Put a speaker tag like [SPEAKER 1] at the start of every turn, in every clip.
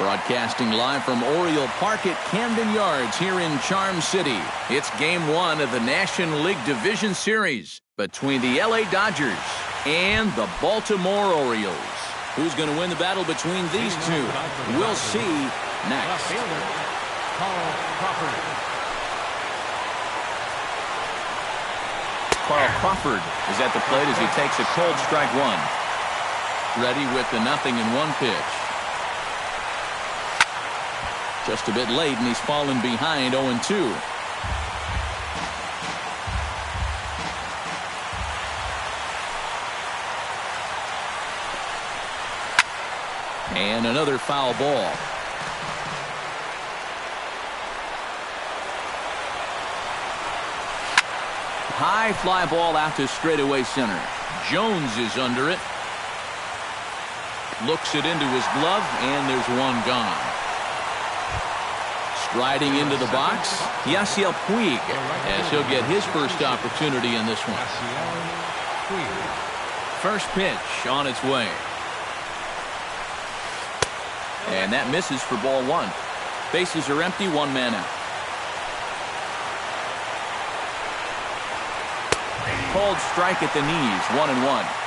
[SPEAKER 1] Broadcasting live from Oriole Park at Camden Yards here in Charm City. It's Game 1 of the National League Division Series between the LA Dodgers and the Baltimore Orioles. Who's going to win the battle between these two? We'll see next. Carl Crawford is at the plate as he takes a cold strike one. Ready with the 0-1 pitch. Just a bit late, and he's fallen behind 0-2. And another foul ball. High fly ball out to straightaway center. Jones is under it. Looks it into his glove, and there's one gone. Striding into the box, Yasiel Puig, as he'll get his first opportunity in this one. First pitch on its way. And that misses for ball one. Bases are empty, one man out. Cold strike at the knees, 1-1.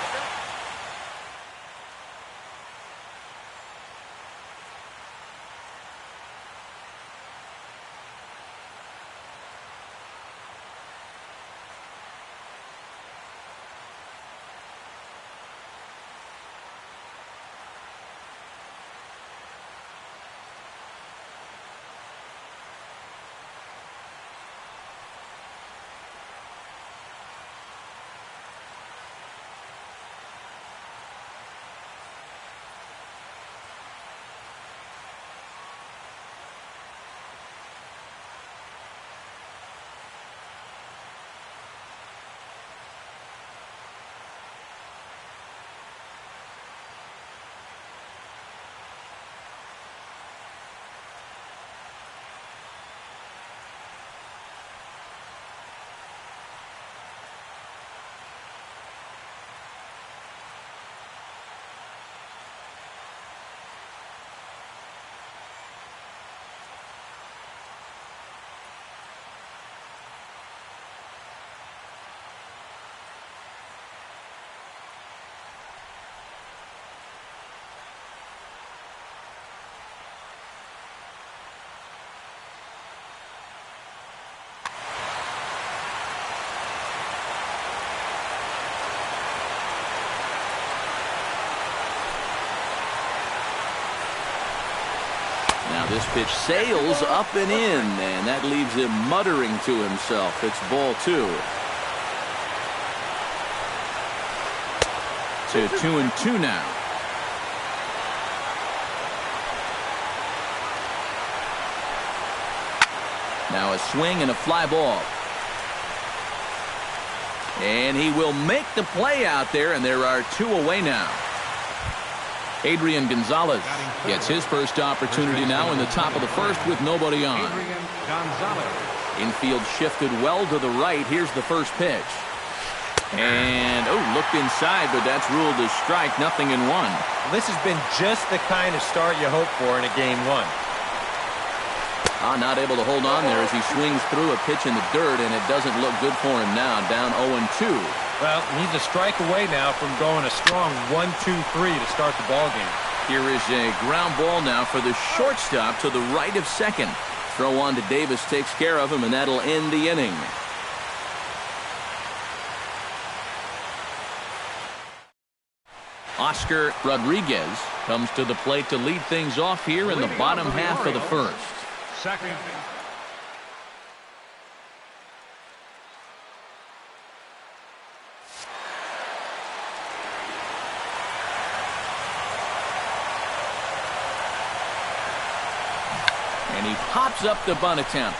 [SPEAKER 1] Now this pitch sails up and in, and that leaves him muttering to himself. It's ball two. To 2-2 now. Now a swing and a fly ball. And he will make the play out there, and there are two away now. Adrian Gonzalez gets his first opportunity now in the top of the first with nobody on. Infield shifted well to the right. Here's the first pitch. And, looked inside, but that's ruled as strike, 0-1.
[SPEAKER 2] This has been just the kind of start you hope for in a game one.
[SPEAKER 1] Not able to hold on there as he swings through a pitch in the dirt, and it doesn't look good for him now, down 0-2.
[SPEAKER 2] Well, needs a strike away now from going a strong 1-2-3 to start the ball game.
[SPEAKER 1] Here is a ground ball now for the shortstop to the right of second. Throw on to Davis takes care of him, and that'll end the inning. Oscar Rodriguez comes to the plate to lead things off here in the bottom half of the first.
[SPEAKER 3] Second.
[SPEAKER 1] And he pops up the bunt attempt.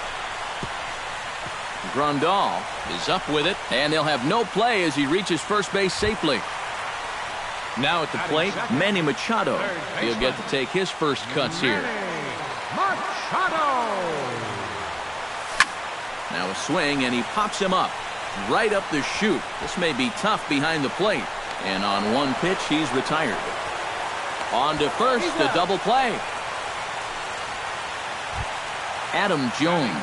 [SPEAKER 1] Grandal is up with it, and they'll have no play as he reaches first base safely. Now at the plate, Manny Machado. He'll get to take his first cuts here.
[SPEAKER 3] Machado!
[SPEAKER 1] Now a swing, and he pops him up. Right up the chute. This may be tough behind the plate. And on one pitch, he's retired. On to first, the double play. Adam Jones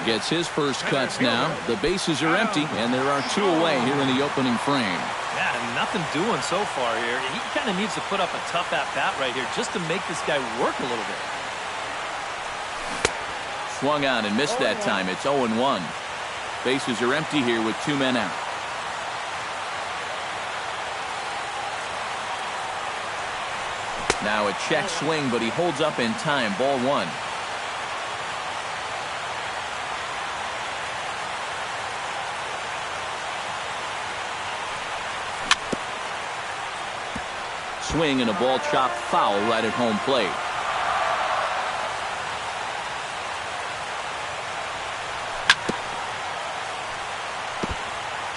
[SPEAKER 1] gets his first cuts now. The bases are empty, and there are 2 away here in the opening frame.
[SPEAKER 3] Yeah, nothing doing so far here. He kind of needs to put up a tough at-bat right here just to make this guy work a little bit.
[SPEAKER 1] Swung on and missed that time. It's 0-1. Bases are empty here with 2 men out. Now a check swing, but he holds up in time. Ball 1. Swing and a ball chopped foul right at home plate.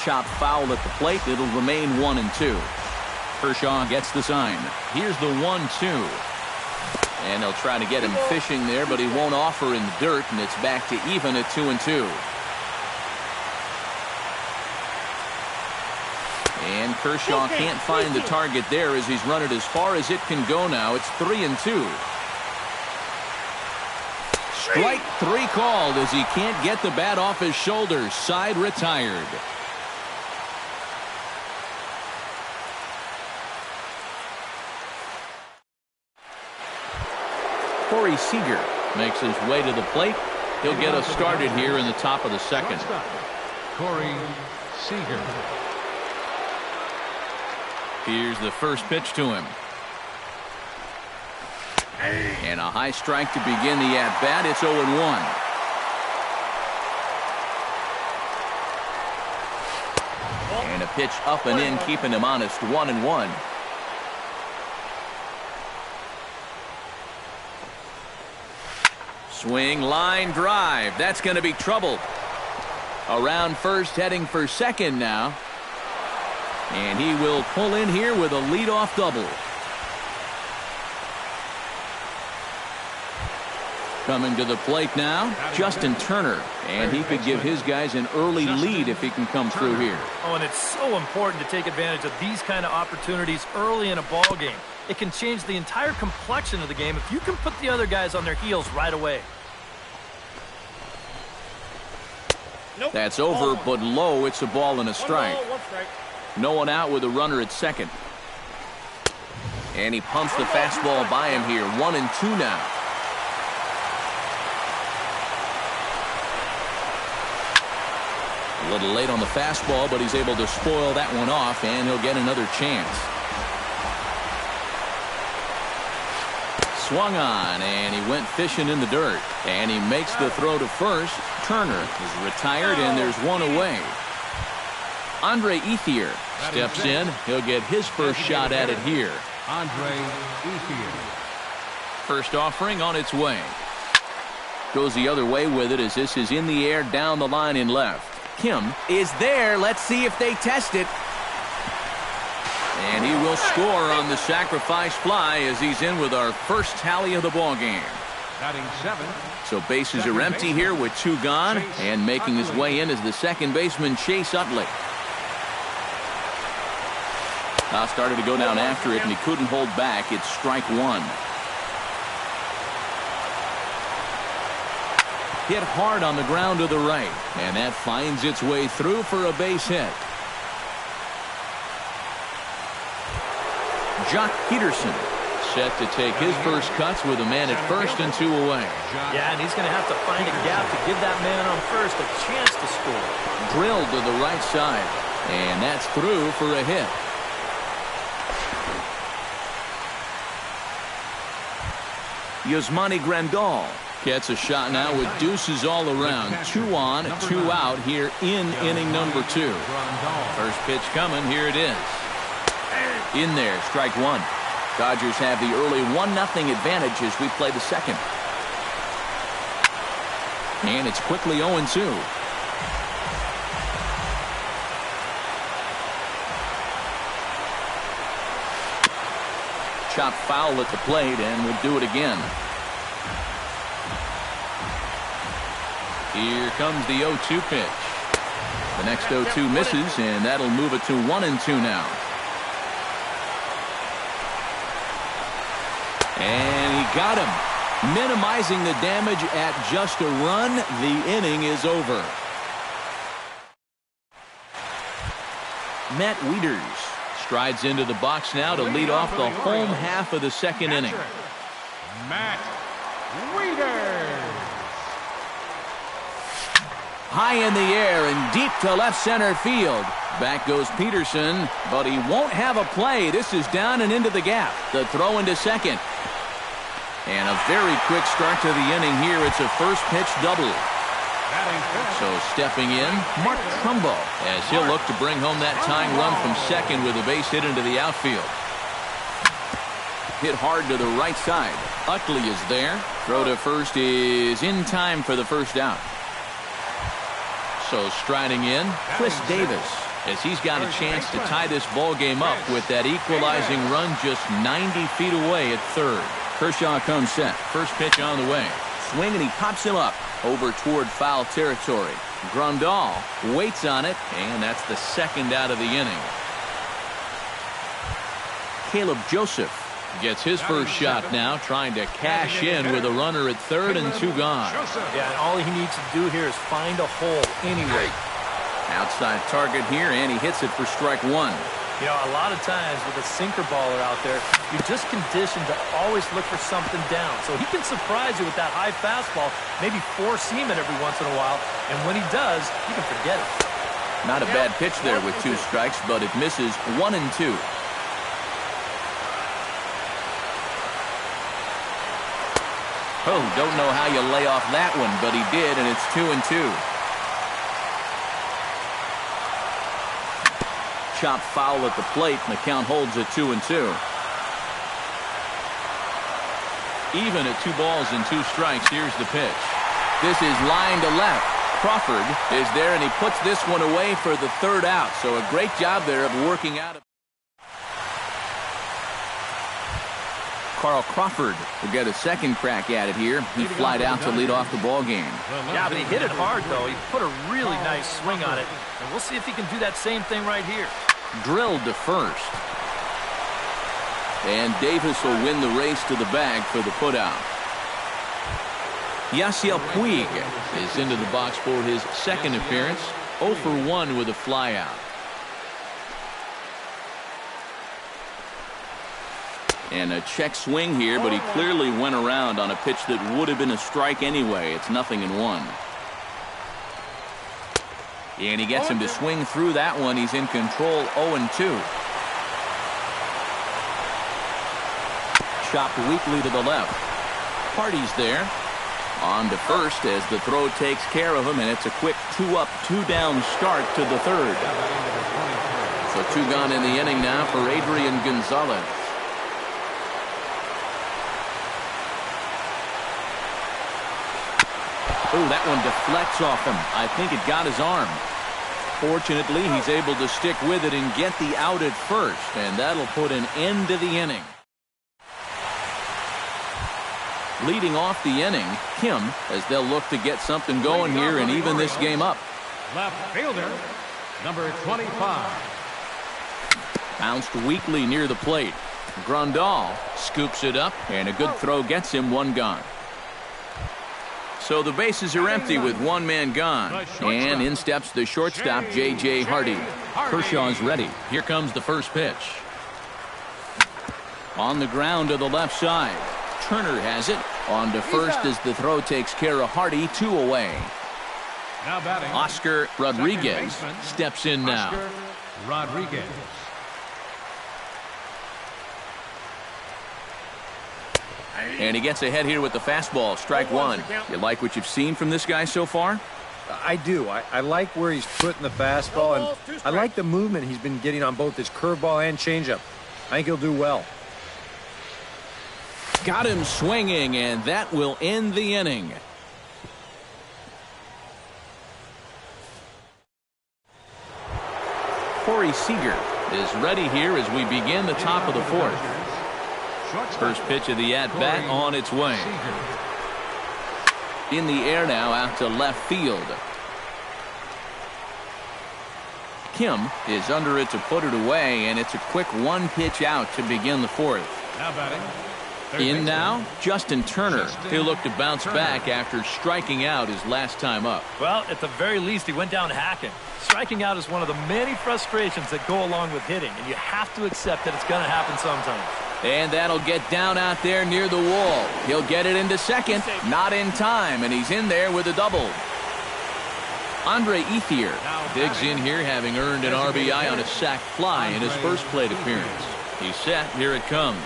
[SPEAKER 1] Chopped foul at the plate. It'll remain 1-2. Kershaw gets the sign. Here's the 1-2. And they'll try to get him fishing there, but he won't offer in the dirt, and it's back to even at 2-2. And Kershaw can't find the target there as he's run it as far as it can go now. It's 3-2. Strike 3 called as he can't get the bat off his shoulders. Side retired. Corey Seager makes his way to the plate. He'll get us started here in the top of the second.
[SPEAKER 4] Corey Seager.
[SPEAKER 1] Here's the first pitch to him. And a high strike to begin the at-bat. It's 0-1. And a pitch up and in, keeping him honest. 1-1. Swing, line drive. That's going to be trouble. Around first, heading for second now. And he will pull in here with a leadoff double. Coming to the plate now, Justin Turner. And he could give his guys an early lead if he can come through here.
[SPEAKER 3] Oh, and it's so important to take advantage of these kind of opportunities early in a ball game. It can change the entire complexion of the game if you can put the other guys on their heels right away.
[SPEAKER 1] That's over, but low. It's a ball and a strike. No one out with a runner at second. And he pumps the fastball by him here. 1-2 now. A little late on the fastball, but he's able to spoil that one off, and he'll get another chance. Swung on, and he went fishing in the dirt. And he makes the throw to first. Turner is retired, and there's one away. Andre Ethier steps in. He'll get his first shot at it here.
[SPEAKER 4] Andre Ethier.
[SPEAKER 1] First offering on its way. Goes the other way with it as this is in the air down the line in left. Kim is there. Let's see if they test it. And he will score on the sacrifice fly as he's in with our first tally of the ball game.
[SPEAKER 4] Batting 7.
[SPEAKER 1] So bases are empty here with 2 gone, and making his way in is the second baseman Chase Utley. Now started to go down after it, and he couldn't hold back. It's strike 1. Hit hard on the ground to the right, and that finds its way through for a base hit. Jock Peterson set to take his first cuts with a man at first and 2 away.
[SPEAKER 3] Yeah, and he's going to have to find a gap to give that man on first a chance to score.
[SPEAKER 1] Drilled to the right side, and that's through for a hit. Yasmani Grandal gets a shot now with deuces all around. 2 on, 2 out here in inning number 2. First pitch coming. Here it is. In there, strike 1. Dodgers have the early 1-0 advantage as we play the second. And it's quickly 0-2. Chop foul at the plate, and we'll do it again. Here comes the 0-2 pitch. The next 0-2 misses, and that'll move it to 1-2 now. And he got him. Minimizing the damage at just a run. The inning is over. Matt Wieters strides into the box now to lead off the home half of the second inning.
[SPEAKER 4] Matt Wieters.
[SPEAKER 1] High in the air and deep to left center field. Back goes Peterson, but he won't have a play. This is down and into the gap. The throw into second. And a very quick start to the inning here. It's a first pitch double. So stepping in, Mark Trumbo, as he'll look to bring home that tying run from second with a base hit into the outfield. Hit hard to the right side. Utley is there. Throw to first is in time for the first out. So striding in, Chris Davis, as he's got a chance to tie this ball game up with that equalizing run just 90 feet away at third. Kershaw comes set. First pitch on the way. Swing and he pops him up over toward foul territory. Grandal waits on it, and that's the second out of the inning. Caleb Joseph gets his first shot now, trying to cash in with a runner at third and 2 gone.
[SPEAKER 3] Yeah, and all he needs to do here is find a hole anyway.
[SPEAKER 1] Outside target here, and he hits it for strike one.
[SPEAKER 3] You know, a lot of times with a sinker baller out there, you're just conditioned to always look for something down. So he can surprise you with that high fastball, maybe four seam it every once in a while, and when he does, you can forget it.
[SPEAKER 1] Not a bad pitch there with 2 strikes, but it misses 1 and 2. Oh, don't know how you lay off that one, but he did, and it's 2 and 2. Chop foul at the plate, and the count holds at 2 and 2. Even at 2 balls and 2 strikes, here's the pitch. This is line to left. Crawford is there, and he puts this one away for the third out. So a great job there of working out. Carl Crawford will get a second crack at it here. He flied out to lead off the ball game.
[SPEAKER 3] Yeah, but he hit it hard, though. He put a really nice swing on it. And we'll see if he can do that same thing right here.
[SPEAKER 1] Drilled to first. And Davis will win the race to the bag for the putout. Yasiel Puig is into the box for his second appearance. 0 for 1 with a flyout. And a check swing here, but he clearly went around on a pitch that would have been a strike anyway. It's 0-1. And he gets him to swing through that one. He's in control, 0-2. Chopped weakly to the left. Hardy's there. On to first as the throw takes care of him, and it's a quick 2-up, 2-down start to the third. So 2 gone in the inning now for Adrian Gonzalez. Oh, that one deflects off him. I think it got his arm. Fortunately, he's able to stick with it and get the out at first, and that'll put an end to the inning. Leading off the inning, Kim, as they'll look to get something going here and even this game up.
[SPEAKER 4] Left fielder, number 25.
[SPEAKER 1] Bounced weakly near the plate. Grandal scoops it up, and a good throw gets him 1 gone. So the bases are empty with 1 man gone. And in steps the shortstop, J.J. Hardy. Kershaw's ready. Here comes the first pitch. On the ground to the left side. Turner has it. On to first as the throw takes care of Hardy. 2 away.
[SPEAKER 4] Now batting,
[SPEAKER 1] Oscar Rodriguez steps in now.
[SPEAKER 4] Oscar Rodriguez.
[SPEAKER 1] And he gets ahead here with the fastball. Strike 1. You like what you've seen from this guy so far?
[SPEAKER 2] I do. I like where he's putting the fastball, and I like the movement he's been getting on both his curveball and changeup. I think he'll do well.
[SPEAKER 1] Got him swinging, and that will end the inning. Corey Seager is ready here as we begin the top of the 4th. First pitch of the at-bat on its way. In the air now out to left field. Kim is under it to put it away, and it's a quick 1 pitch out to begin the 4th.
[SPEAKER 4] Now batting,
[SPEAKER 1] In now, Justin Turner. He'll look to bounce back after striking out his last time up.
[SPEAKER 3] Well, at the very least, he went down hacking. Striking out is one of the many frustrations that go along with hitting, and you have to accept that it's going to happen sometimes.
[SPEAKER 1] And that'll get down out there near the wall. He'll get it into second, not in time, and he's in there with a double. Andre Ethier digs in here, having earned an RBI on a sac fly in his first plate appearance. He's set. Here it comes.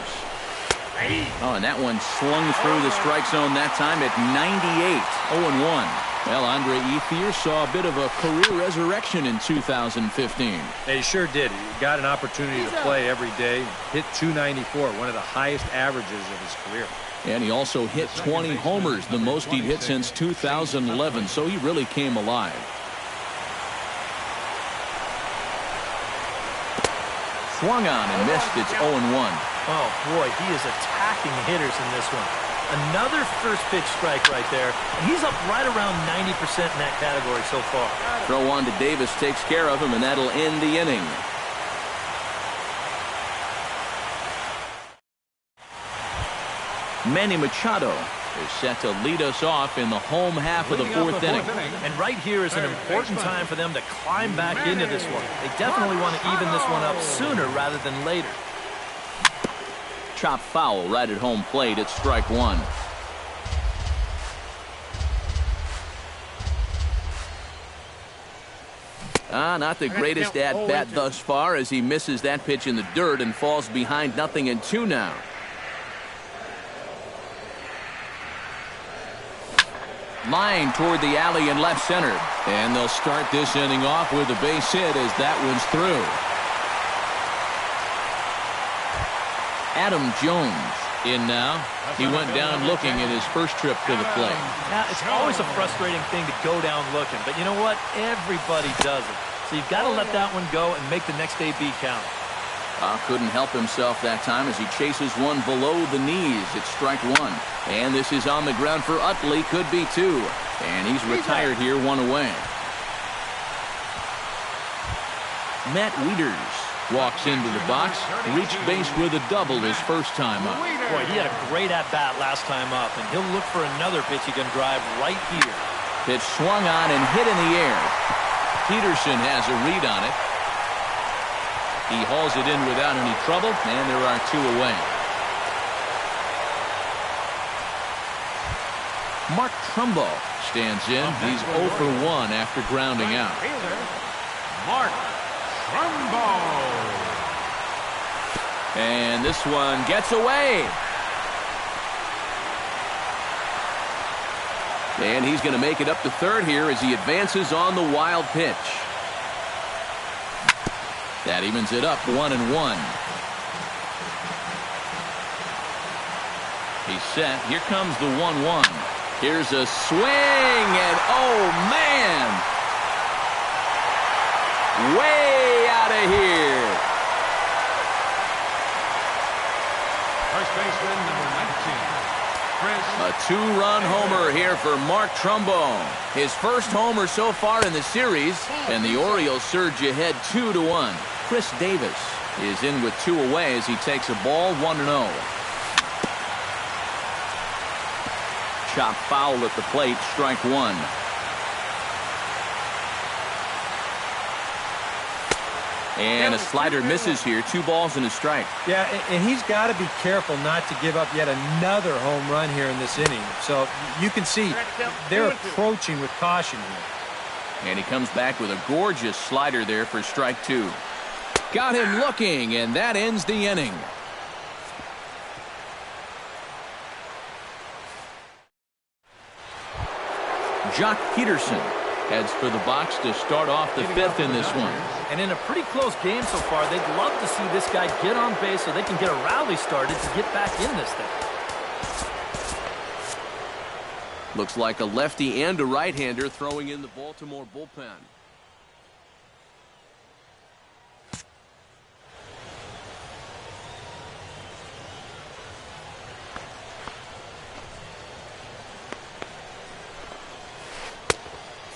[SPEAKER 1] Oh, and that one slung through the strike zone that time at 98, 0-1. Well, Andre Ethier saw a bit of a career resurrection in 2015.
[SPEAKER 2] Yeah, he sure did. He got an opportunity to play every day. Hit .294, one of the highest averages of his career.
[SPEAKER 1] And he also hit 20 homers, the most he'd hit since 2011, so he really came alive. Swung on and missed. It's 0-1.
[SPEAKER 3] Oh, boy, he is attacking hitters in this one. Another first pitch strike right there, and he's up right around 90% in that category so far.
[SPEAKER 1] Throw on to Davis takes care of him, and that'll end the inning. Manny Machado is set to lead us off in the home half of the fourth inning.
[SPEAKER 3] And right here is an important time for them to climb back into this one. They definitely want to even this one up sooner rather than later.
[SPEAKER 1] Chop foul right at home plate. It's strike one. Not the greatest at-bat thus far as he misses that pitch in the dirt and falls behind 0-2 now. Line toward the alley in left center. And they'll start this inning off with a base hit as that one's through. Adam Jones in now. He went down looking in his first trip to the plate.
[SPEAKER 3] Now, it's always a frustrating thing to go down looking, but you know what? Everybody does it. So you've got to let that one go and make the next AB count.
[SPEAKER 1] Couldn't help himself that time as he chases one below the knees. It's strike one. And this is on the ground for Utley. Could be two. And he's retired here, one away. Matt Wieters walks into the box, reached base with a double his first time up.
[SPEAKER 3] Boy, he had a great at-bat last time up, and he'll look for another pitch he can drive right here.
[SPEAKER 1] Pitch swung on and hit in the air. Peterson has a read on it. He hauls it in without any trouble, and there are two away. Mark Trumbo stands in. He's 0 for 1 after grounding out.
[SPEAKER 4] Mark Trumbo.
[SPEAKER 1] And this one gets away. And he's going to make it up to third here as he advances on the wild pitch. That evens it up 1-1. He's set. Here comes the 1-1. Here's a swing, and oh man! Way out of here.
[SPEAKER 4] First baseman, number 19.
[SPEAKER 1] A two-run homer here for Mark Trumbo. His first homer so far in the series, and the Orioles surge ahead 2-1. Chris Davis is in with two away as he takes a ball 1-0. Chop foul at the plate, strike one. And a slider misses here. 2 balls and a strike.
[SPEAKER 2] Yeah, and he's got to be careful not to give up yet another home run here in this inning. So you can see they're approaching with caution here.
[SPEAKER 1] And he comes back with a gorgeous slider there for strike 2. Got him looking, and that ends the inning. Jock Peterson heads for the box to start off the 5th in this one.
[SPEAKER 3] And in a pretty close game so far, they'd love to see this guy get on base so they can get a rally started to get back in this thing.
[SPEAKER 1] Looks like a lefty and a right-hander throwing in the Baltimore bullpen.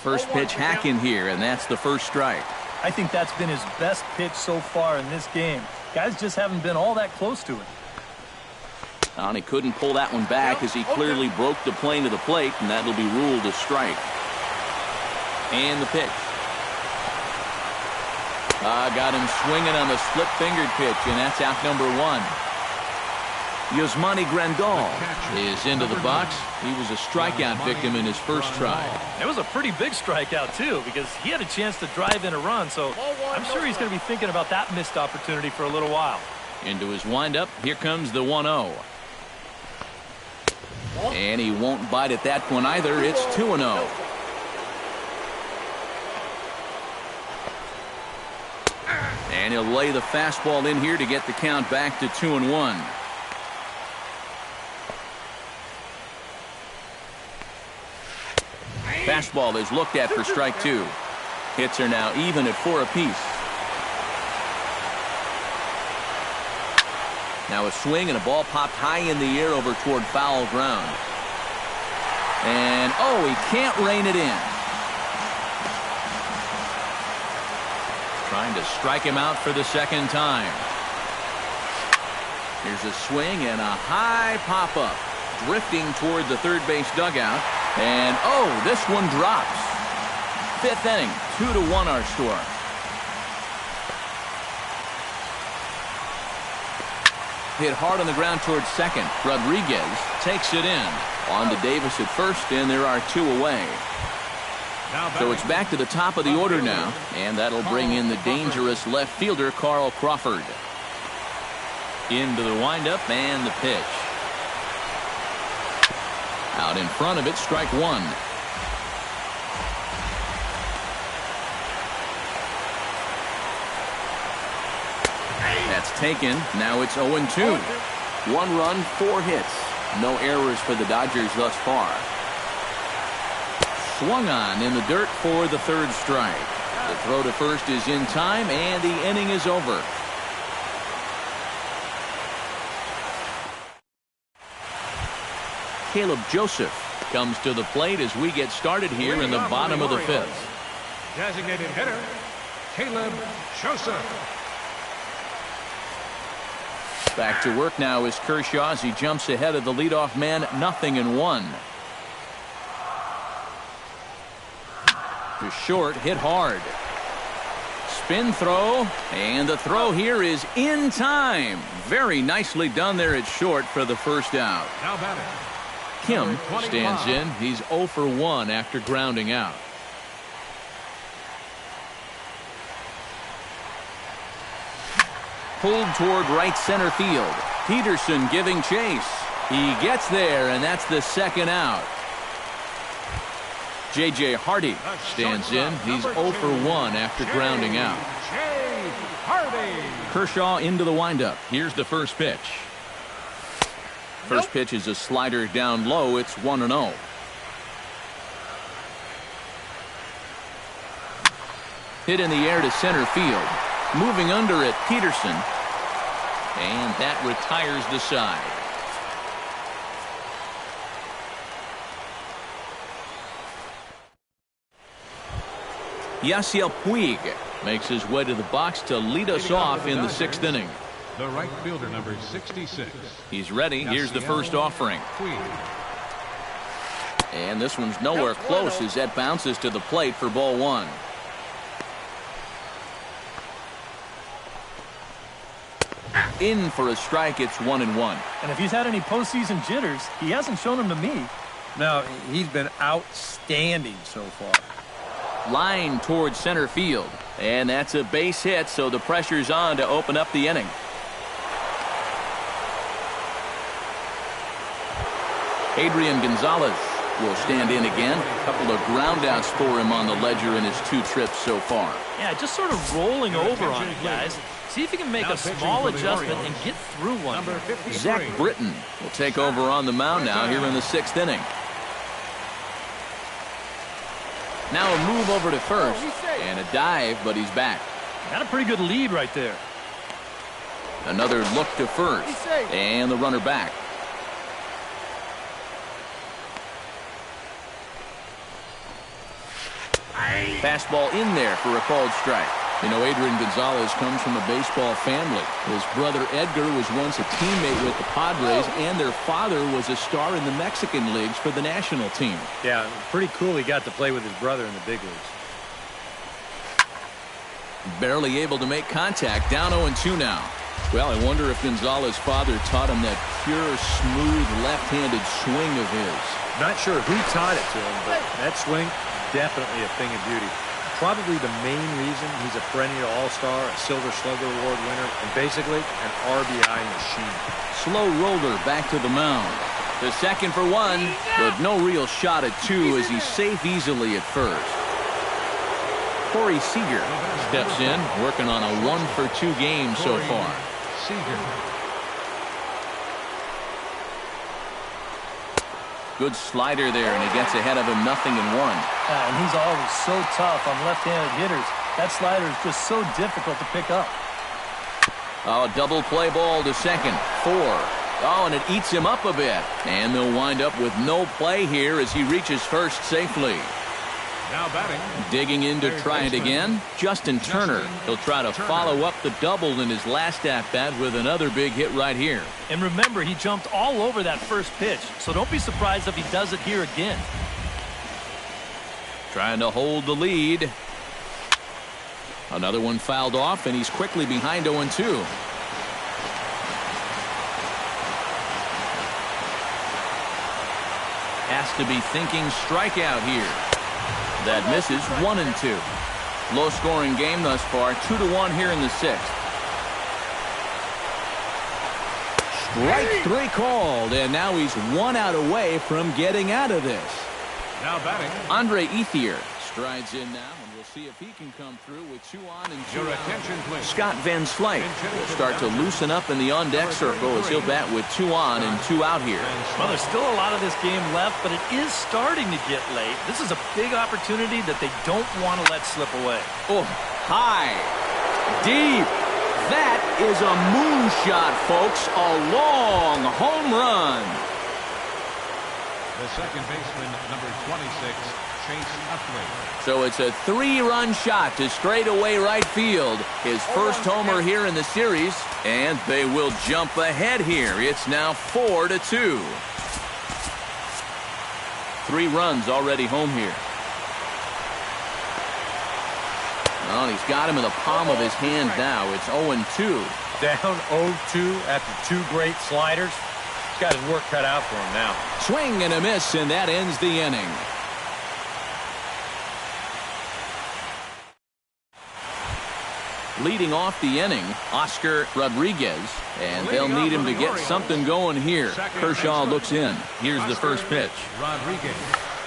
[SPEAKER 1] First pitch hack in here, and that's the first strike.
[SPEAKER 3] I think that's been his best pitch so far in this game. Guys just haven't been all that close to it.
[SPEAKER 1] And he couldn't pull that one back as he clearly broke the plane to the plate, and that'll be ruled a strike. And the pitch. Got him swinging on the split-fingered pitch, and that's out number 1. Yasmani Grandal is into the box. He was a strikeout victim in his first try.
[SPEAKER 3] It was a pretty big strikeout, too, because he had a chance to drive in a run, so I'm sure he's going to be thinking about that missed opportunity for a little while.
[SPEAKER 1] Into his windup, here comes the 1-0. And he won't bite at that one either. It's 2-0. And he'll lay the fastball in here to get the count back to 2-1. Fastball is looked at for strike 2. Hits are now even at 4 apiece. Now a swing and a ball popped high in the air over toward foul ground. And he can't rein it in. Trying to strike him out for the second time. Here's a swing and a high pop-up. Drifting toward the third base dugout. And this one drops. 5th inning, 2-1 our score. Hit hard on the ground towards second. Rodriguez takes it in. On to Davis at first, and there are 2 away. So it's back to the top of the order now, and that'll bring in the dangerous left fielder, Carl Crawford. Into the windup and the pitch. Out in front of it, strike 1. That's taken. Now it's 0-2. 1 run, 4 hits. No errors for the Dodgers thus far. Swung on in the dirt for the 3rd strike. The throw to first is in time, and the inning is over. Caleb Joseph comes to the plate as we get started here in the bottom of the 5th.
[SPEAKER 4] Designated hitter, Caleb Joseph.
[SPEAKER 1] Back to work now is Kershaw as he jumps ahead of the leadoff man, 0-1. To short, hit hard. Spin throw, and the throw here is in time. Very nicely done there at short for the first out.
[SPEAKER 4] Now batting.
[SPEAKER 1] Kim stands in. He's 0 for 1 after grounding out. Pulled toward right center field. Peterson giving chase. He gets there, and that's the 2nd out. J.J. Hardy stands in. He's 0 for 1 after grounding out. Kershaw into the windup. Here's the first pitch. First pitch is a slider down low. It's 1-0. Hit in the air to center field. Moving under it, Peterson. And that retires the side. Yasiel Puig makes his way to the box to lead us off in the 6th inning.
[SPEAKER 4] The right fielder, number 66.
[SPEAKER 1] He's ready. Here's the first offering. And this one's nowhere close as that bounces to the plate for ball 1. In for a strike. It's 1-1.
[SPEAKER 3] And if he's had any postseason jitters, he hasn't shown them to me.
[SPEAKER 2] No, he's been outstanding so far.
[SPEAKER 1] Line towards center field. And that's a base hit, so the pressure's on to open up the inning. Adrian Gonzalez will stand in again. A couple of groundouts for him on the ledger in his 2 trips so far.
[SPEAKER 3] Yeah, just sort of rolling over on it, guys. See if he can make a small adjustment and get through one.
[SPEAKER 1] Zach Britton will take over on the mound now here in the 6th inning. Now a move over to first and a dive, but he's back.
[SPEAKER 3] Got a pretty good lead right there.
[SPEAKER 1] Another look to first and the runner back. Fastball in there for a called strike. You know, Adrian Gonzalez comes from a baseball family. His brother Edgar was once a teammate with the Padres, and their father was a star in the Mexican leagues for the national team.
[SPEAKER 2] Yeah, pretty cool he got to play with his brother in the big leagues.
[SPEAKER 1] Barely able to make contact. Down 0-2 now. Well, I wonder if Gonzalez's father taught him that pure, smooth, left-handed swing of his.
[SPEAKER 2] Not sure who taught it to him, but that swing, definitely a thing of beauty. Probably the main reason he's a perennial all-star, a Silver Slugger Award winner, and basically an RBI machine.
[SPEAKER 1] Slow roller back to the mound. The second for one, but no real shot at two as he's safe easily at first. Corey Seager steps in, working on a 1-for-2 game so far.
[SPEAKER 4] Seager.
[SPEAKER 1] Good slider there, and he gets ahead of him 0-1.
[SPEAKER 3] And he's always so tough on left-handed hitters. That slider is just so difficult to pick up.
[SPEAKER 1] Oh, double play ball to second. 4. Oh, and it eats him up a bit. And they'll wind up with no play here as he reaches first safely.
[SPEAKER 4] Now batting.
[SPEAKER 1] Digging in to try it again, Justin Turner. He'll try to follow up the double in his last at-bat with another big hit right here.
[SPEAKER 3] And remember, he jumped all over that first pitch, so don't be surprised if he does it here again.
[SPEAKER 1] Trying to hold the lead. Another one fouled off, and he's quickly behind 0-2. Has to be thinking strikeout here. That misses. 1-2. Low-scoring game thus far. 2-1 here in the 6th. Strike 3 called, and now he's 1 out away from getting out of this.
[SPEAKER 4] Now batting.
[SPEAKER 1] Andre Ethier strides in now, and we'll see if he can come through with 2 on and 2
[SPEAKER 4] Your
[SPEAKER 1] out.
[SPEAKER 4] attention, please.
[SPEAKER 1] Scott Van Slyke will start to loosen up in the on-deck circle as he'll bat with 2 on and 2 out here.
[SPEAKER 3] Well, there's still a lot of this game left, but it is starting to get late. This is a big opportunity that they don't want to let slip away.
[SPEAKER 1] Oh, high, deep. That is a moonshot, folks. A long home run.
[SPEAKER 4] The second baseman, number 26, Chase Utley.
[SPEAKER 1] So it's a 3-run shot to straightaway right field. His first homer here in the series, and they will jump ahead here. It's now 4-2. 3 runs already home here. Well, he's got him in the palm of his hand now. It's 0-2.
[SPEAKER 2] Down 0-2 after 2 great sliders. He's got his work cut out for him now.
[SPEAKER 1] Swing and a miss, and that ends the inning. Leading off the inning, Oscar Rodriguez, and they'll need him to get something going here. Kershaw looks in. Here's the first pitch.
[SPEAKER 4] Rodriguez.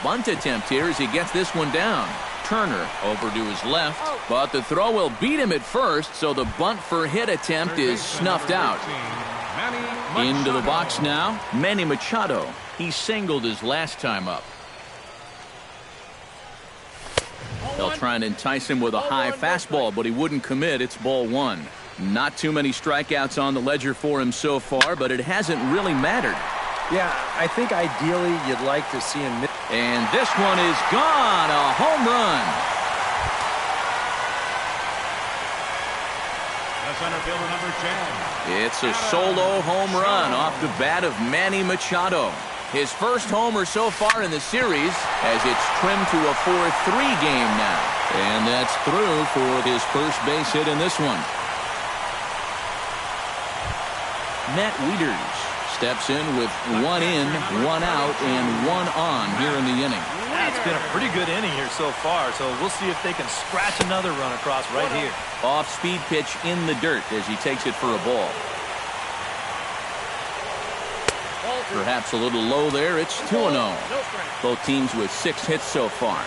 [SPEAKER 1] Bunt attempt here as he gets this one down. Turner over to his left, but the throw will beat him at first, so the bunt for hit attempt is snuffed out. Into the box now, Manny Machado. He singled his last time up. They'll try and entice him with a high fastball, but he wouldn't commit. It's ball 1. Not too many strikeouts on the ledger for him so far, but it hasn't really mattered.
[SPEAKER 2] Yeah, I think ideally you'd like to see him.
[SPEAKER 1] And this one is gone. A home run.
[SPEAKER 4] The center fielder, number 10.
[SPEAKER 1] It's a solo home run off the bat of Manny Machado. His first homer so far in the series as it's trimmed to a 4-3 game now. And that's through for his first base hit in this one. Matt Wieters steps in with 1 in, 1 out, and 1 on here in the inning.
[SPEAKER 3] That's been a pretty good inning here so far, so we'll see if they can scratch another run across right here.
[SPEAKER 1] Off-speed pitch in the dirt as he takes it for a ball. Perhaps a little low there. It's 2-0. Both teams with 6 hits so far.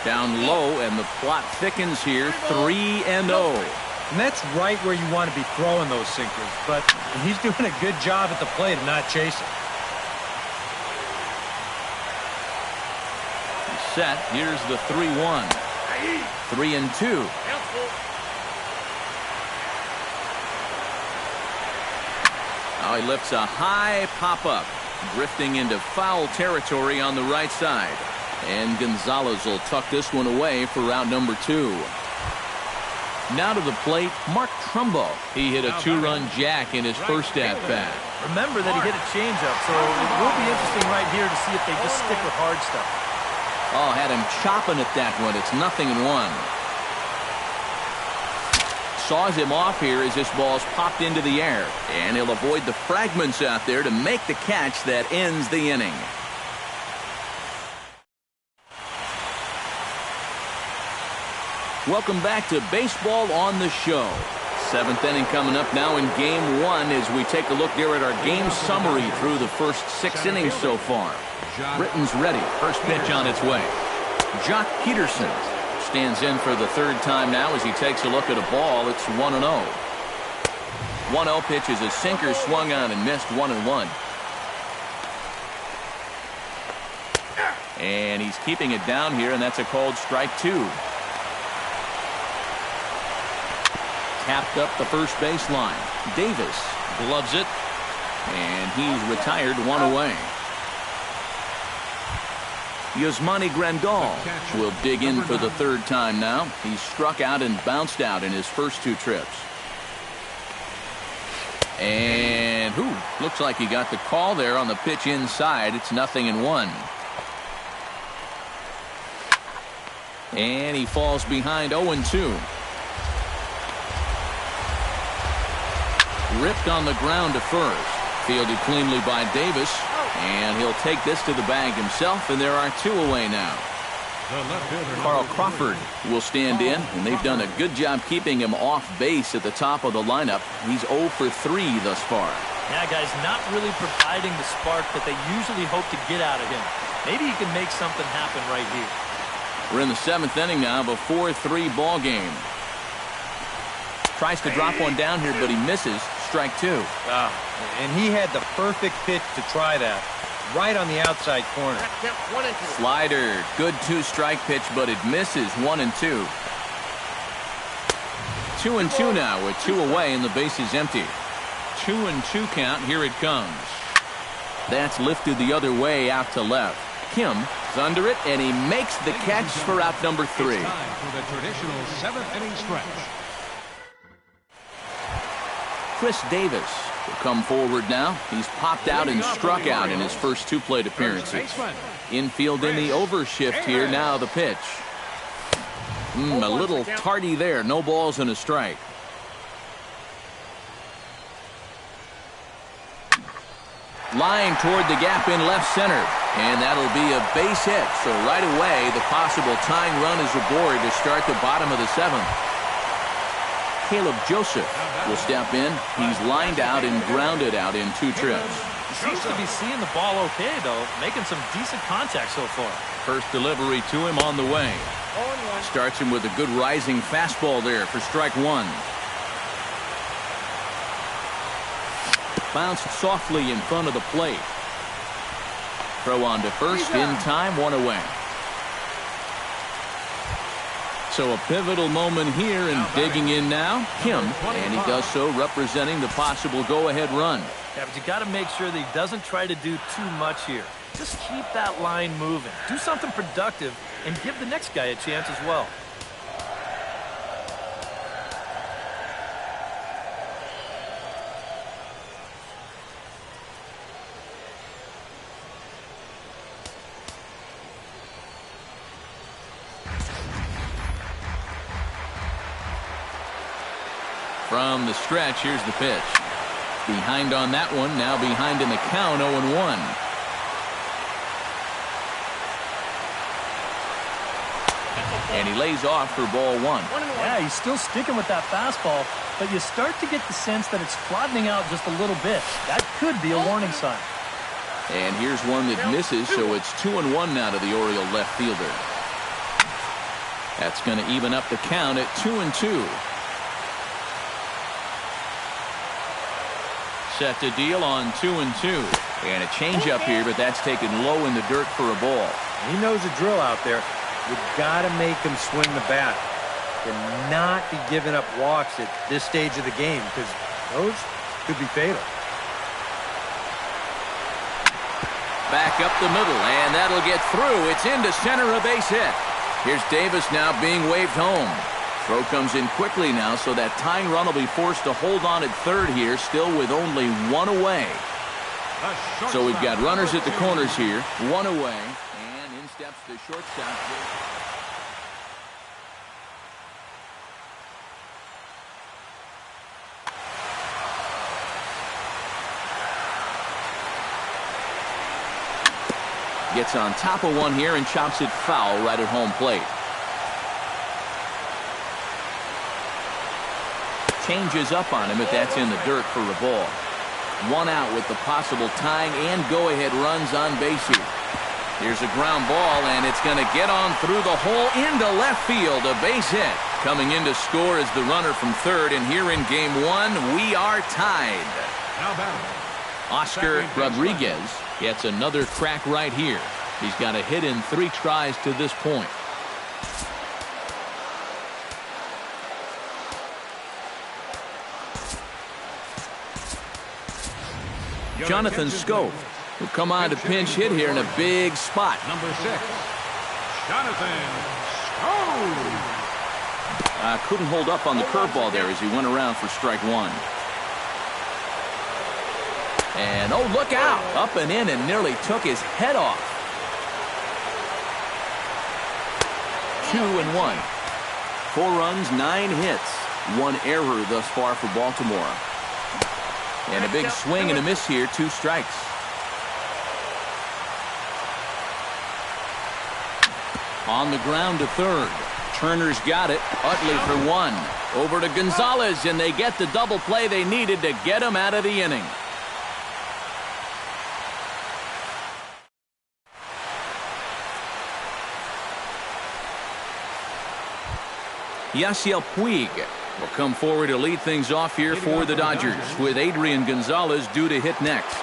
[SPEAKER 1] Down low, and the plot thickens here. 3-0.
[SPEAKER 2] And that's right where you want to be throwing those sinkers, but he's doing a good job at the plate of not chasing.
[SPEAKER 1] He's set. Here's the 3-1. 3-2. Now he lifts a high pop-up, drifting into foul territory on the right side. And Gonzalez will tuck this one away for round number 2. Now to the plate, Mark Trumbo. He hit a two-run jack in his first at-bat.
[SPEAKER 3] Remember that he hit a changeup, so it will be interesting right here to see if they just stick with hard stuff.
[SPEAKER 1] Oh, had him chopping at that one. It's 0-1. Saws him off here as this ball's popped into the air. And he'll avoid the fragments out there to make the catch that ends the inning. Welcome back to Baseball on the Show. Seventh inning coming up now in Game 1 as we take a look here at our game summary through the first 6 innings so far. Britton's ready. First pitch on its way. Jock Peterson stands in for the third time now as he takes a look at a ball. It's 1-0. 1-0 pitch is a sinker swung on and missed, 1-1. And he's keeping it down here, and that's a called strike 2. Tapped up the first baseline. Davis gloves it, and he's retired, 1 away. Yasmani Grandal will dig in for the third time now. He's struck out and bounced out in his first 2 trips. And looks like he got the call there on the pitch inside. It's 0-1. And he falls behind 0-2. Ripped on the ground to first. Fielded cleanly by Davis. And he'll take this to the bag himself, and there are 2 away now. Carl Crawford will stand in, and they've done a good job keeping him off base at the top of the lineup. He's 0 for 3 thus far.
[SPEAKER 3] Yeah, guys, not really providing the spark that they usually hope to get out of him. Maybe he can make something happen right here.
[SPEAKER 1] We're in the 7th inning now of a 4-3 ball game. Tries to drop one down here, but he misses. Strike 2.
[SPEAKER 5] And he had the perfect pitch to try that. Right on the outside corner.
[SPEAKER 1] Slider. Good 2-strike pitch, but it misses. 1-2. 2-2 now with 2 away and the base is empty. 2-2 count. Here it comes. That's lifted the other way out to left. Kim is under it, and he makes the catch for out number 3.
[SPEAKER 4] It's time for the traditional 7th inning stretch.
[SPEAKER 1] Chris Davis will come forward now. He's popped out and struck out in his first 2 plate appearances. Infield in the overshift here. Now the pitch. A little tardy there. No balls and a strike. Line toward the gap in left center. And that'll be a base hit. So right away, the possible tying run is aboard to start the bottom of the 7th. Caleb Joseph will step in. He's lined out and grounded out in 2 trips.
[SPEAKER 3] He seems to be seeing the ball okay, though, making some decent contact so far.
[SPEAKER 1] First delivery to him on the way. Starts him with a good rising fastball there for strike 1. Bounced softly in front of the plate. Throw on to first in time, 1 away. So a pivotal moment here, and digging in now, Kim, and he does so representing the possible go-ahead run.
[SPEAKER 3] Yeah, but you got to make sure that he doesn't try to do too much here. Just keep that line moving. Do something productive, and give the next guy a chance as well.
[SPEAKER 1] From the stretch, here's the pitch. Behind on that one, now behind in the count, 0-1. And he lays off for ball 1.
[SPEAKER 3] Yeah, he's still sticking with that fastball, but you start to get the sense that it's flattening out just a little bit. That could be a warning sign.
[SPEAKER 1] And here's one that misses, so it's 2-1 now to the Oriole left fielder. That's going to even up the count at 2-2. Set to deal on 2-2. And a changeup here, but that's taken low in the dirt for a ball.
[SPEAKER 5] He knows the drill out there. You've got to make him swing the bat. And not be giving up walks at this stage of the game, because those could be fatal.
[SPEAKER 1] Back up the middle, and that'll get through. It's into center, a base hit. Here's Davis now being waved home. Throw comes in quickly now, so that tying run will be forced to hold on at third here, still with only one away. So we've got runners at the corners here, one away, and in steps the shortstop. Gets on top of one here and chops it foul right at home plate. Changes up on him, but that's in the dirt for a ball. One out with the possible tying and go-ahead runs on base here. Here's a ground ball, and it's going to get on through the hole into left field. A base hit. Coming in to score is the runner from third, and here in game one, we are tied.
[SPEAKER 4] Now batting,
[SPEAKER 1] Oscar Rodriguez gets another crack right here. He's got a hit in 3 tries to this point. Jonathan Scope will come on to pinch hit here in a big spot.
[SPEAKER 4] number 6, Jonathan Scope.
[SPEAKER 1] Couldn't hold up on the curveball there as he went around for strike one. And oh, look out! Up and in and nearly took his head off. 2-1. 4 runs, 9 hits. 1 error thus far for Baltimore. And a big swing and a miss here, 2 strikes. On the ground to third. Turner's got it. Utley for 1. Over to Gonzalez, and they get the double play they needed to get him out of the inning. Yasiel Puig will come forward to lead things off here for the Dodgers, with Adrian Gonzalez due to hit next.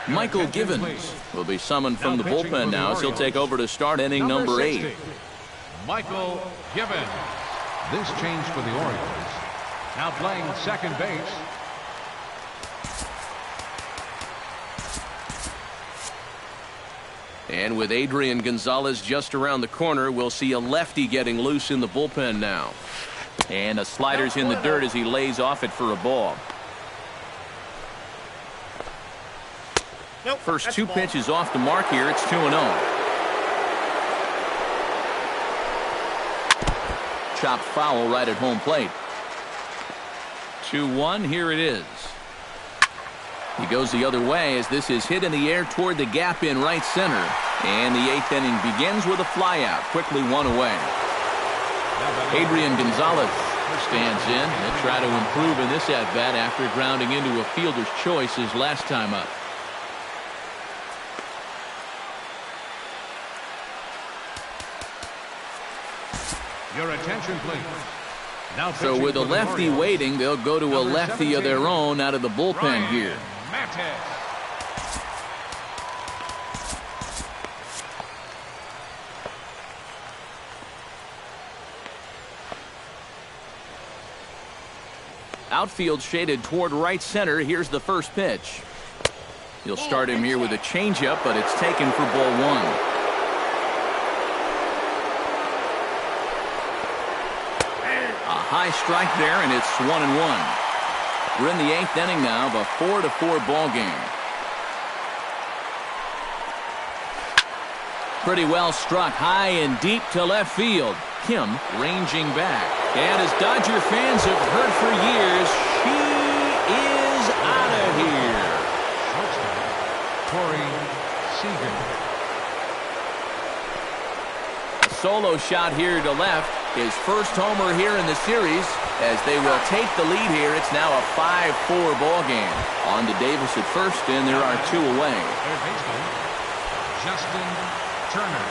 [SPEAKER 1] Michael Givens will be summoned from the bullpen now as he'll take over to start inning number 8.
[SPEAKER 4] Michael Givens. This change for the Orioles. Now playing second base,
[SPEAKER 1] and with Adrian Gonzalez just around the corner, we'll see a lefty getting loose in the bullpen now. And a slider's in the dirt as he lays off it for a ball. First 2 pitches off the mark here. It's 2-0. Chopped foul right at home plate. 2-1. Here it is. He goes the other way as this is hit in the air toward the gap in right center. And the 8th inning begins with a flyout. Quickly 1 away. Adrian Gonzalez stands in. He'll try to improve in this at-bat after grounding into a fielder's choice his last time up.
[SPEAKER 4] your attention please. Now
[SPEAKER 1] so with a lefty waiting, they'll go to a lefty of their own out of the bullpen here. Outfield shaded toward right center. Here's the first pitch. He'll start him here with a changeup, but it's taken for ball 1. High strike there, and it's 1-1. We're in the 8th inning now of a 4-4 ball game. Pretty well struck high and deep to left field. Kim ranging back. And as Dodger fans have heard for years, she is out of here.
[SPEAKER 4] Corey Seager.
[SPEAKER 1] A solo shot here to left. His first homer here in the series as they will take the lead here. It's now a 5-4 ball game. On to Davis at first, and there are 2 away.
[SPEAKER 4] Third baseman, Justin Turner.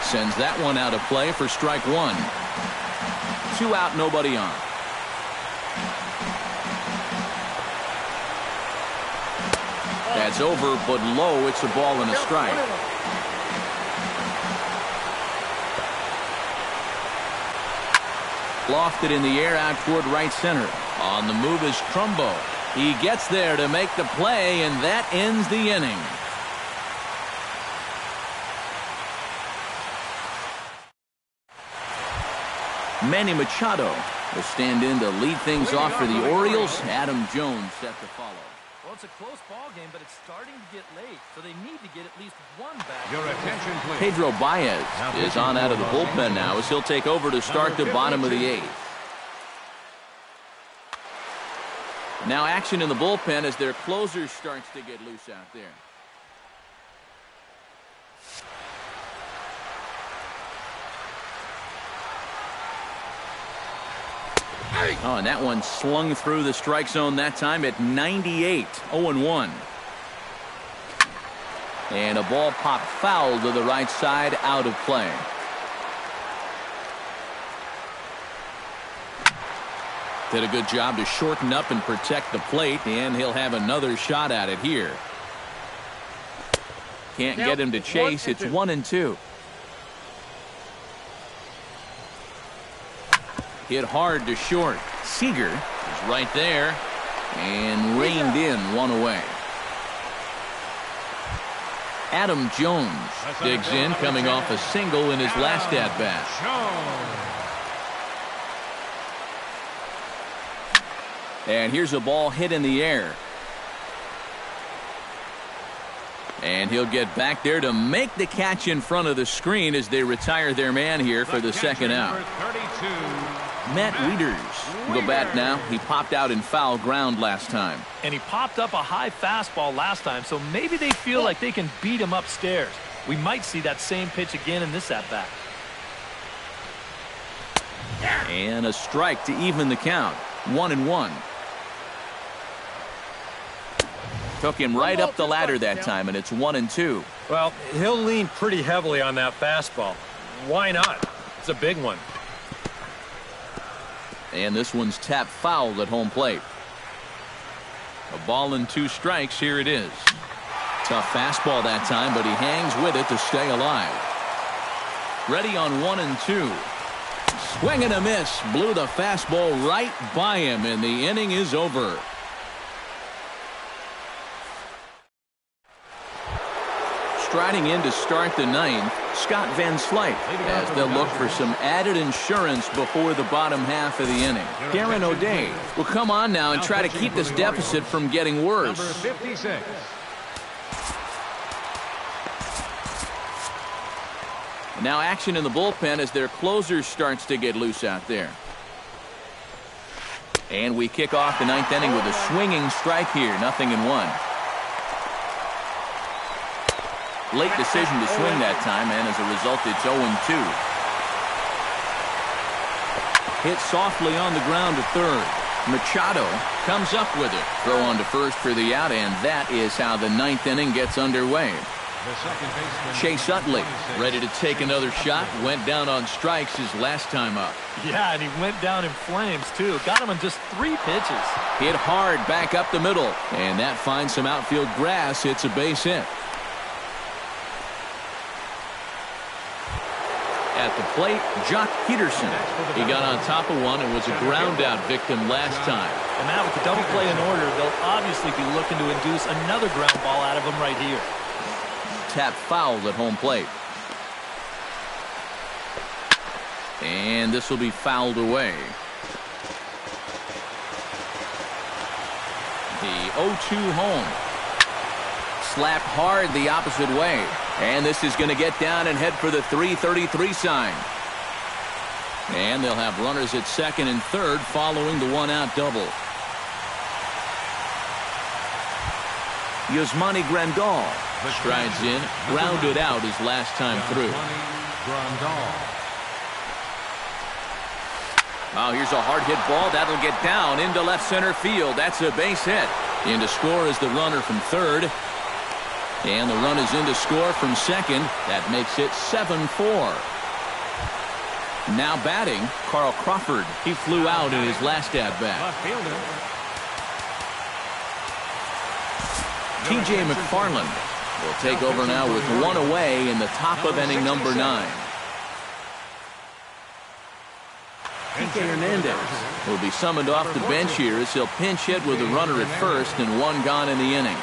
[SPEAKER 1] Sends that one out of play for strike 1. 2 out, nobody on. That's over, but low. It's a ball and a strike. Lofted in the air out toward right center. On the move is Trumbo. He gets there to make the play, and that ends the inning. Manny Machado will stand in to lead things off for the Orioles. Adam Jones set to follow.
[SPEAKER 3] Well, it's a close ball game, but it's starting to get late, so they need to get at least one back.
[SPEAKER 4] Your attention, please.
[SPEAKER 1] Pedro Baez is on out of the bullpen now as he'll take over to start the bottom of the eighth. Now action in the bullpen as their closer starts to get loose out there. Oh, and that one slung through the strike zone that time at 98, 0-1. And a ball popped foul to the right side, out of play. Did a good job to shorten up and protect the plate, and he'll have another shot at it here. Can't get him to chase. It's 1-2. Hit hard to short. Seager is right there and reined in, one away. Adam Jones digs in, coming off a single in his last at-bat. And here's a ball hit in the air. And he'll get back there to make the catch in front of the screen as they retire their man here for the second out. Matt Wieters will go bat now. He popped out in foul ground last time.
[SPEAKER 3] And he popped up a high fastball last time, so maybe they feel like they can beat him upstairs. We might see that same pitch again in this at-bat.
[SPEAKER 1] And a strike to even the count. 1-1. Took him right up the ladder that time, and it's 1-2.
[SPEAKER 5] Well, he'll lean pretty heavily on that fastball. Why not? It's a big one.
[SPEAKER 1] And this one's tapped foul at home plate. A ball and 2 strikes. Here it is. Tough fastball that time, but he hangs with it to stay alive. Ready on 1-2. Swing and a miss. Blew the fastball right by him, and the inning is over. Striding in to start the ninth, Scott Van Slyke, as they'll look for some added insurance before the bottom half of the inning. Darren O'Day will come on now and try to keep this deficit from getting worse.
[SPEAKER 4] Number 56.
[SPEAKER 1] Now action in the bullpen as their closer starts to get loose out there. And we kick off the ninth inning with a swinging strike here, 0-1. Late decision to swing that time, and as a result, it's 0-2. Hit softly on the ground to third. Machado comes up with it. Throw on to first for the out, and that is how the ninth inning gets underway. Chase Utley ready to take another shot. Went down on strikes his last time up.
[SPEAKER 3] Yeah, and he went down in flames, too. Got him on just 3 pitches.
[SPEAKER 1] Hit hard back up the middle, and that finds some outfield grass. It's a base hit. At the plate, Jock Peterson. He got on top of one and was a ground-out victim last time.
[SPEAKER 3] And now with the double play in order, they'll obviously be looking to induce another ground ball out of him right here.
[SPEAKER 1] Tap fouled at home plate. And this will be fouled away. The 0-2 home. Slapped hard the opposite way. And this is going to get down and head for the 333 sign. And they'll have runners at second and third following the one-out double. Yasmani Grandal strides in, grounded out his last time through. Oh, here's a hard hit ball. That'll get down into left center field. That's a base hit. In to score is the runner from third. And the run is in to score from second. That makes it 7-4. Now batting, Carl Crawford. He flew out in his last at-bat. T.J. McFarland will take over now with one away in the top of inning number 9. Hernandez will be summoned off the bench here as he'll pinch hit with a runner at first and one gone in the inning.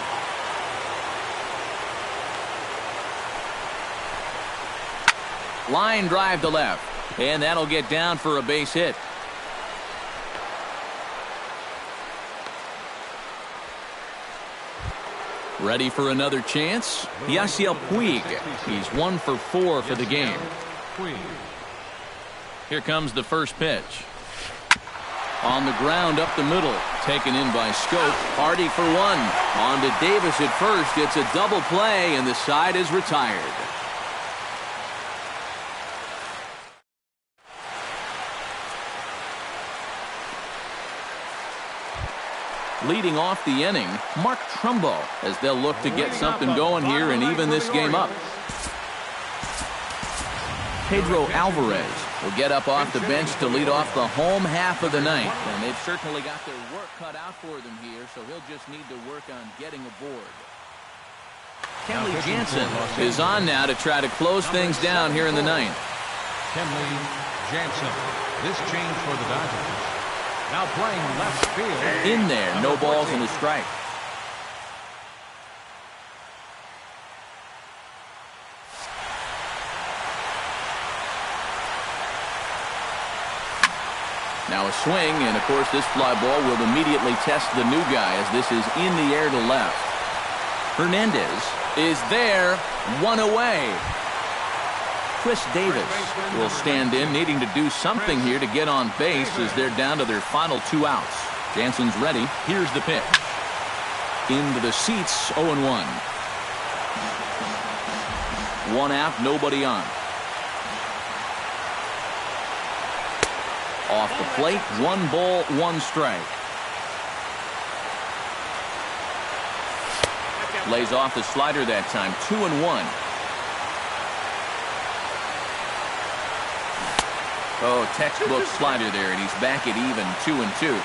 [SPEAKER 1] Line drive to left, and that'll get down for a base hit. Ready for another chance? Yasiel Puig. He's 1 for 4 for the game. Here comes the first pitch. On the ground up the middle. Taken in by Scope. Hardy for one. On to Davis at first. It's a double play, and the side is retired. Leading off the inning, Mark Trumbo, as they'll look to get something going here and even this game up. Pedro Alvarez will get up off the bench to lead off the home half of the ninth. And they've certainly got their work cut out for them here, so he'll just need to work on getting aboard. Kenley Jansen is on now to try to close things down here in the ninth.
[SPEAKER 4] Kenley Jansen. This change for the Dodgers. Now playing left field.
[SPEAKER 1] In there, no balls and a strike. Now a swing, and of course this fly ball will immediately test the new guy as this is in the air to left. Hernandez is there, one away. Chris Davis will stand in, needing to do something here to get on base as they're down to their final 2 outs. Jansen's ready. Here's the pitch. Into the seats, 0-1. 1 out, nobody on. Off the plate, 1 ball, 1 strike. Lays off the slider that time, 2-1. Oh, textbook slider there, and he's back at even, 2-2.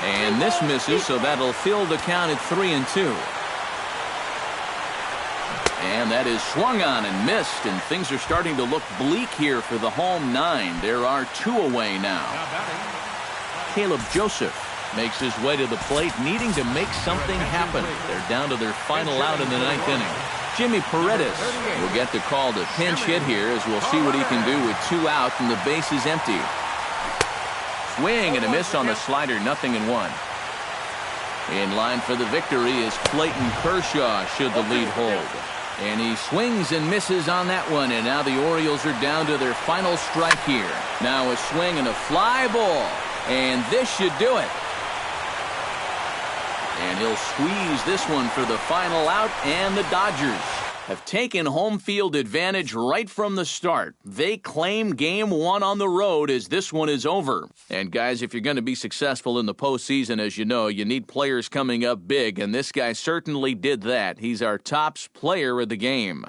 [SPEAKER 1] And this misses, so that'll fill the count at 3-2. And that is swung on and missed, and things are starting to look bleak here for the home 9. There are 2 away now. Caleb Joseph makes his way to the plate, needing to make something happen. They're down to their final out in the 9th inning. Jimmy Paredes will get the call to pinch hit here as we'll see what he can do with 2 out and the base is empty. Swing and a miss on the slider, 0-1. In line for the victory is Clayton Kershaw should the lead hold. And he swings and misses on that one, and now the Orioles are down to their final strike here. Now a swing and a fly ball, and this should do it. And he'll squeeze this one for the final out, and the Dodgers have taken home field advantage right from the start. They claim game 1 on the road as this one is over. And guys, if you're going to be successful in the postseason, as you know, you need players coming up big, and this guy certainly did that. He's our top player of the game.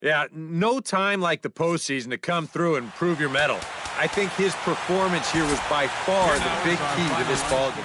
[SPEAKER 5] Yeah, no time like the postseason to come through and prove your mettle. I think his performance here was by far the big key to this ballgame.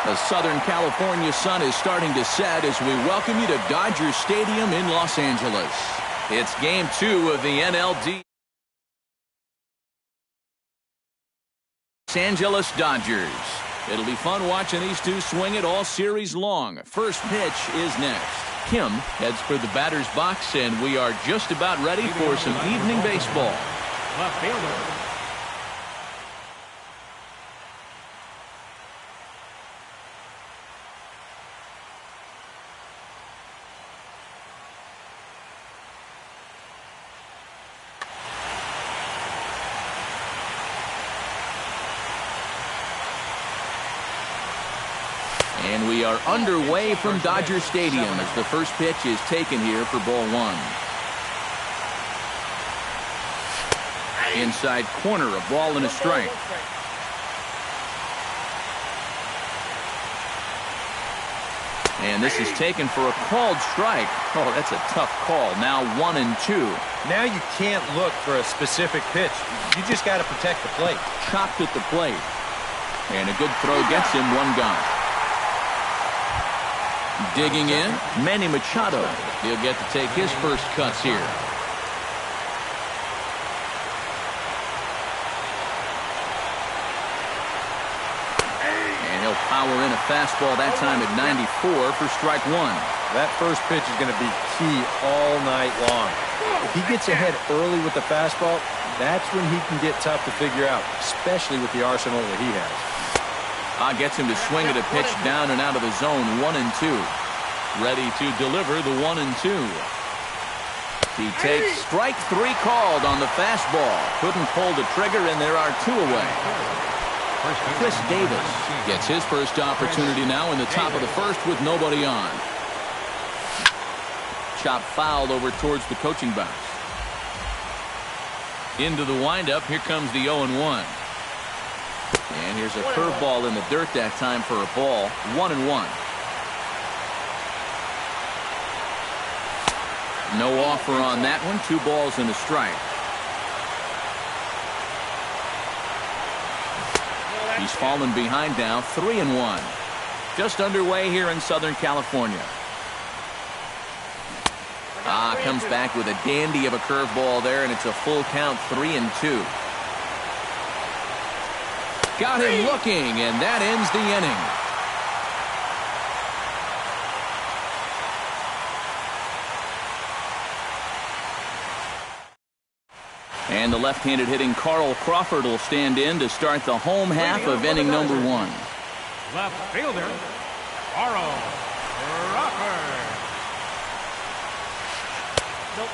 [SPEAKER 1] The Southern California sun is starting to set as we welcome you to Dodger Stadium in Los Angeles. It's Game 2 of the NLD. Los Angeles Dodgers. It'll be fun watching these two swing it all series long. First pitch is next. Kim heads for the batter's box, and we are just about ready for some evening baseball.
[SPEAKER 4] Left fielder.
[SPEAKER 1] And we are underway from Dodger Stadium as the first pitch is taken here for ball one. Inside corner, a ball and a strike. And this is taken for a called strike. Oh, that's a tough call. Now 1-2.
[SPEAKER 5] Now you can't look for a specific pitch. You just got to protect the plate.
[SPEAKER 1] Chopped at the plate. And a good throw gets him one gone. Digging in, Manny Machado. He'll get to take his first cuts here. And he'll power in a fastball that time at 94 for strike one.
[SPEAKER 5] That first pitch is going to be key all night long. If he gets ahead early with the fastball, that's when he can get tough to figure out, especially with the arsenal that he has.
[SPEAKER 1] Gets him to swing at a pitch down and out of the zone, 1-2. Ready to deliver the 1-2. He takes strike three called on the fastball. Couldn't pull the trigger, and there are two away. Chris Davis gets his first opportunity now in the top of the first with nobody on. Chop fouled over towards the coaching box. Into the windup, here comes the 0-1. And here's a curveball in the dirt that time for a ball. 1-1. No offer on that one. 2 balls and a strike. He's fallen behind now. 3-1. Just underway here in Southern California. Comes back with a dandy of a curveball there, and it's a full count. 3-2. Got him looking, and that ends the inning. And the left-handed hitting Carl Crawford will stand in to start the home half of inning number 1.
[SPEAKER 4] Left fielder, Carl Crawford.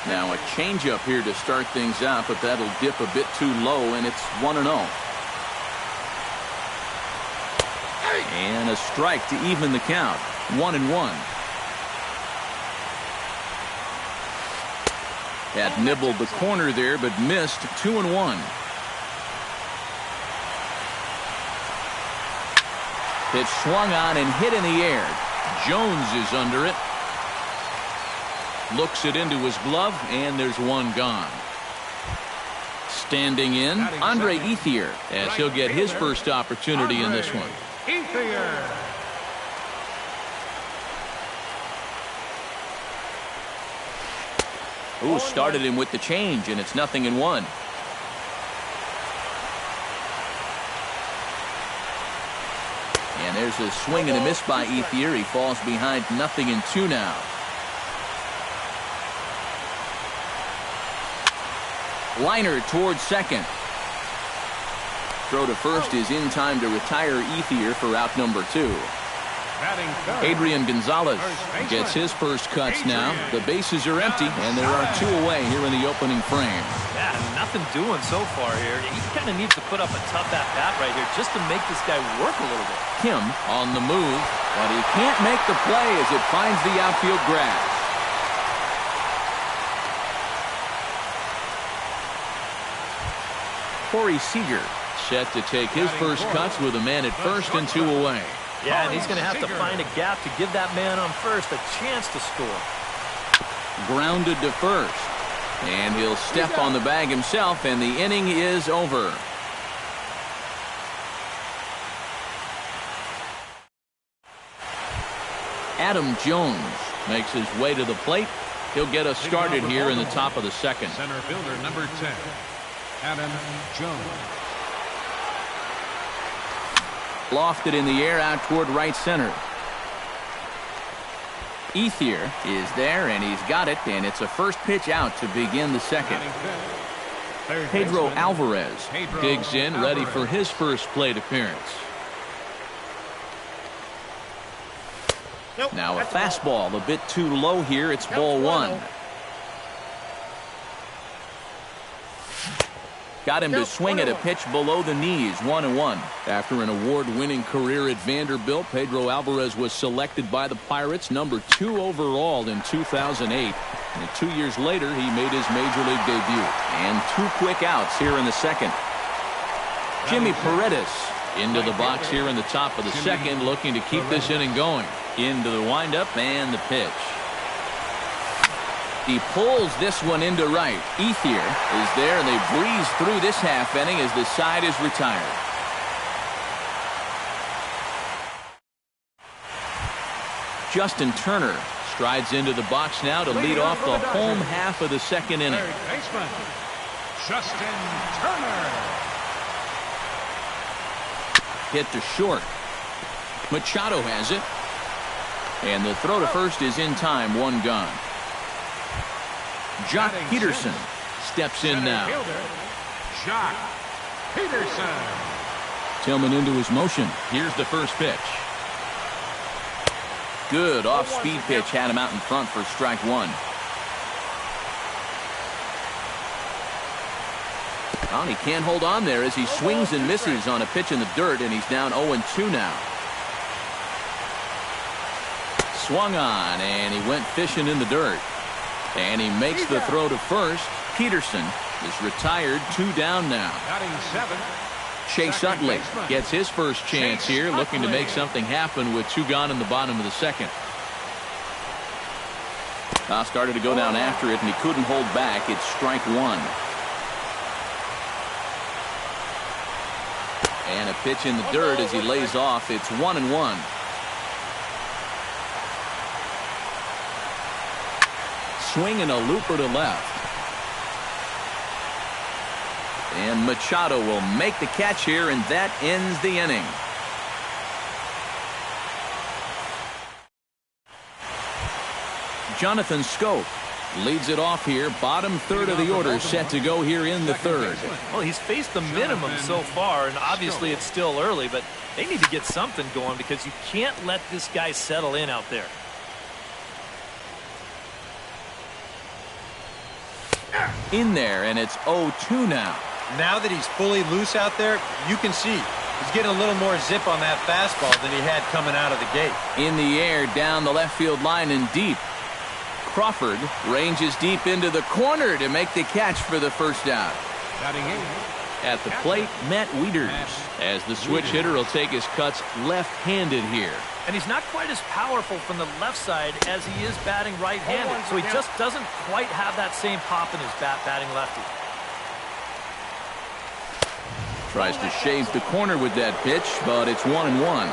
[SPEAKER 1] Now a changeup here to start things out, but that'll dip a bit too low, and it's 1-0. And a strike to even the count. 1-1. Had nibbled the corner there, but missed. 2-1. Pitch swung on and hit in the air. Jones is under it. Looks it into his glove, and there's one gone. Standing in, Andre Ethier, as he'll get his first opportunity in this one.
[SPEAKER 4] Ethier.
[SPEAKER 1] Ooh, started him with the change, and it's 0-1. And there's a swing and a miss by Ethier. He falls behind 0-2 now. Liner towards second. Throw to first is in time to retire Ethier for out number 2. Adrian Gonzalez gets his first cuts now. The bases are empty, and there are 2 away here in the opening frame.
[SPEAKER 3] Yeah, nothing doing so far here. He kind of needs to put up a tough at-bat right here just to make this guy work a little bit.
[SPEAKER 1] Kim on the move, but he can't make the play as it finds the outfield grass. Corey Seager set to take his first cuts with a man at first and 2 away.
[SPEAKER 3] Yeah, and he's going to have to find a gap to give that man on first a chance to score.
[SPEAKER 1] Grounded to first. And he'll step on the bag himself, and the inning is over. Adam Jones makes his way to the plate. He'll get us started here in the top of the second.
[SPEAKER 4] Center fielder number 10, Adam Jones.
[SPEAKER 1] Lofted in the air out toward right center. Ethier is there, and he's got it, and it's a first pitch out to begin the second. Pedro Alvarez digs in, ready for his first plate appearance. Now a fastball a bit too low here. It's ball one. Got him to swing at a pitch below the knees, 1-1. After an award-winning career at Vanderbilt, Pedro Alvarez was selected by the Pirates number 2 overall in 2008. And 2 years later, he made his major league debut. And 2 quick outs here in the second. Jimmy Paredes into the box here in the top of the second, looking to keep this inning going. Into the windup and the pitch. He pulls this one into right. Ethier is there, and they breeze through this half inning as the side is retired. Justin Turner strides into the box now to lead off the home half of the second inning.
[SPEAKER 4] Third baseman, Justin Turner.
[SPEAKER 1] Hit to short. Machado has it. And the throw to first is in time, 1 gone. Jock Peterson steps in now.
[SPEAKER 4] Jock Peterson.
[SPEAKER 1] Tillman into his motion. Here's the first pitch. Good off-speed pitch, had him out in front for strike 1. Well, he can't hold on there as he swings and misses on a pitch in the dirt, and he's down 0-2 now. Swung on, and he went fishing in the dirt. And he makes the throw to first. Peterson is retired, 2 down now.
[SPEAKER 4] Batting 7.
[SPEAKER 1] Chase Utley gets his first chance here, looking to make something happen with 2 gone in the bottom of the second. Started to go down after it, and he couldn't hold back. It's strike 1. And a pitch in the dirt as he lays off. It's 1-1. Swing and a looper to left. And Machado will make the catch here, and that ends the inning. Jonathan Scope leads it off here. Bottom third of the order set to go here in the third.
[SPEAKER 3] Well, he's faced the minimum so far, and obviously it's still early, but they need to get something going because you can't let this guy settle in out there.
[SPEAKER 1] In there, and it's 0-2 now.
[SPEAKER 5] Now that he's fully loose out there, you can see he's getting a little more zip on that fastball than he had coming out of the gate.
[SPEAKER 1] In the air, down the left field line and deep. Crawford ranges deep into the corner to make the catch for the first out.
[SPEAKER 4] Batting 8.
[SPEAKER 1] At the plate, Matt Wieters, as the switch hitter will take his cuts left-handed here.
[SPEAKER 3] And he's not quite as powerful from the left side as he is batting right-handed, so he just doesn't quite have that same pop in his bat batting lefty.
[SPEAKER 1] Tries to shave the corner with that pitch, but it's 1-1.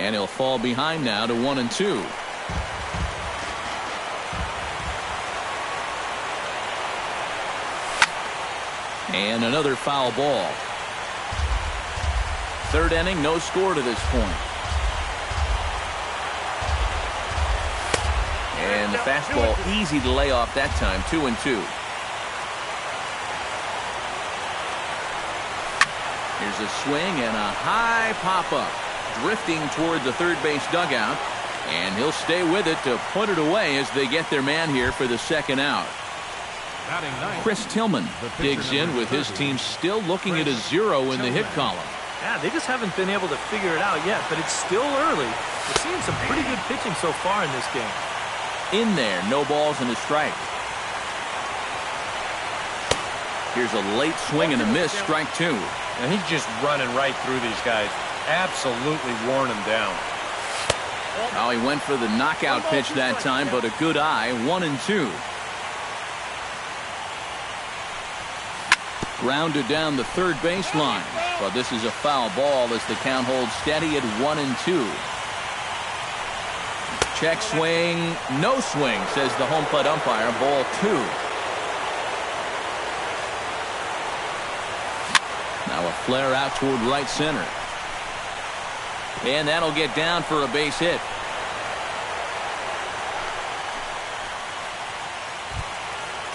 [SPEAKER 1] And he'll fall behind now to 1-2. And another foul ball. Third inning, no score to this point. And the fastball easy to lay off that time, 2-2. Here's a swing and a high pop-up. Drifting toward the third base dugout. And he'll stay with it to put it away as they get their man here for the second out. Chris Tillman digs in with his team still looking at a 0 in the hit column.
[SPEAKER 3] Yeah, they just haven't been able to figure it out yet, but it's still early. We're seeing some pretty good pitching so far in this game.
[SPEAKER 1] In there, no balls and a strike. Here's a late swing and a miss, strike 2.
[SPEAKER 5] And he's just running right through these guys. Absolutely worn them down.
[SPEAKER 1] Oh, he went for the knockout pitch that time, but a good eye, 1-2. Grounded down the third baseline. But this is a foul ball as the count holds steady at 1-2. Check swing, no swing, says the home plate umpire. Ball 2. Now a flare out toward right center. And that'll get down for a base hit.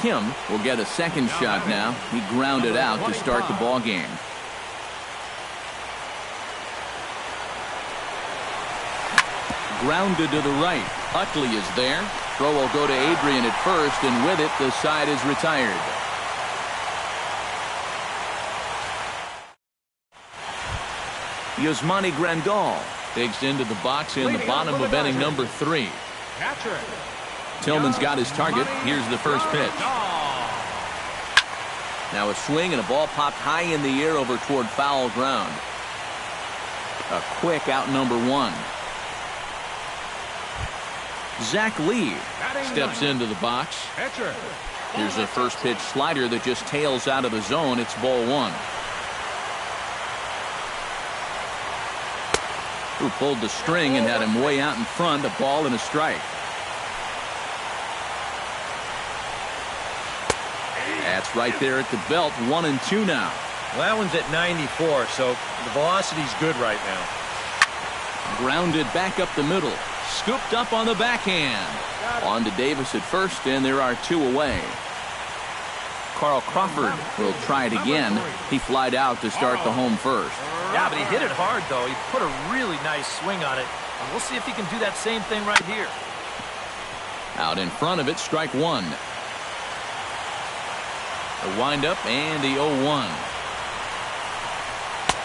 [SPEAKER 1] Kim will get a second shot now. He grounded out to start the ball game. Grounded to the right. Utley is there. Throw will go to Adrian at first, and with it, the side is retired. Yasmani Grandal digs into the box in the bottom of inning number 3. Tillman's got his target. Here's the first pitch. Now a swing and a ball popped high in the air over toward foul ground. A quick out number 1. Zach Lee steps into the box. Here's the first pitch slider that just tails out of the zone. It's ball 1. Who pulled the string and had him way out in front. A ball and a strike. That's right there at the belt. 1-2 now.
[SPEAKER 5] Well, that one's at 94, so the velocity's good right now.
[SPEAKER 1] Grounded back up the middle. Scooped up on the backhand. On to Davis at first, and there are 2 away. Carl Crawford will try it again. He flied out to start the home first.
[SPEAKER 3] Yeah, but he hit it hard, though. He put a really nice swing on it. And we'll see if he can do that same thing right here.
[SPEAKER 1] Out in front of it, strike 1. The windup and the 0-1.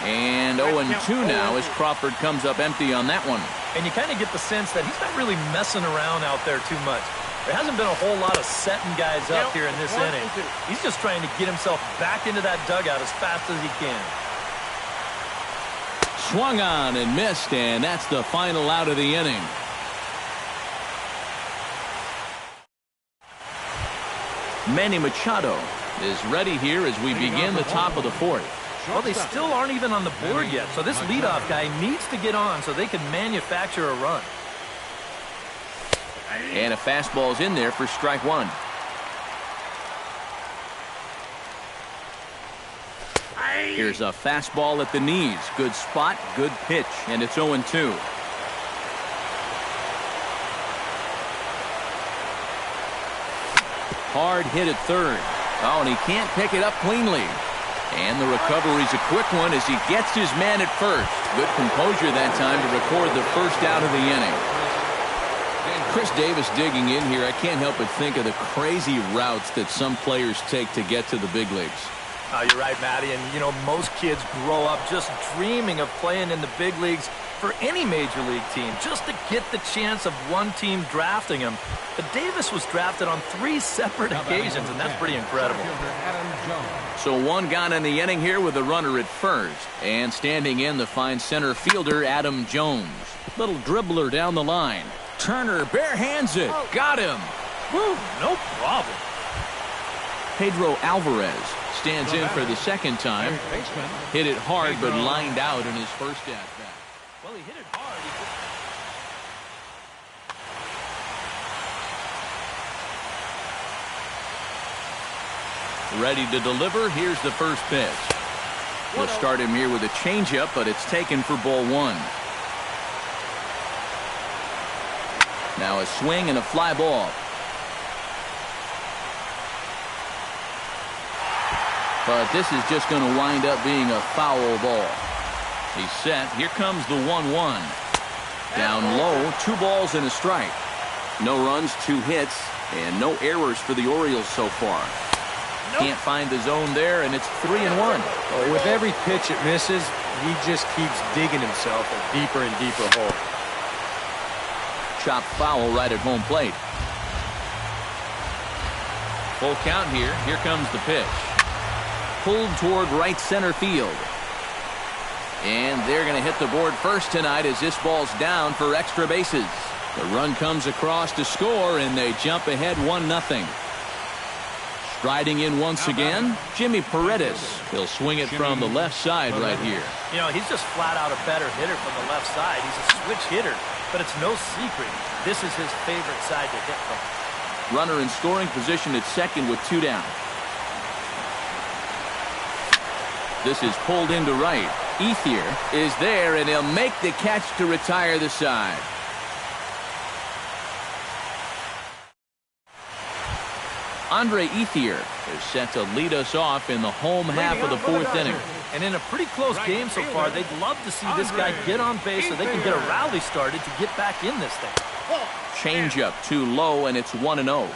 [SPEAKER 1] And 0-2 now as Crawford comes up empty on that one.
[SPEAKER 3] And you kind of get the sense that he's not really messing around out there too much. There hasn't been a whole lot of setting guys up here in this inning. He's just trying to get himself back into that dugout as fast as he can.
[SPEAKER 1] Swung on and missed, and that's the final out of the inning. Manny Machado is ready here as we begin the top of the 4th.
[SPEAKER 3] Well, they still aren't even on the board yet, so this leadoff guy needs to get on so they can manufacture a run.
[SPEAKER 1] And a fastball's in there for strike 1. Here's a fastball at the knees. Good spot, good pitch, and it's 0-2. Hard hit at third. Oh, and he can't pick it up cleanly. And the recovery's a quick one as he gets his man at first. Good composure that time to record the first out of the inning. Chris Davis digging in here. I can't help but think of the crazy routes that some players take to get to the big leagues.
[SPEAKER 3] Oh, you're right, Matty. And, you know, most kids grow up just dreaming of playing in the big leagues for any major league team, just to get the chance of one team drafting him. But Davis was drafted on 3 separate occasions, and that's pretty incredible.
[SPEAKER 1] So 1 gone in the inning here with a runner at first. And standing in, the fine center fielder, Adam Jones. Little dribbler down the line. Turner bare hands it. Got him.
[SPEAKER 3] Woo, no problem.
[SPEAKER 1] Pedro Alvarez stands in for the second time. Hit it hard, but lined out in his first at-bat.
[SPEAKER 3] Well, he hit it hard.
[SPEAKER 1] Ready to deliver. Here's the first pitch. We'll start him here with a changeup, but it's taken for ball 1. Now a swing and a fly ball. But this is just going to wind up being a foul ball. He's set. Here comes the 1-1. Down low, 2 balls and a strike. No runs, 2 hits, and no errors for the Orioles so far. Can't find the zone there, and it's 3-1.
[SPEAKER 5] Oh, with every pitch it misses, he just keeps digging himself a deeper and deeper hole.
[SPEAKER 1] Chopped foul right at home plate. Full count here. Here comes the pitch. Pulled toward right center field. And they're going to hit the board first tonight as this ball's down for extra bases. The run comes across to score, and they jump ahead 1-0. Striding in once again, Jimmy Paredes. He'll swing it from the left side right here.
[SPEAKER 3] You know, he's just flat out a better hitter from the left side. He's a switch hitter, but it's no secret. This is his favorite side to hit from.
[SPEAKER 1] Runner in scoring position at second with 2 down. This is pulled into right. Ethier is there, and he'll make the catch to retire the side. Andre Ethier is set to lead us off in the home half of the 4th inning.
[SPEAKER 3] And in a pretty close game so far, they'd love to see this guy get on base so they can get a rally started to get back in this thing.
[SPEAKER 1] Changeup too low, and it's 1-0.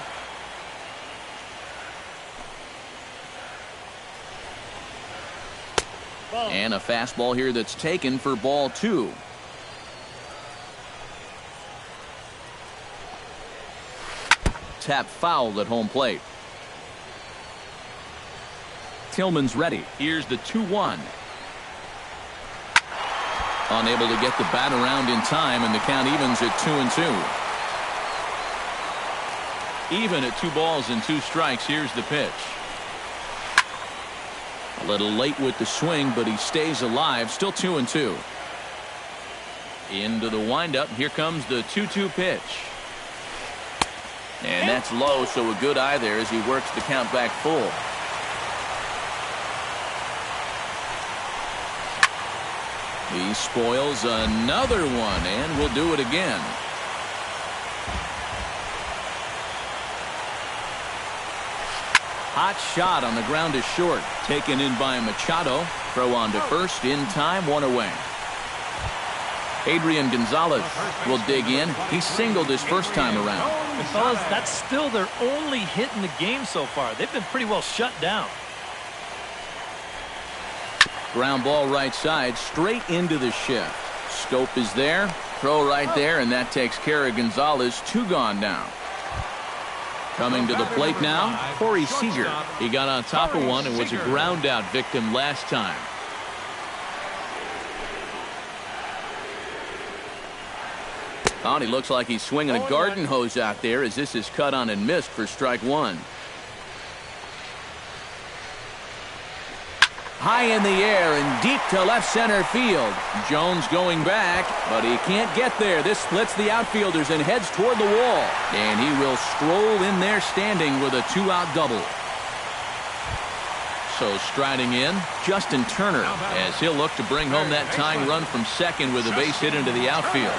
[SPEAKER 1] And a fastball here that's taken for ball 2. Tap foul at home plate. Tillman's ready. Here's the 2-1. Unable to get the bat around in time, and the count evens at 2-2. Even at 2 balls and 2 strikes. Here's the pitch. A little late with the swing, but he stays alive. Still 2-2. Into the windup. Here comes the 2-2 pitch. And that's low, so a good eye there as he works the count back full. He spoils another one, and will do it again. Hot shot on the ground is short. Taken in by Machado. Throw on to first. In time, 1 away. Adrian Gonzalez will dig in. He singled his first time around.
[SPEAKER 3] And fellas, that's still their only hit in the game so far. They've been pretty well shut down.
[SPEAKER 1] Ground ball right side, straight into the shift. Scope is there. Throw right there, and that takes care of Gonzalez. 2 gone now. Coming to the plate now, Corey Seager. He got on top of one and was a ground out victim last time. Oh, and he looks like he's swinging a garden hose out there as this is cut on and missed for strike 1. High in the air and deep to left center field. Jones going back, but he can't get there. This splits the outfielders and heads toward the wall. And he will stroll in there standing with a 2-out double. So striding in, Justin Turner, as he'll look to bring home that tying run from second with a base hit into the outfield.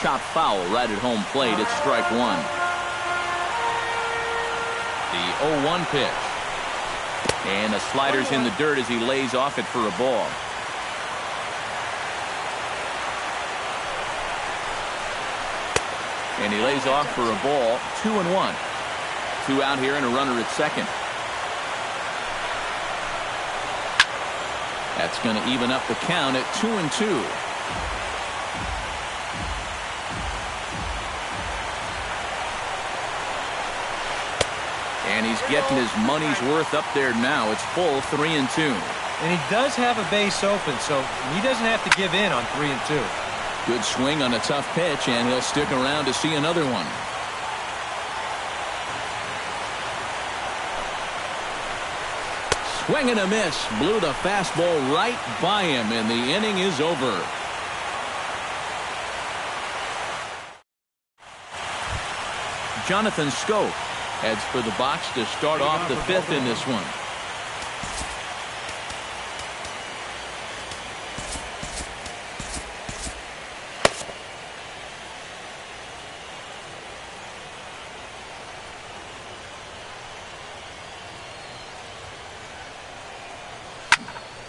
[SPEAKER 1] Chop foul right at home plate. It's strike 1. The 0-1 pitch. And the slider's in the dirt as he lays off it for a ball. And he lays off for a ball. 2-1. 2 out here and a runner at second. That's going to even up the count at 2-2. And he's getting his money's worth up there now. It's full 3-2.
[SPEAKER 5] And he does have a base open, so he doesn't have to give in on 3-2.
[SPEAKER 1] Good swing on a tough pitch, and he'll stick around to see another one. Swing and a miss. Blew the fastball right by him, and the inning is over. Jonathan Scope heads for the box to start off the 5th in this one.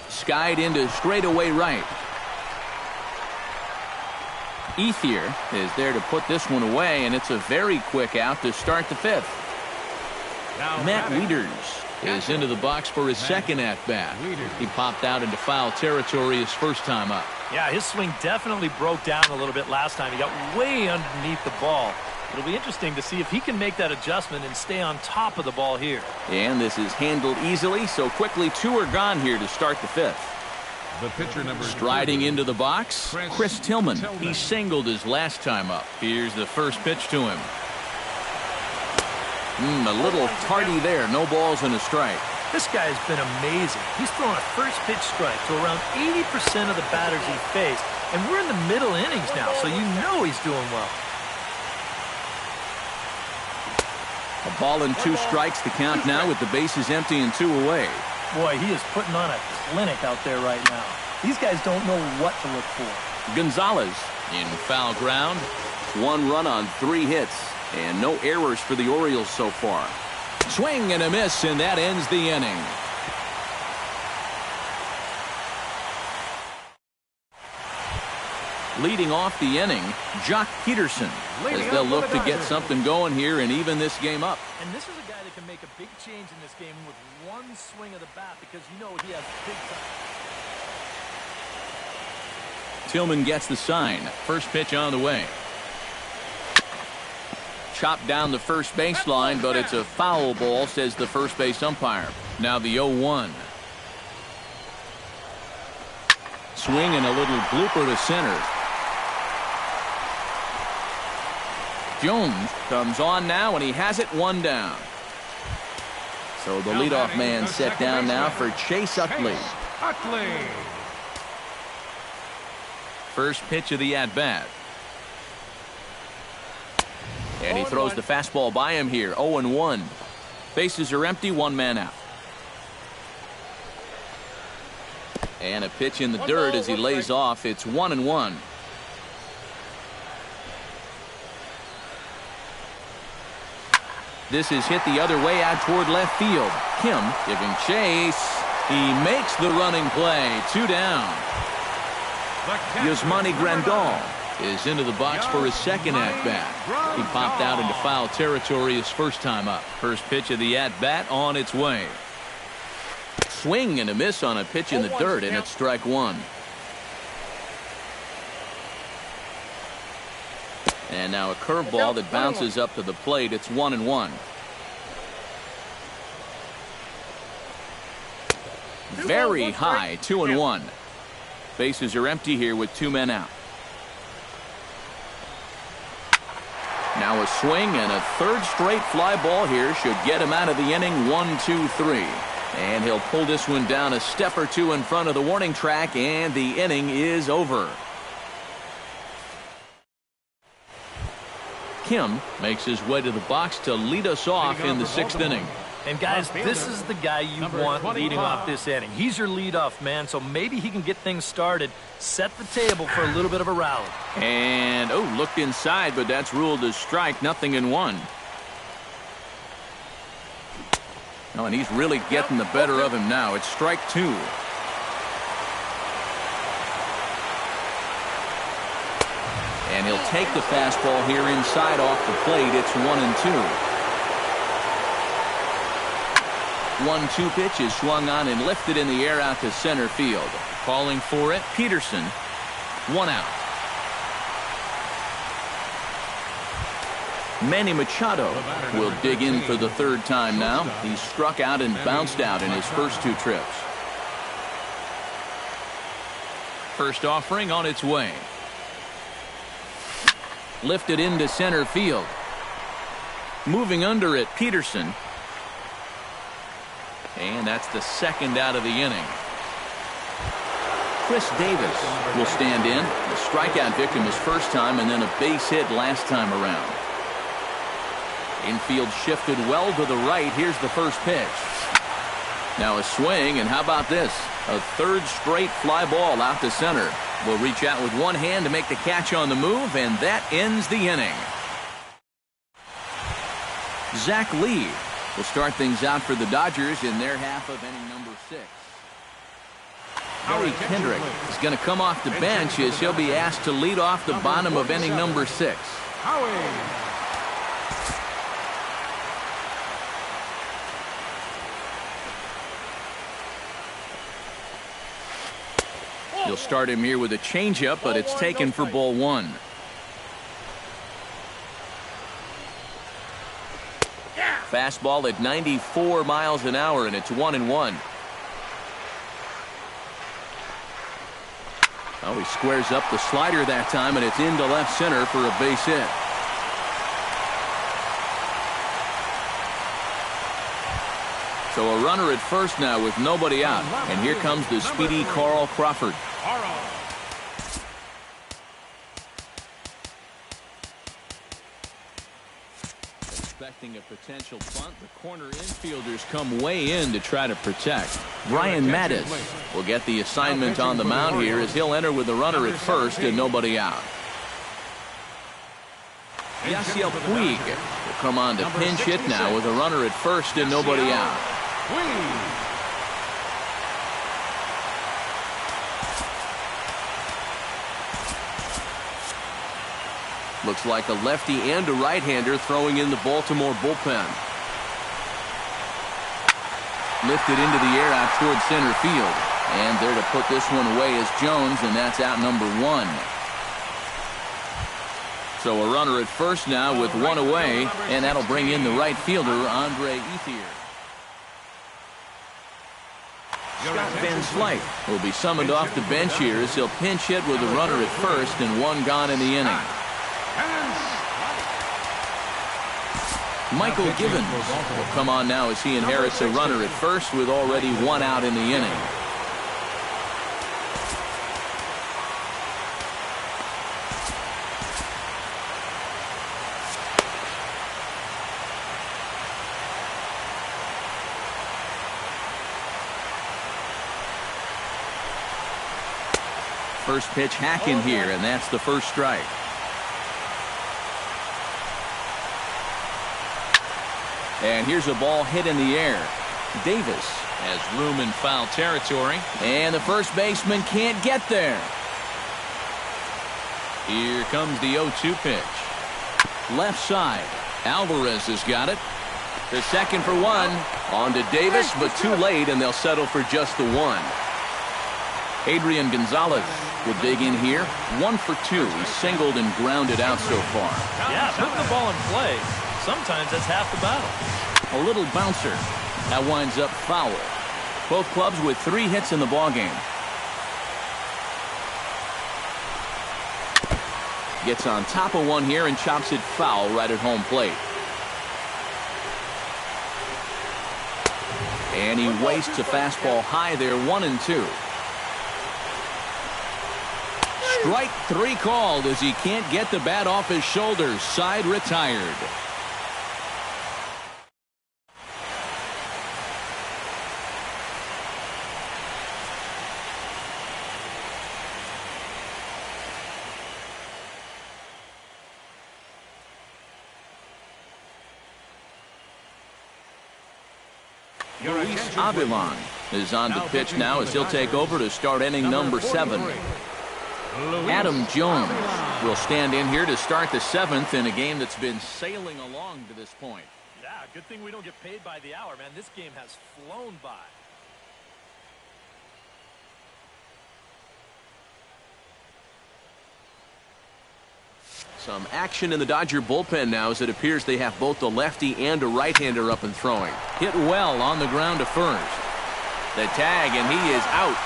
[SPEAKER 1] Skied into straightaway right. Ethier is there to put this one away, and it's a very quick out to start the 5th. Matt Wieters is into the box for his second at-bat. He popped out into foul territory his first time up.
[SPEAKER 3] Yeah, his swing definitely broke down a little bit last time. He got way underneath the ball. It'll be interesting to see if he can make that adjustment and stay on top of the ball here.
[SPEAKER 1] And this is handled easily, so quickly 2 are gone here to start the 5th.
[SPEAKER 4] The pitcher number
[SPEAKER 1] Striding
[SPEAKER 4] 2,
[SPEAKER 1] into the box, Chris Tillman. He singled his last time up. Here's the first pitch to him. A little tardy there. No balls and a strike.
[SPEAKER 3] This guy has been amazing. He's thrown a first pitch strike to around 80% of the batters he faced. And we're in the middle innings now, so you know he's doing well.
[SPEAKER 1] A ball and 2 strikes to count now with the bases empty and 2 away.
[SPEAKER 3] Boy, he is putting on a clinic out there right now. These guys don't know what to look for.
[SPEAKER 1] Gonzalez in foul ground. 1 run on 3 hits. And no errors for the Orioles so far. Swing and a miss, and that ends the inning. Leading off the inning, Jock Peterson, as they'll look to get something going here and even this game up.
[SPEAKER 3] And this is a guy that can make a big change in this game with 1 swing of the bat, because you know he has big time.
[SPEAKER 1] Tillman gets the sign. First pitch on the way. Chopped down the first baseline, but it's a foul ball, says the first base umpire. Now the 0-1. Swing and a little blooper to center. Jones comes on now, and he has it 1 down. So the leadoff man set down now for Chase Utley. First pitch of the at-bat. And he throws the fastball by him here. 0-1. Bases are empty, 1 man out. And a pitch in the dirt as he lays off. It's 1-1. This is hit the other way out toward left field. Kim giving chase. He makes the running play. 2 down. Yasmani Grandal is into the box for his second at-bat. He popped out into foul territory his first time up. First pitch of the at-bat on its way. Swing and a miss on a pitch in the dirt, and it's strike 1. And now a curveball that bounces up to the plate. It's 1-1. Very high, 2-1. Bases are empty here with 2 men out. Now a swing and a 3rd straight fly ball here should get him out of the inning. 1-2-3. And he'll pull this one down a step or 2 in front of the warning track, and the inning is over. Kim makes his way to the box to lead us off in the 6th inning.
[SPEAKER 3] And guys, this is the guy you want leading off this inning. He's your leadoff man, so maybe he can get things started, set the table for a little bit of a rally.
[SPEAKER 1] And, looked inside, but that's ruled as strike. 0-1. Oh, and he's really getting the better of him now. It's strike 2. And he'll take the fastball here inside off the plate. It's 1-2. 1-2 pitch is swung on and lifted in the air out to center field. Calling for it, Peterson. 1 out. Manny Machado will dig in for the 3rd time now. He struck out and bounced out in his first 2 trips. First offering on its way. Lifted into center field. Moving under it, Peterson. And that's the 2nd out of the inning. Chris Davis will stand in. The strikeout victim his first time, and then a base hit last time around. Infield shifted well to the right. Here's the first pitch. Now a swing, and how about this? A 3rd straight fly ball out to center. Will reach out with 1 hand to make the catch on the move, and that ends the inning. Zach Lee will start things out for the Dodgers in their half of inning number 6. Howie Kendrick is going to come off the bench as he'll be asked to lead off the bottom of inning number 6.
[SPEAKER 4] Howie.
[SPEAKER 1] He'll start him here with a changeup, but it's taken for ball 1. Fastball at 94 miles an hour, and it's 1-1. Oh, he squares up the slider that time, and it's into left center for a base hit. So a runner at first now with nobody out. And here comes the speedy Carl Crawford. Expecting a potential bunt, the corner infielders come way in to try to protect. Brian Mattis will get the assignment on the mound here as he'll enter with a runner at first and nobody out. Yasiel Puig will come on to pinch hit now with a runner at first and nobody out. Looks like a lefty and a right-hander throwing in the Baltimore bullpen. Lifted into the air out towards center field. And there to put this one away is Jones, and that's out number 1. So a runner at first now with one away, and that'll bring in the right fielder, Andre Ethier. Scott Van Slyke will be summoned off the bench here as he'll pinch hit with a runner at first and one gone in the inning. Michael Givens will come on now as he inherits a runner at first with already one out in the inning. First pitch hacking here, and that's the first strike. And here's a ball hit in the air. Davis has room in foul territory. And the first baseman can't get there. Here comes the 0-2 pitch. Left side. Alvarez has got it. The second for one. On to Davis, but too late, and they'll settle for just the one. Adrian Gonzalez will dig in here. 1 for 2. He's singled and grounded out so far.
[SPEAKER 3] Yeah, putting the ball in play. Sometimes that's half the battle.
[SPEAKER 1] A little bouncer. That winds up foul. Both clubs with 3 hits in the ballgame. Gets on top of one here and chops it foul right at home plate. And he wastes a fastball high there, 1-2. Strike 3 called as he can't get the bat off his shoulders. Side retired. Luis Avilan is on the pitch now as he'll take over to start inning number 7. Adam Jones will stand in here to start the 7th in a game that's been sailing along to this point.
[SPEAKER 3] Yeah, good thing we don't get paid by the hour, man. This game has flown by.
[SPEAKER 1] Some action in the Dodger bullpen now as it appears they have both the lefty and a right-hander up and throwing. Hit well on the ground to first. The tag, and he is out.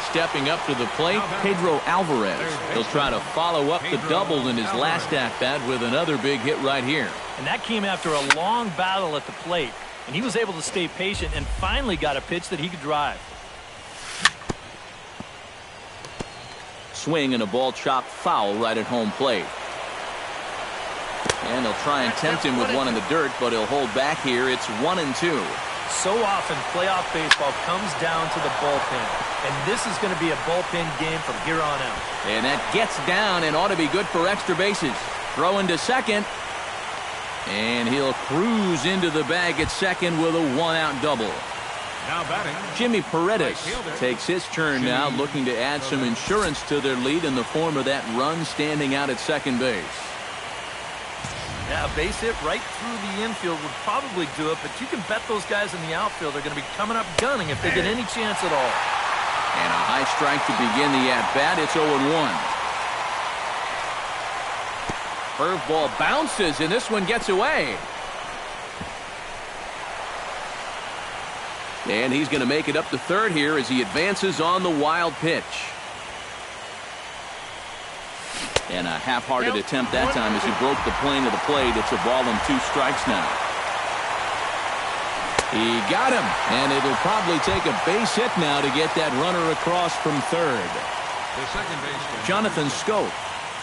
[SPEAKER 1] Stepping up to the plate, Pedro Alvarez. He'll try to follow up the double in his last at-bat with another big hit right here.
[SPEAKER 3] And that came after a long battle at the plate. And he was able to stay patient and finally got a pitch that he could drive.
[SPEAKER 1] Swing and a ball chopped foul right at home plate. And they'll try and tempt him with one in the dirt, but he'll hold back here. It's 1-2.
[SPEAKER 3] So often playoff baseball comes down to the bullpen. And this is going to be a bullpen game from here on out.
[SPEAKER 1] And that gets down and ought to be good for extra bases. Throw into second. And he'll cruise into the bag at second with a one-out double.
[SPEAKER 4] Now batting,
[SPEAKER 1] Jimmy Paredes takes his turn now, looking to add some insurance to their lead in the form of that run standing out at second base.
[SPEAKER 3] Yeah, a base hit right through the infield would probably do it, but you can bet those guys in the outfield are going to be coming up gunning if they get any chance at all.
[SPEAKER 1] And a high strike to begin the at-bat. It's 0-1. Curveball bounces, and this one gets away. And he's going to make it up to third here as he advances on the wild pitch. And a half-hearted attempt that time as he broke the plane of the plate. It's a ball and 2 strikes now. He got him, and it'll probably take a base hit now to get that runner across from third.
[SPEAKER 4] The second baseman,
[SPEAKER 1] Jonathan Scope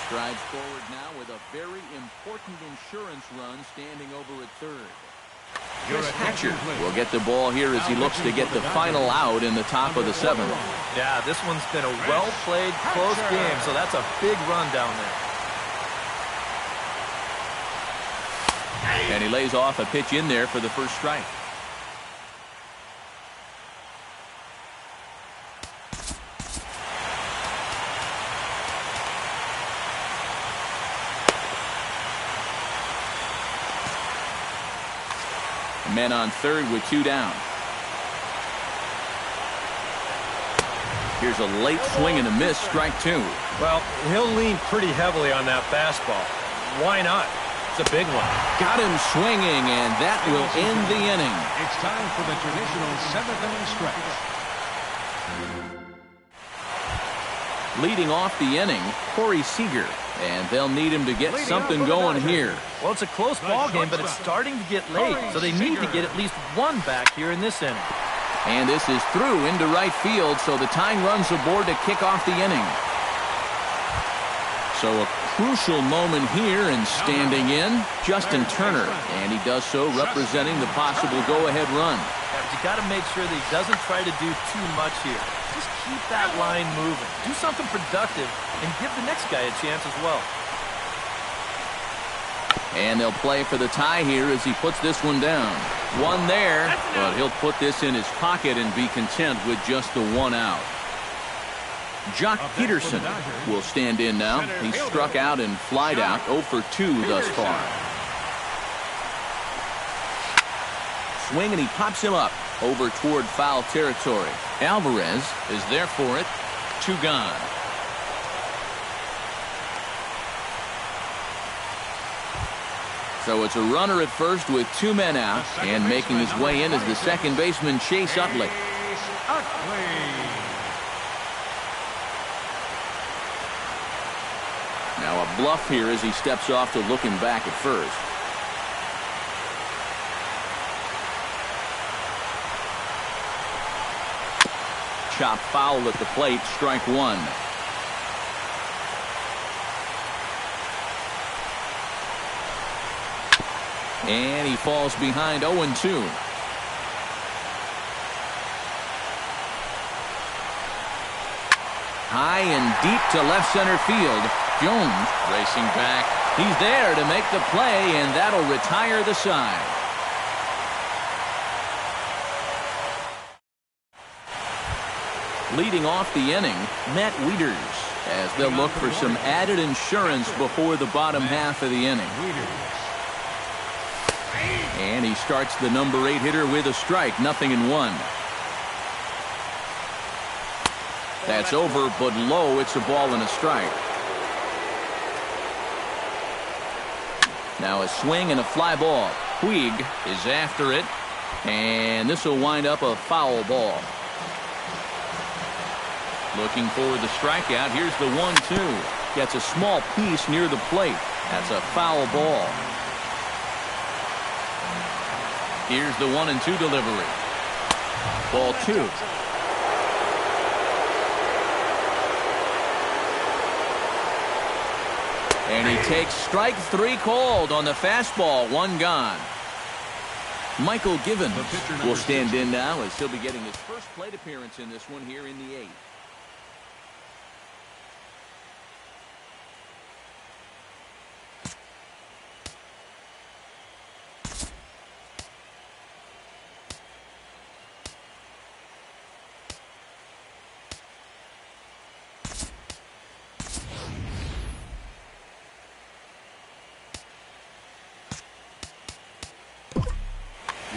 [SPEAKER 1] strides forward now with a very important insurance run standing over at third. Chris Hatcher will get the ball here as he looks to get the final out in the top of the 7th.
[SPEAKER 3] Yeah, this one's been a well-played, close game, so that's a big run down there.
[SPEAKER 1] And he lays off a pitch in there for the first strike. Men on third with 2 down. Here's a late swing and a miss, strike 2.
[SPEAKER 5] Well, he'll lean pretty heavily on that fastball. Why not? It's a big one.
[SPEAKER 1] Got him swinging, and that will end the inning.
[SPEAKER 4] it's time for the traditional 7th inning stretch.
[SPEAKER 1] Leading off the inning, Corey Seager. And they'll need him to get something going here.
[SPEAKER 3] Well, it's a close ball game, but it's starting to get late, so they need to get at least 1 back here in this inning.
[SPEAKER 1] And this is through into right field, so the tying run's aboard to kick off the inning. So a crucial moment here, and standing in, Justin Turner. And he does so representing the possible go-ahead run.
[SPEAKER 3] Yeah, but you got to make sure that he doesn't try to do too much here. Just keep that line moving. Do something productive and give the next guy a chance as well.
[SPEAKER 1] And they'll play for the tie here as he puts this one down. 1 there, but he'll put this in his pocket and be content with just the 1 out. Jock Peterson will stand in now. He struck out and flied out 0 for 2 thus far. Swing, and he pops him up over toward foul territory. Alvarez is there for it. 2 gone. So it's a runner at first with 2 men out, and making his way in is the second baseman, Chase Utley. Now a bluff here as he steps off to looking back at first. Chop foul at the plate, strike 1. And he falls behind 0-2. High and deep to left center field. Jones racing back. He's there to make the play, and that'll retire the side. Leading off the inning, Matt Wieters, as they'll look for some added insurance before the bottom half of the inning. And he starts the number 8 hitter with a strike, 0-1. That's over, but low. It's a ball and a strike. Now a swing and a fly ball. Puig is after it, and this will wind up a foul ball. Looking for the strikeout. Here's the 1-2. Gets a small piece near the plate. That's a foul ball. Here's the 1-2 delivery. Ball 2. And he takes strike 3 called on the fastball. 1 gone. Michael Givens will stand in now as he'll be getting his first plate appearance in this one here in the 8th.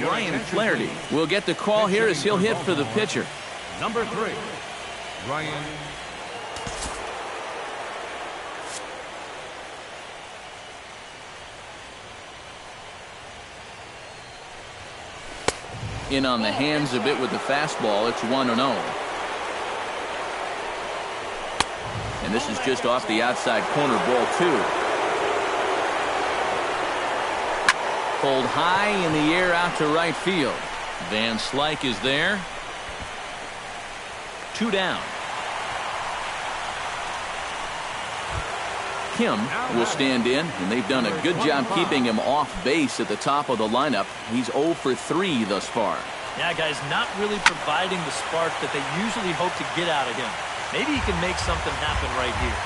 [SPEAKER 1] Ryan Flaherty will get the call here as he'll hit for the pitcher.
[SPEAKER 4] Number 3, Ryan.
[SPEAKER 1] In on the hands a bit with the fastball. It's 1-0. And this is just off the outside corner, ball 2. Pulled high in the air out to right field. Van Slyke is there. 2 down. Kim will stand in, and they've done a good job keeping him off base at the top of the lineup. He's 0 for 3 thus far.
[SPEAKER 3] Yeah, guys, not really providing the spark that they usually hope to get out of him. Maybe he can make something happen right here.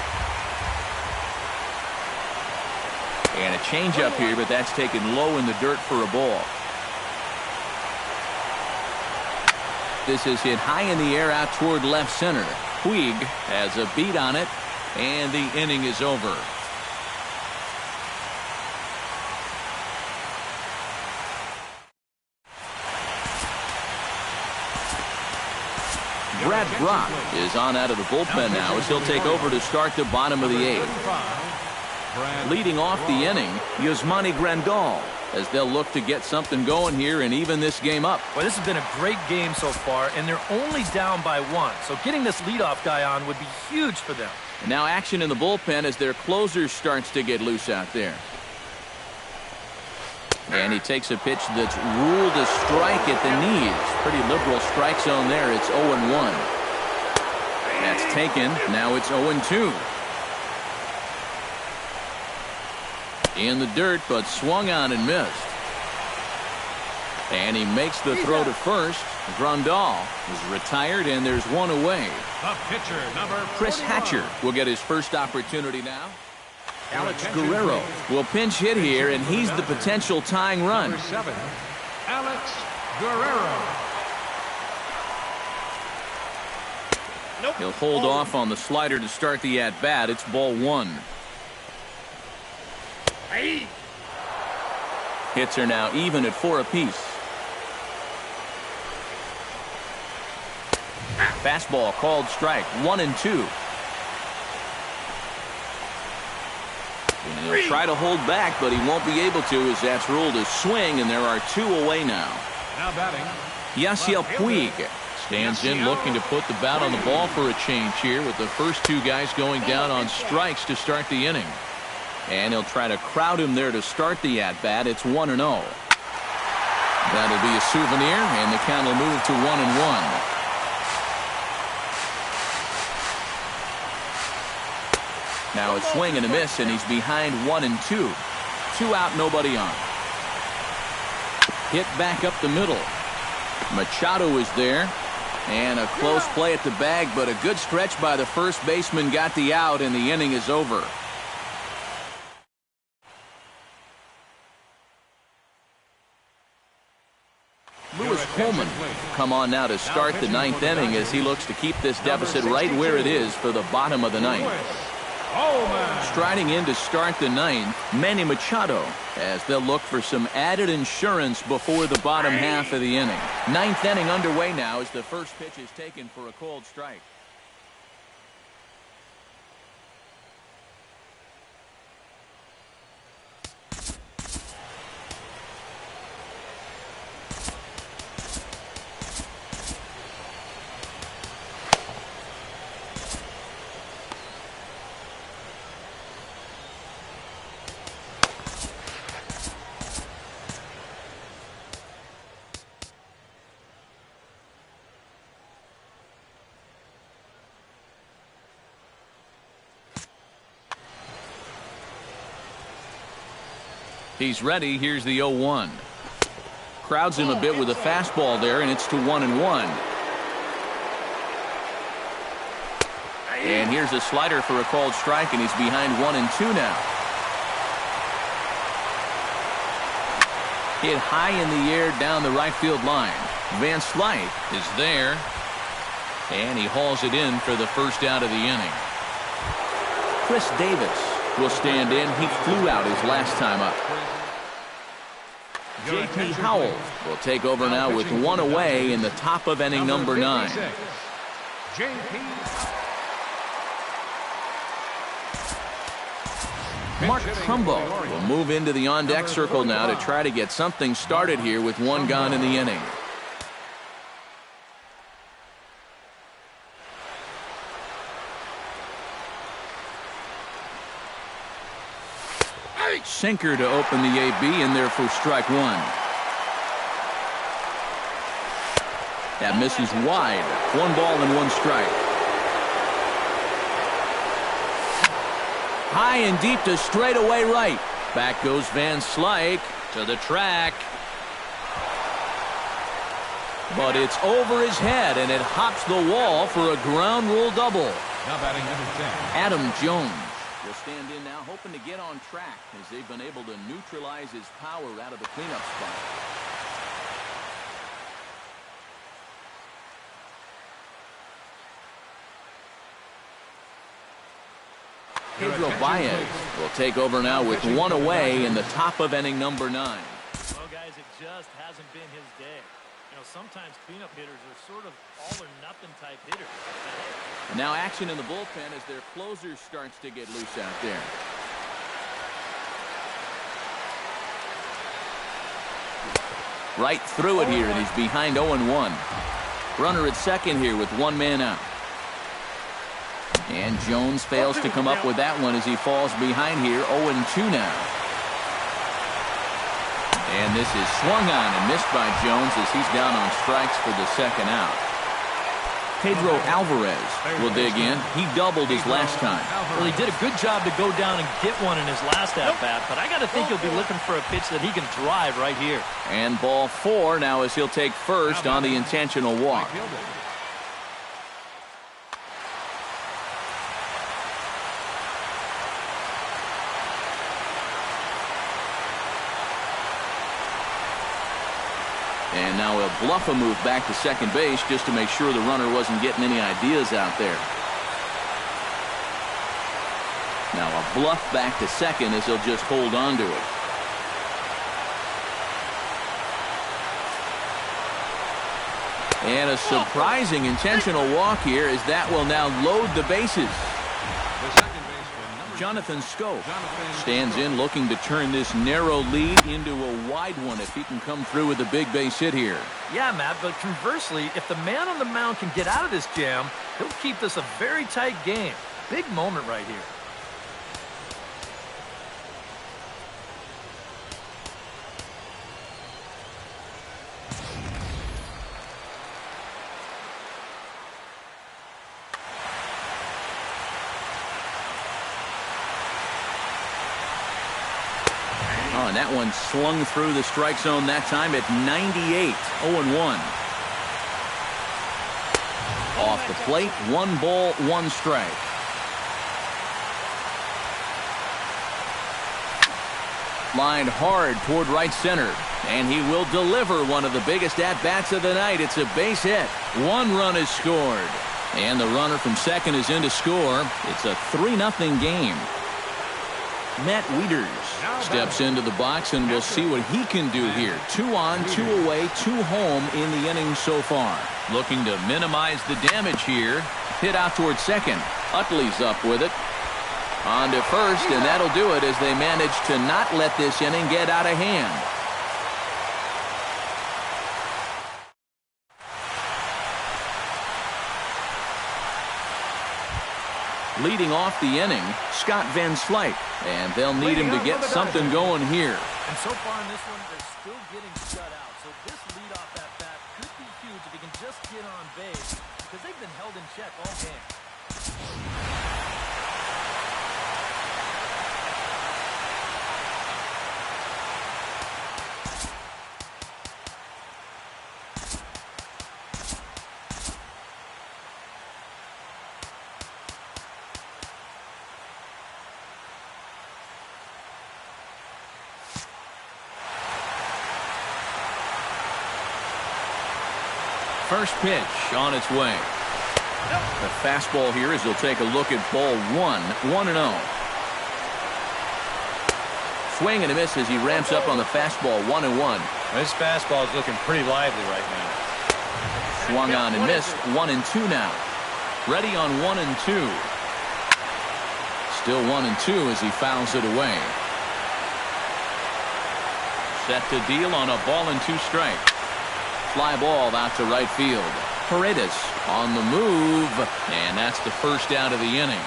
[SPEAKER 1] And a changeup here, but that's taken low in the dirt for a ball. This is hit high in the air out toward left center. Puig has a beat on it, and the inning is over. Brad Brock is on out of the bullpen now as he'll take over to start the bottom of the 8th. Leading off the inning, Yasmani Grandal, as they'll look to get something going here and even this game up.
[SPEAKER 3] Well, this has been a great game so far, and they're only down by 1. So getting this leadoff guy on would be huge for them.
[SPEAKER 1] And now action in the bullpen as their closer starts to get loose out there. And he takes a pitch that's ruled a strike at the knees. Pretty liberal strike zone there. It's 0-1. That's taken. Now it's 0-2. In the dirt, but swung on and missed. And he makes the throw to first. Grandal is retired, and there's one away.
[SPEAKER 4] The pitcher, number 41.
[SPEAKER 1] Chris Hatcher will get his first opportunity now. Alex Guerrero will pinch hit here, and he's the potential tying run.
[SPEAKER 4] Number 7, Alex Guerrero.
[SPEAKER 1] He'll hold off on the slider to start the at-bat. It's ball 1. Hits are now even at 4 apiece. Fastball called strike. 1-2. And he'll try to hold back, but he won't be able to as that's ruled a swing, and there are 2 away now.
[SPEAKER 4] Now batting,
[SPEAKER 1] Yasiel Puig stands in looking to put the bat on the ball for a change here with the first 2 guys going down on strikes to start the inning. And he'll try to crowd him there to start the at-bat. It's 1-0. That'll be a souvenir, and the count will move to 1-1. Now a swing and a miss, and he's behind 1-2. 2 out, nobody on. Hit back up the middle. Machado is there. And a close play at the bag, but a good stretch by the first baseman got the out, and the inning is over. Lewis Coleman come on now to start the 9th inning as he looks to keep this deficit right where it is for the bottom of the 9th. Striding in to start the 9th, Manny Machado, as they'll look for some added insurance before the bottom half of the inning. 9th inning underway now as the first pitch is taken for a called strike. He's ready. Here's the 0-1. Crowds him a bit with a fastball there, and it's to 1-1. And here's a slider for a called strike, and he's behind 1-2 now. Hit high in the air down the right field line. Van Slyke is there, and he hauls it in for the first out of the inning. Chris Davis will stand in. He flew out his last time up. J.P. Howell will take over now with 1 away in the top of inning number 9. Mark Trumbo will move into the on-deck circle now to try to get something started here with 1 gone in the inning. sinker to open the AB, and there for strike one. That misses wide. 1 ball and 1 strike. High and deep to straightaway right. Back goes Van Slyke to the track. But it's over his head, and it hops the wall for a ground rule double.
[SPEAKER 4] Now batting number 10.
[SPEAKER 1] Adam Jones will stand in now, hoping to get on track as they've been able to neutralize his power out of the cleanup spot. Pedro Baez will take over now with 1 away in the top of inning number 9.
[SPEAKER 3] Well, guys, it just hasn't been his day. You know, sometimes cleanup hitters are sort of all-or-nothing type hitters.
[SPEAKER 1] And now action in the bullpen as their closer starts to get loose out there. Right through it here, and he's behind 0-1. Runner at second here with 1 man out. And Jones fails to come up with that one as he falls behind here, 0-2 now. And this is swung on and missed by Jones as he's down on strikes for the second out. Pedro Alvarez will dig in. He doubled his last time.
[SPEAKER 3] Well, he did a good job to go down and get one in his last at-bat, but I got to think he'll be looking for a pitch that he can drive right here.
[SPEAKER 1] And ball 4 now as he'll take first on the intentional walk. And now he'll bluff a move back to second base just to make sure the runner wasn't getting any ideas out there. Now a bluff back to second as he'll just hold on to it. And a surprising intentional walk here as that will now load the bases. Jonathan Schoaf stands in looking to turn this narrow lead into a wide one if he can come through with a big base hit here.
[SPEAKER 3] Yeah, Matt, but conversely, if the man on the mound can get out of this jam, he'll keep this a very tight game. Big moment right here.
[SPEAKER 1] Oh, and that one swung through the strike zone that time at 98, 0-1. Off the plate, 1 ball, 1 strike. Lined hard toward right center, and he will deliver one of the biggest at-bats of the night. It's a base hit. 1 run is scored, and the runner from second is in to score. It's a 3-0 game. Matt Wieters steps into the box, and we'll see what he can do here. 2 on, 2 away, 2 home in the inning so far. Looking to minimize the damage here. Hit out towards second. Utley's up with it. On to first, and that'll do it as they manage to not let this inning get out of hand. Leading off the inning, Scott Van Slyke, and they'll need him to get something going here.
[SPEAKER 3] And so far in this one, they're still getting shut out. So this leadoff at-bat could be huge if he can just get on base, because they've been held in check all game.
[SPEAKER 1] First pitch on its way. The fastball here as he'll take a look at ball 1, 1-0. Swing and a miss as he ramps up on the fastball, 1-1.
[SPEAKER 5] This fastball is looking pretty lively right now.
[SPEAKER 1] Swung on and missed, 1-2 now. Ready on 1-2. Still 1-2 as he fouls it away. Set to deal on a ball and 2 strikes. Fly ball out to right field. Paredes on the move, and that's the first out of the inning.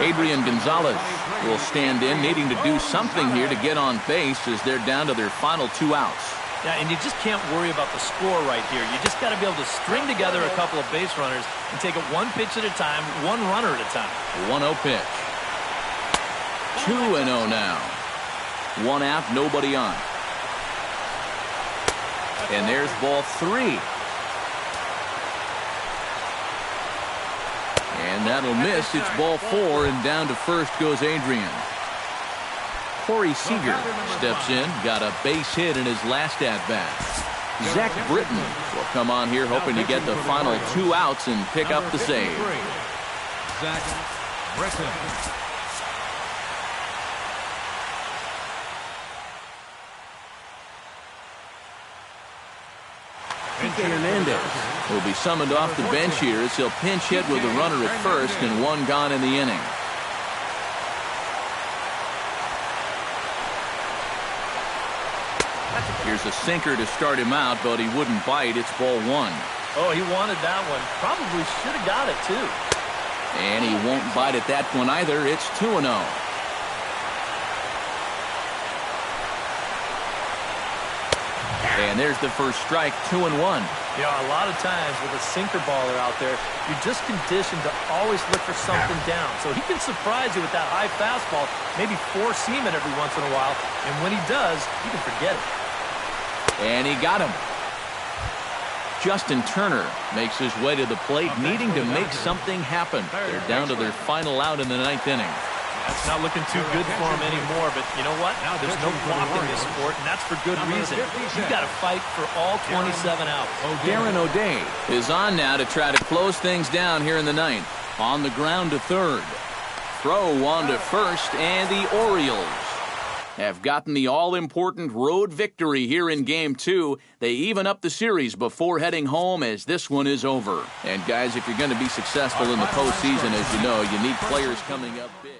[SPEAKER 1] Adrian Gonzalez will stand in, needing to do something here to get on base as they're down to their final 2 outs.
[SPEAKER 3] Yeah, and you just can't worry about the score right here. You just got to be able to string together a couple of base runners and take it one pitch at a time, one runner at a time.
[SPEAKER 1] 1-0 pitch. 2-0 now. 1 out, nobody on. And there's ball 3. And that'll miss. It's ball 4, and down to first goes Adrian. Corey Seager steps in, got a base hit in his last at-bat. Zach Britton will come on here hoping to get the final 2 outs and pick up the save.
[SPEAKER 4] Zach Britton.
[SPEAKER 1] Hernandez will be summoned off the bench here as he'll pinch hit with a runner at first and 1 gone in the inning. Here's a sinker to start him out, but he wouldn't bite. It's ball 1.
[SPEAKER 3] Oh, he wanted that one. Probably should have got it, too.
[SPEAKER 1] And he won't bite at that one either. It's 2-0. And there's the first strike, 2-1.
[SPEAKER 3] You know, a lot of times with a sinker baller out there, you're just conditioned to always look for something down. So he can surprise you with that high fastball, maybe four-seam it every once in a while. And when he does, you can forget it.
[SPEAKER 1] And he got him. Justin Turner makes his way to the plate, needing to make something happen. They're down to their final out in the 9th inning.
[SPEAKER 3] That's not looking too good for him anymore, but you know what? There's no block in this sport, and that's for good reason. You've got to fight for all 27 outs.
[SPEAKER 1] Darren O'Day is on now to try to close things down here in the 9th. On the ground to third. Throw on to first, and the Orioles have gotten the all-important road victory here in Game 2. They even up the series before heading home as this one is over. And guys, if you're going to be successful in the postseason, as you know, you need players coming up big.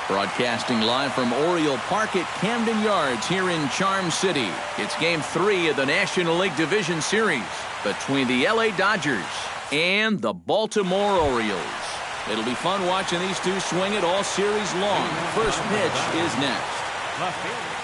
[SPEAKER 1] Broadcasting live from Oriole Park at Camden Yards here in Charm City. It's Game 3 of the National League Division Series between the LA Dodgers and the Baltimore Orioles. It'll be fun watching these two swing it all series long. First pitch is next.
[SPEAKER 4] Left fielder.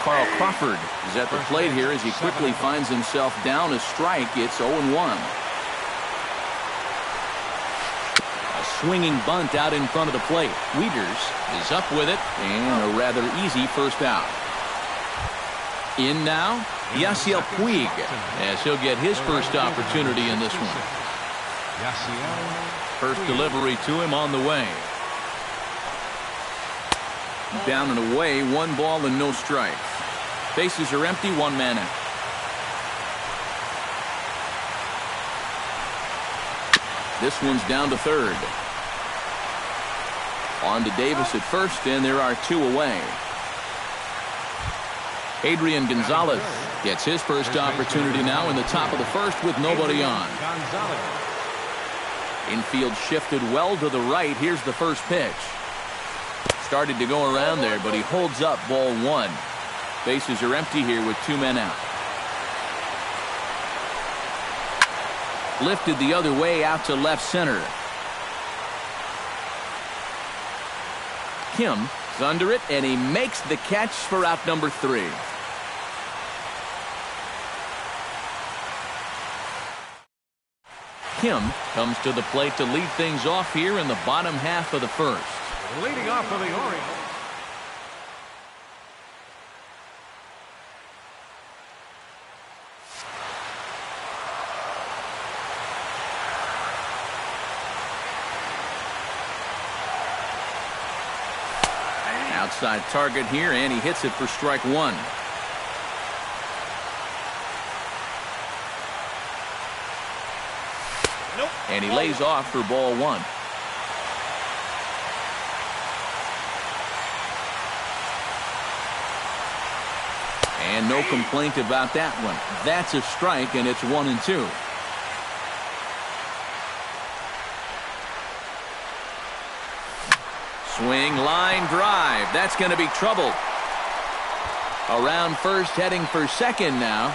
[SPEAKER 1] Carl Crawford is at the plate here as he quickly finds himself down a strike. It's 0-1. A swinging bunt out in front of the plate. Wieters is up with it, and a rather easy first out. In now, Yasiel Puig, as he'll get his first opportunity in this one. First delivery to him on the way. Down and away, 1 ball and no strikes. Bases are empty, 1 man out. This one's down to third. On to Davis at first, and there are 2 away. Adrian Gonzalez gets his first opportunity now in the top of the first with nobody on. Infield shifted well to the right. Here's the first pitch. Started to go around there, but he holds up ball 1. Bases are empty here with 2 men out. Lifted the other way out to left center. Kim is under it, and he makes the catch for out number 3. Kim comes to the plate to lead things off here in the bottom half of the first.
[SPEAKER 4] Leading off for the Orioles.
[SPEAKER 1] Outside target here, and he hits it for strike 1. And he lays off for ball 1. And no complaint about that one. That's a strike, and it's 1-2. Swing, line drive. That's going to be trouble. Around first, heading for second now.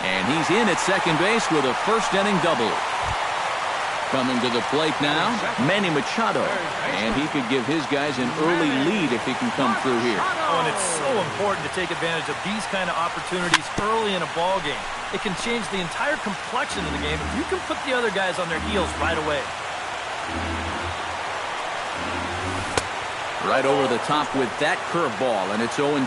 [SPEAKER 1] And he's in at second base with a first-inning double. Coming to the plate now, Manny Machado. And he could give his guys an early lead if he can come through here.
[SPEAKER 3] Oh, and it's so important to take advantage of these kind of opportunities early in a ball game. It can change the entire complexion of the game if you can put the other guys on their heels right away.
[SPEAKER 1] Right over the top with that curveball, and it's 0-2.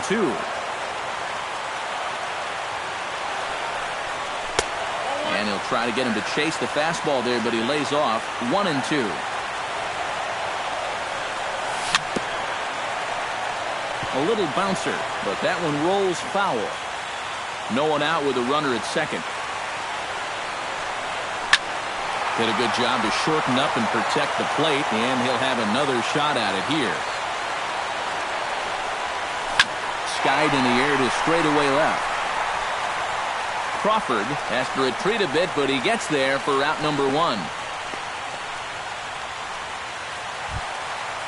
[SPEAKER 1] And he'll try to get him to chase the fastball there, but he lays off. 1-2. A little bouncer, but that one rolls foul. No one out with a runner at second. Did a good job to shorten up and protect the plate, and he'll have another shot at it here. Skied in the air to straightaway left. Crawford has to retreat a bit, but he gets there for out number 1.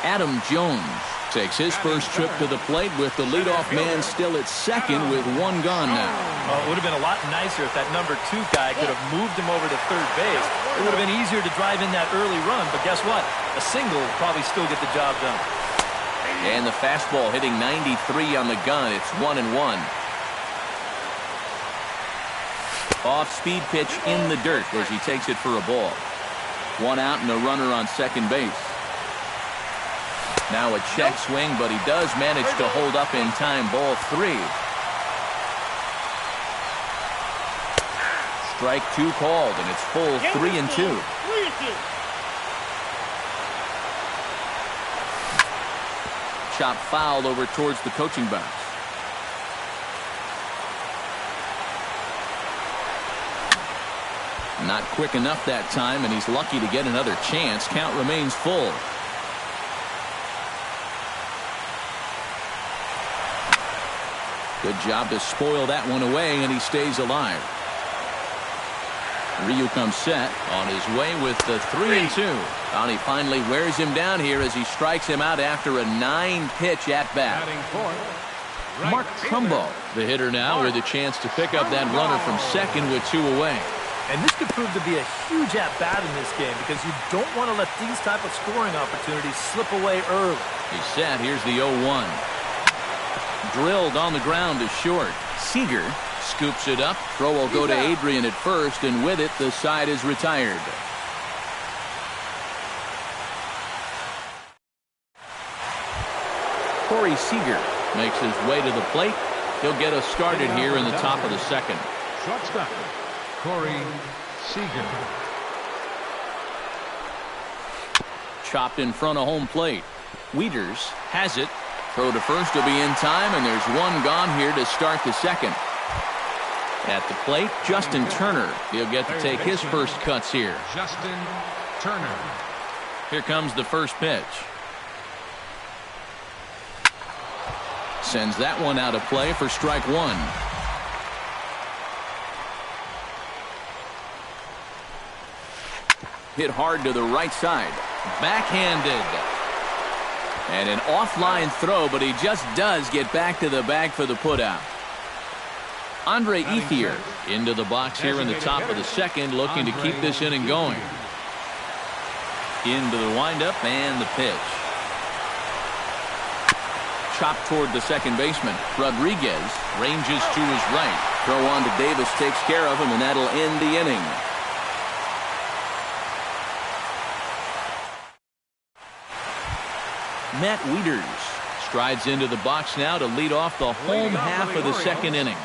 [SPEAKER 1] Adam Jones takes his first trip to the plate with the leadoff man still at second with 1 gone now.
[SPEAKER 3] Well, it would have been a lot nicer if that number 2 guy could have moved him over to third base. It would have been easier to drive in that early run, but guess what? A single would probably still get the job done.
[SPEAKER 1] And the fastball hitting 93 on the gun. It's 1-1. Off-speed pitch in the dirt as he takes it for a ball. 1 out and a runner on second base. Now a check swing, but he does manage to hold up in time. Ball 3. Strike 2 called, and it's full 3-2. Chop fouled over towards the coaching box. Not quick enough that time, and he's lucky to get another chance. Count remains full. Good job to spoil that one away, and he stays alive. Ryu comes set on his way with the 3-2. And he finally wears him down here as he strikes him out after a 9-pitch at-bat. Mark Trumbo, the hitter now, with a chance to pick up that runner from second with 2 away.
[SPEAKER 3] And this could prove to be a huge at-bat in this game because you don't want to let these type of scoring opportunities slip away early.
[SPEAKER 1] He's set. Here's the 0-1. Drilled on the ground to short. Seager scoops it up. Throw will go to Adrian at first, and with it, the side is retired. Corey Seager makes his way to the plate. He'll get us started here in the top of the second.
[SPEAKER 4] Shortstop, Corey Seager.
[SPEAKER 1] Chopped in front of home plate. Wieters has it. Throw to first will be in time, and there's 1 gone here to start the second. At the plate, Justin Turner. He'll get to take his first cuts here.
[SPEAKER 4] Justin Turner.
[SPEAKER 1] Here comes the first pitch. Sends that one out of play for strike 1. Hit hard to the right side. Backhanded. And an offline throw, but he just does get back to the bag for the putout. Andre Ethier into the box here in the top of the second, looking to keep this inning going. Into the windup and the pitch. Chopped toward the second baseman. Rodriguez ranges to his right. Throw on to Davis takes care of him, and that'll end the inning. Matt Wieters strides into the box now to lead off the home half of the second inning.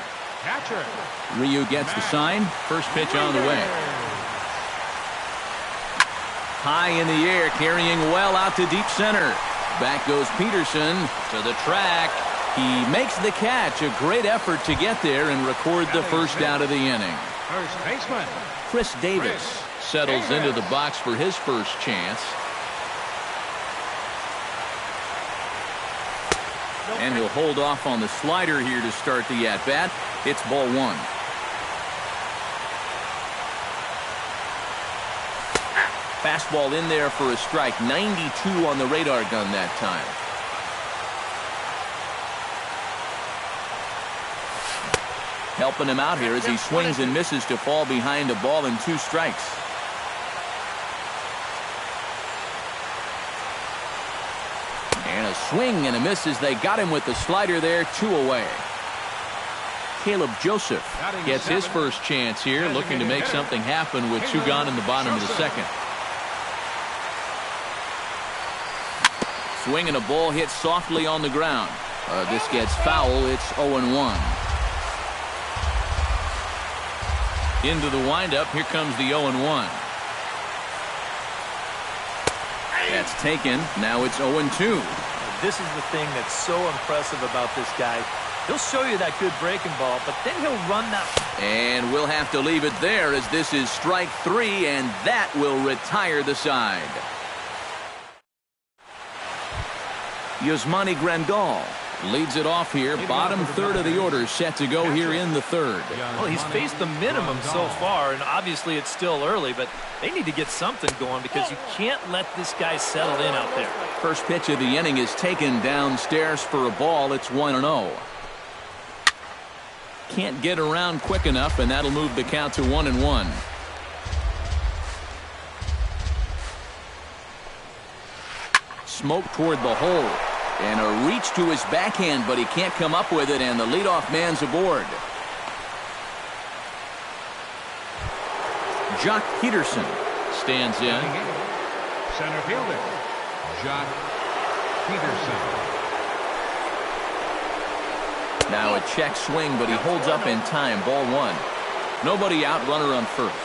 [SPEAKER 1] Ryu gets the sign. First pitch on the way. High in the air, carrying well out to deep center. Back goes Peterson to the track. He makes the catch. A great effort to get there and record the first out of the inning.
[SPEAKER 4] First baseman
[SPEAKER 1] Chris Davis settles into the box for his first chance. And he'll hold off on the slider here to start the at-bat. It's ball 1. Fastball in there for a strike. 92 on the radar gun that time. helping him out here as he swings and misses to fall behind a ball and 2 strikes. And a swing and a miss as they got him with the slider there, 2 away. Caleb Joseph gets his first chance here, looking to make something happen with 2 gone in the bottom of the second. Swing and a ball hit softly on the ground. This gets foul. It's 0-1. Into the windup. Here comes the 0-1. That's taken. Now it's 0-2.
[SPEAKER 3] This is the thing that's so impressive about this guy. He'll show you that good breaking ball, but then he'll run that.
[SPEAKER 1] And we'll have to leave it there as this is strike 3, and that will retire the side. Yasmani Grandal leads it off here. Bottom third of the order set to go here in the third.
[SPEAKER 3] Well, he's faced the minimum so far, and obviously it's still early, but they need to get something going because you can't let this guy settle in out there.
[SPEAKER 1] First pitch of the inning is taken downstairs for a ball. It's 1-0. Can't get around quick enough, and that'll move the count to 1-1. Smoke toward the hole. And a reach to his backhand, but he can't come up with it, and the leadoff man's aboard. Jock Peterson stands in.
[SPEAKER 4] Center fielder, Jock Peterson.
[SPEAKER 1] Now a check swing, but he holds up in time. Ball 1. Nobody out, runner on first.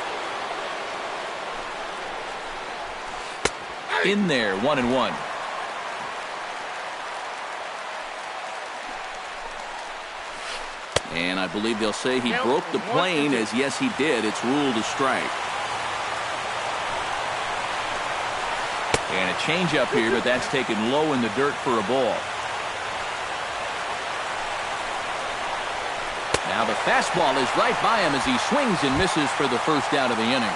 [SPEAKER 1] In there, 1-1. And I believe they'll say he broke the plane, as yes he did. It's ruled a strike. And a changeup here, but that's taken low in the dirt for a ball. Now the fastball is right by him as he swings and misses for the first out of the inning.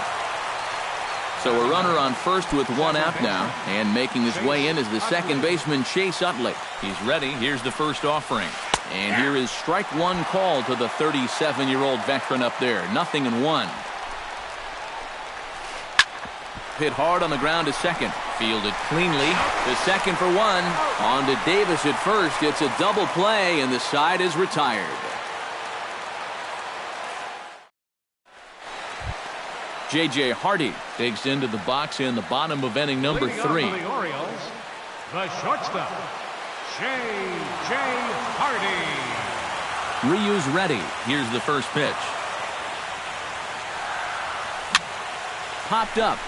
[SPEAKER 1] So a runner on first with 1 out now, and making his way in is the second baseman Chase Utley. He's ready. Here's the first offering. And here is strike 1 call to the 37-year-old veteran up there. 0-1. Hit hard on the ground to second. Fielded cleanly to second for 1. On to Davis at first. It's a double play, and the side is retired. J.J. Hardy digs into the box in the bottom of inning number 3.
[SPEAKER 4] The Orioles, the shortstop, J.J. Hardy.
[SPEAKER 1] Ryu's ready. Here's the first pitch. Popped up.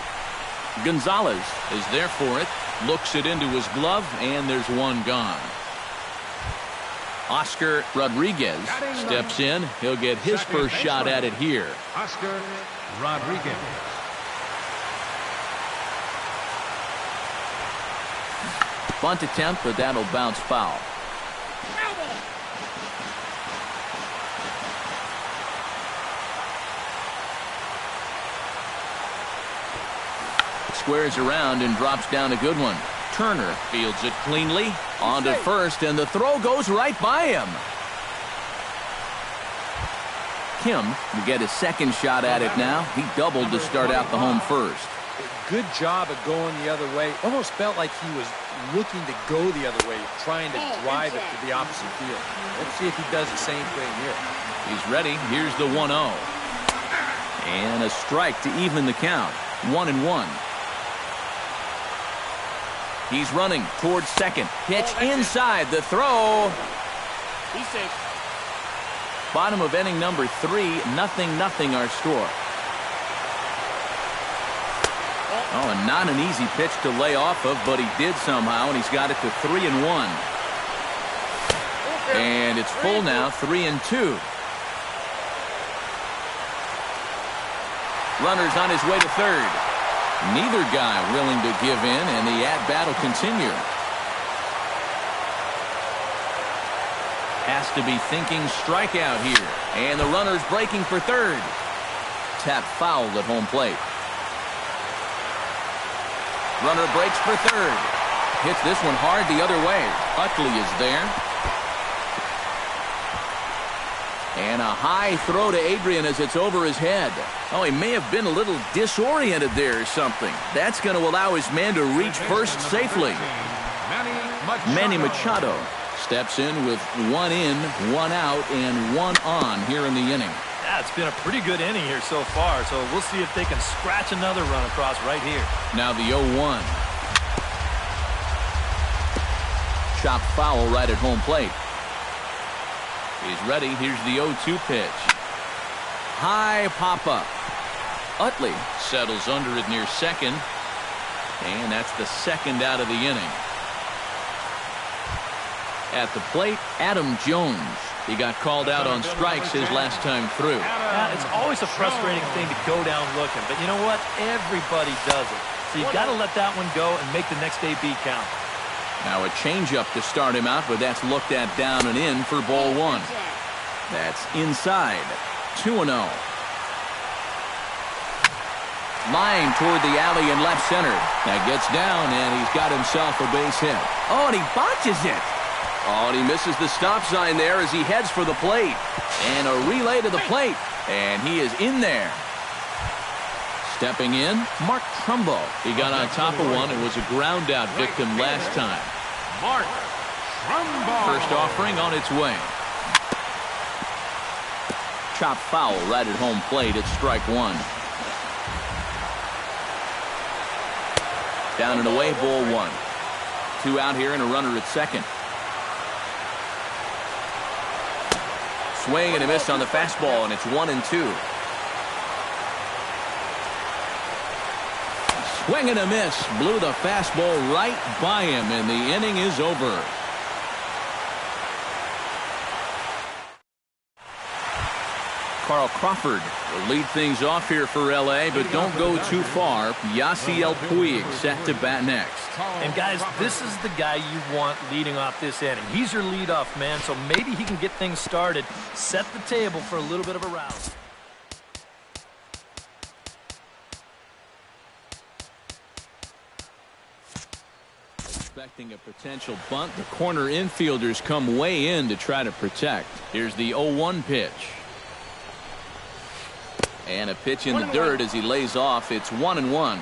[SPEAKER 1] Gonzalez is there for it. Looks it into his glove, and there's 1 gone. Oscar Rodriguez steps in. He'll get his first shot at it here.
[SPEAKER 4] Oscar Rodriguez.
[SPEAKER 1] Bunt attempt, but that'll bounce foul. Squares around and drops down a good one. Turner fields it cleanly. On to first, and the throw goes right by him. Kim will get his second shot at it now. He doubled to start out the home first.
[SPEAKER 5] Good job of going the other way. Almost felt like he was looking to go the other way, trying to drive it to the opposite field. Let's see if he does the same thing here.
[SPEAKER 1] He's ready. Here's the 1-0. And a strike to even the count. 1-1. He's running towards second. Pitch inside. The throw.
[SPEAKER 6] He's safe.
[SPEAKER 1] Bottom of inning number 3. 0-0 our score. Oh, and not an easy pitch to lay off of, but he did somehow, and he's got it to 3-1. And it's full now, 3-2. Runner's on his way to third. Neither guy willing to give in, and the at-bat will continue. Has to be thinking strikeout here. And the runner's breaking for third. Tap fouled at home plate. Runner breaks for third. Hits this one hard the other way. Utley is there. And a high throw to Adrian as it's over his head. Oh, he may have been a little disoriented there or something. That's going to allow his man to reach first safely. Manny Machado steps in with 1 in, 1 out, and 1 on here in the inning.
[SPEAKER 3] Yeah, it's been a pretty good inning here so far, so we'll see if they can scratch another run across right here.
[SPEAKER 1] Now the 0-1. Chop foul right at home plate. He's ready. Here's the 0-2 pitch. High pop-up. Utley settles under it near second. And that's the second out of the inning. At the plate, Adam Jones. He got called out on strikes his last time through.
[SPEAKER 3] Yeah, it's always a frustrating thing to go down looking, but you know what? Everybody does it. So you've got to let that one go and make the next AB count.
[SPEAKER 1] Now a changeup to start him out, but that's looked at down and in for ball 1. That's inside. 2-0. Line toward the alley in left center. That gets down, and he's got himself a base hit. Oh, and he botches it. Oh, and he misses the stop sign there as he heads for the plate. And a relay to the plate. And he is in there. Stepping in, Mark Trumbo. He got on top of one and was a ground out victim last time.
[SPEAKER 4] Mark Trumbo.
[SPEAKER 1] First offering on its way. Chop foul right at home plate. It's strike 1. Down and away, ball 1. 2 out here and a runner at second. Swing and a miss on the fastball, and it's 1-2. Swing and a miss. Blew the fastball right by him, and the inning is over. Carl Crawford will lead things off here for L.A., but don't go too far. Yasiel Puig set to bat next.
[SPEAKER 3] And guys, this is the guy you want leading off this inning. He's your leadoff man, so maybe he can get things started, set the table for a little bit of a rouse.
[SPEAKER 1] Expecting a potential bunt. The corner infielders come way in to try to protect. Here's the 0-1 pitch. And a pitch in the dirt as he lays off. It's 1-1.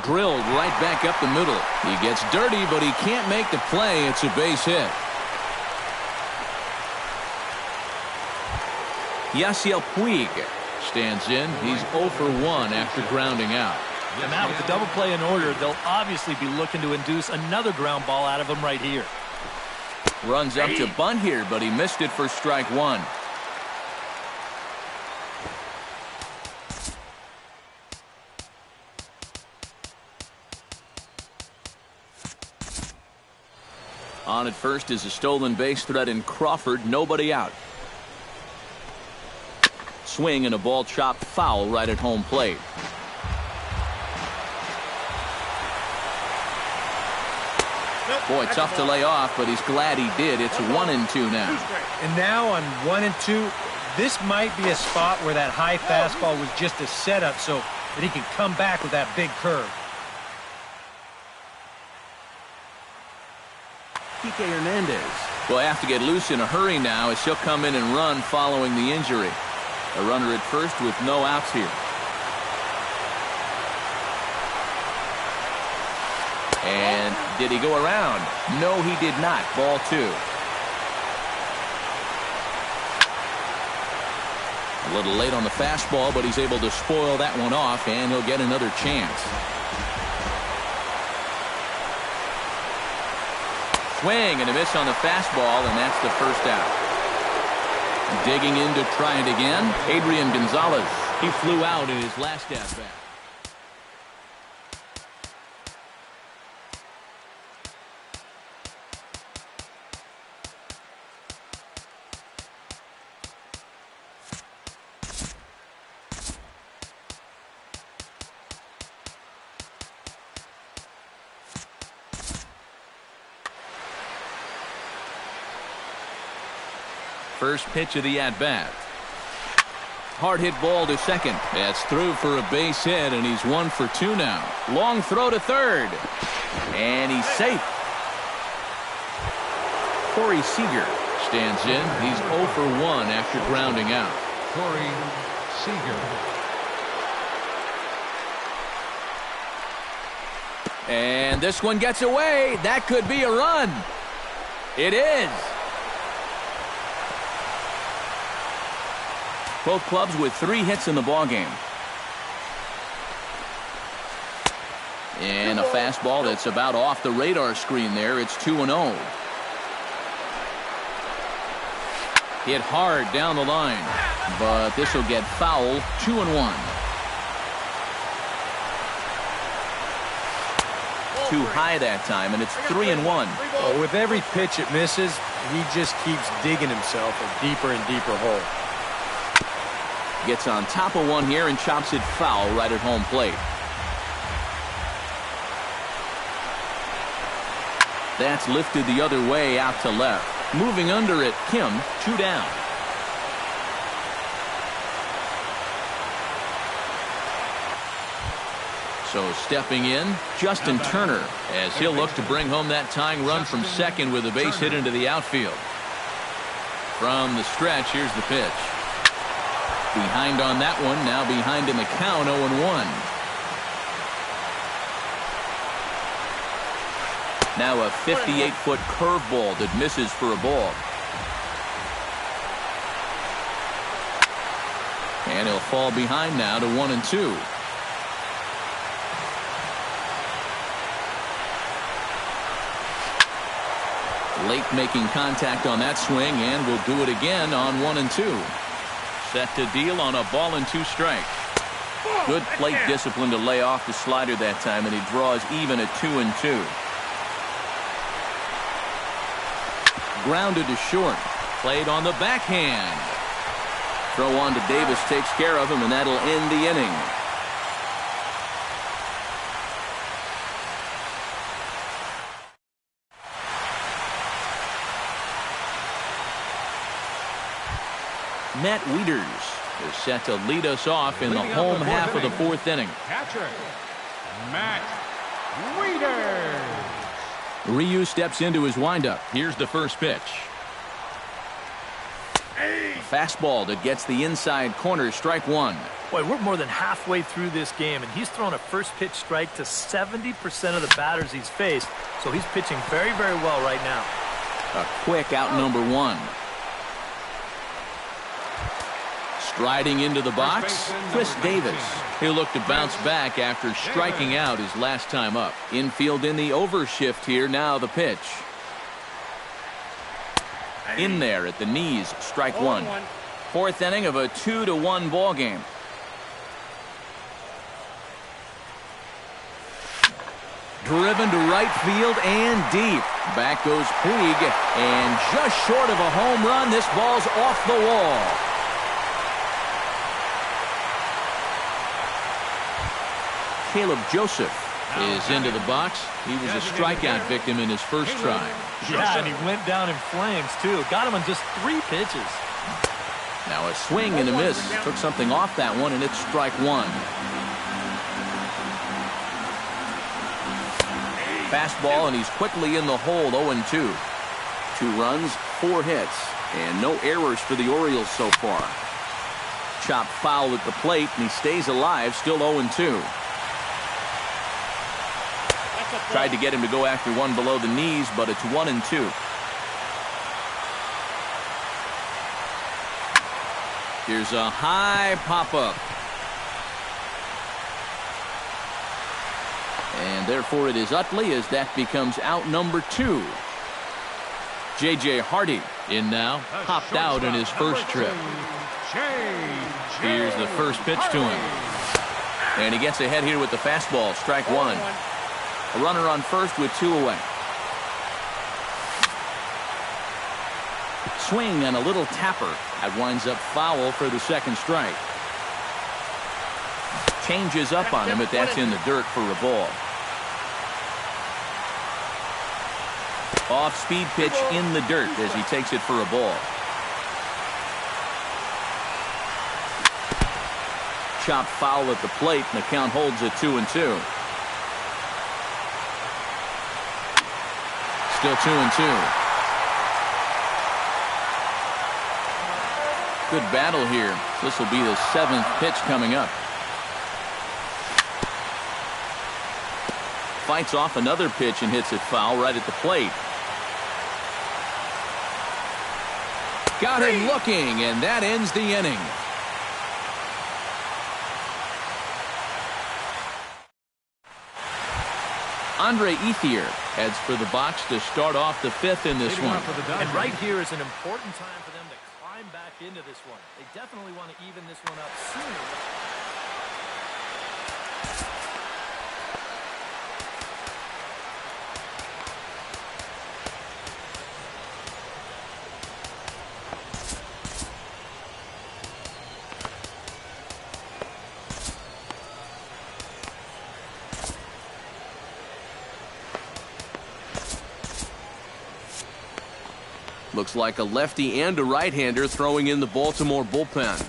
[SPEAKER 1] Drilled right back up the middle. He gets dirty, but he can't make the play. It's a base hit. Yasiel Puig stands in. He's 0 for 1 after grounding out.
[SPEAKER 3] And now with the double play in order, they'll obviously be looking to induce another ground ball out of him right here.
[SPEAKER 1] Runs up to bunt here, but he missed it for strike 1. On at first is a stolen base threat in Crawford. Nobody out. Swing and a ball chopped foul right at home plate. Boy, tough to lay off, but he's glad he did. It's 1-2 now.
[SPEAKER 5] And now on 1-2, this might be a spot where that high fastball was just a setup so that he can come back with that big curve.
[SPEAKER 1] Kike Hernandez will have to get loose in a hurry now as he'll come in and run following the injury. A runner at first with no outs here. And did he go around? No, he did not. Ball 2. A little late on the fastball, but he's able to spoil that one off, and he'll get another chance. Swing and a miss on the fastball, and that's the first out. Digging in to try it again, Adrian Gonzalez. He flew out in his last at-bat. First pitch of the at-bat. Hard hit ball to second. That's through for a base hit, and he's 1 for 2 now. Long throw to third. And he's safe. Corey Seager stands in. He's 0 for 1 after grounding out.
[SPEAKER 4] Corey Seager.
[SPEAKER 1] And this one gets away. That could be a run. It is. Both clubs with 3 hits in the ballgame. And a fastball that's about off the radar screen there. It's 2-0. Hit hard down the line, but this will get foul. 2-1. Too high that time, and it's 3-1.
[SPEAKER 5] Well, with every pitch it misses, he just keeps digging himself a deeper and deeper hole.
[SPEAKER 1] Gets on top of one here and chops it foul right at home plate. That's lifted the other way out to left. Moving under it, Kim, 2 down. So stepping in, Justin Turner, as he'll look to bring home that tying run from second with a base hit into the outfield. From the stretch, here's the pitch. Behind on that one, now behind in the count, 0-1. Now a 58-foot curveball that misses for a ball. And he'll fall behind now to 1-2. Late making contact on that swing, and will do it again on 1-2. Set to deal on a 1-2 strike. Good plate discipline to lay off the slider that time, and he draws even at 2-2. Grounded to short. Played on the backhand. Throw on to Davis takes care of him, and that'll end the inning. Matt Wieters is set to lead us off in the home half of the 4th inning.
[SPEAKER 4] Catcher, Matt Wieters.
[SPEAKER 1] Ryu steps into his windup. Here's the first pitch. Fastball that gets the inside corner, strike 1.
[SPEAKER 3] Boy, we're more than halfway through this game, and he's thrown a first pitch strike to 70% of the batters he's faced, so he's pitching very, very well right now.
[SPEAKER 1] A quick out number 1. Striding into the box, Chris Davis. He'll look to bounce back after striking out his last time up. Infield in the overshift here. Now the pitch. In there at the knees, strike 1. 4th inning of a 2-1 ball game. Driven to right field and deep. Back goes Puig, and just short of a home run, this ball's off the wall. Caleb Joseph is into the box. He was a strikeout victim in his first try.
[SPEAKER 3] Yeah, and he went down in flames, too. Got him on just 3 pitches.
[SPEAKER 1] Now a swing and a miss. Took something off that one, and it's strike 1. Fastball, and he's quickly in the hole, 0-2. 2 runs, 4 hits, and no errors for the Orioles so far. Chopped foul at the plate, and he stays alive, still 0-2. Tried to get him to go after one below the knees, but it's 1-2. Here's a high pop-up. And therefore it is Utley as that becomes out number 2. J.J. Hardy in now, popped out in his first trip. Here's the first pitch to him. And he gets ahead here with the fastball, strike 1. A runner on first with 2 away. Swing and a little tapper. That winds up foul for the second strike. Changes up on him, but that's in the dirt for a ball. Off-speed pitch in the dirt as he takes it for a ball. Chopped foul at the plate, and the count holds at 2-2. Still 2-2. Good battle here. This will be the 7th pitch coming up. Fights off another pitch and hits it foul right at the plate. Got him looking, and that ends the inning. Andre Ethier heads for the box to start off the 5th in this one.
[SPEAKER 3] And right here is an important time for them to climb back into this one. They definitely want to even this one up sooner.
[SPEAKER 1] Looks like a lefty and a right-hander throwing in the Baltimore bullpen.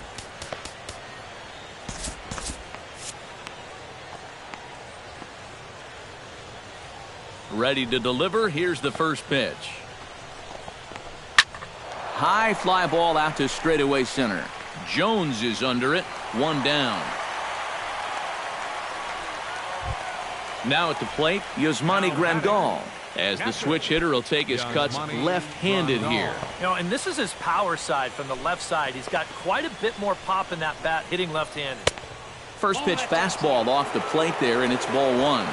[SPEAKER 1] Ready to deliver. Here's the first pitch. High fly ball out to straightaway center. Jones is under it. 1 down. Now at the plate, Yasmani Grandal. As the switch hitter will take his cuts left-handed here.
[SPEAKER 3] You know, and this is his power side from the left side. He's got quite a bit more pop in that bat hitting left-handed.
[SPEAKER 1] First pitch fastball off the plate there, and it's ball 1.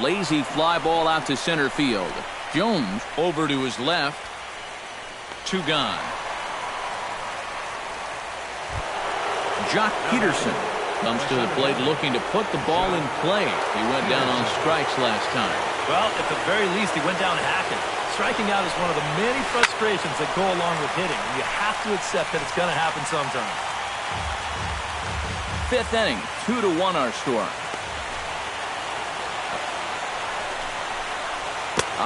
[SPEAKER 1] Lazy fly ball out to center field. Jones over to his left. 2 gone. Jock Peterson comes to the plate looking to put the ball in play. He went down on strikes last time.
[SPEAKER 3] Well, at the very least, he went down hacking. Striking out is one of the many frustrations that go along with hitting. You have to accept that it's going to happen sometime.
[SPEAKER 1] 5th inning, 2-1 our score.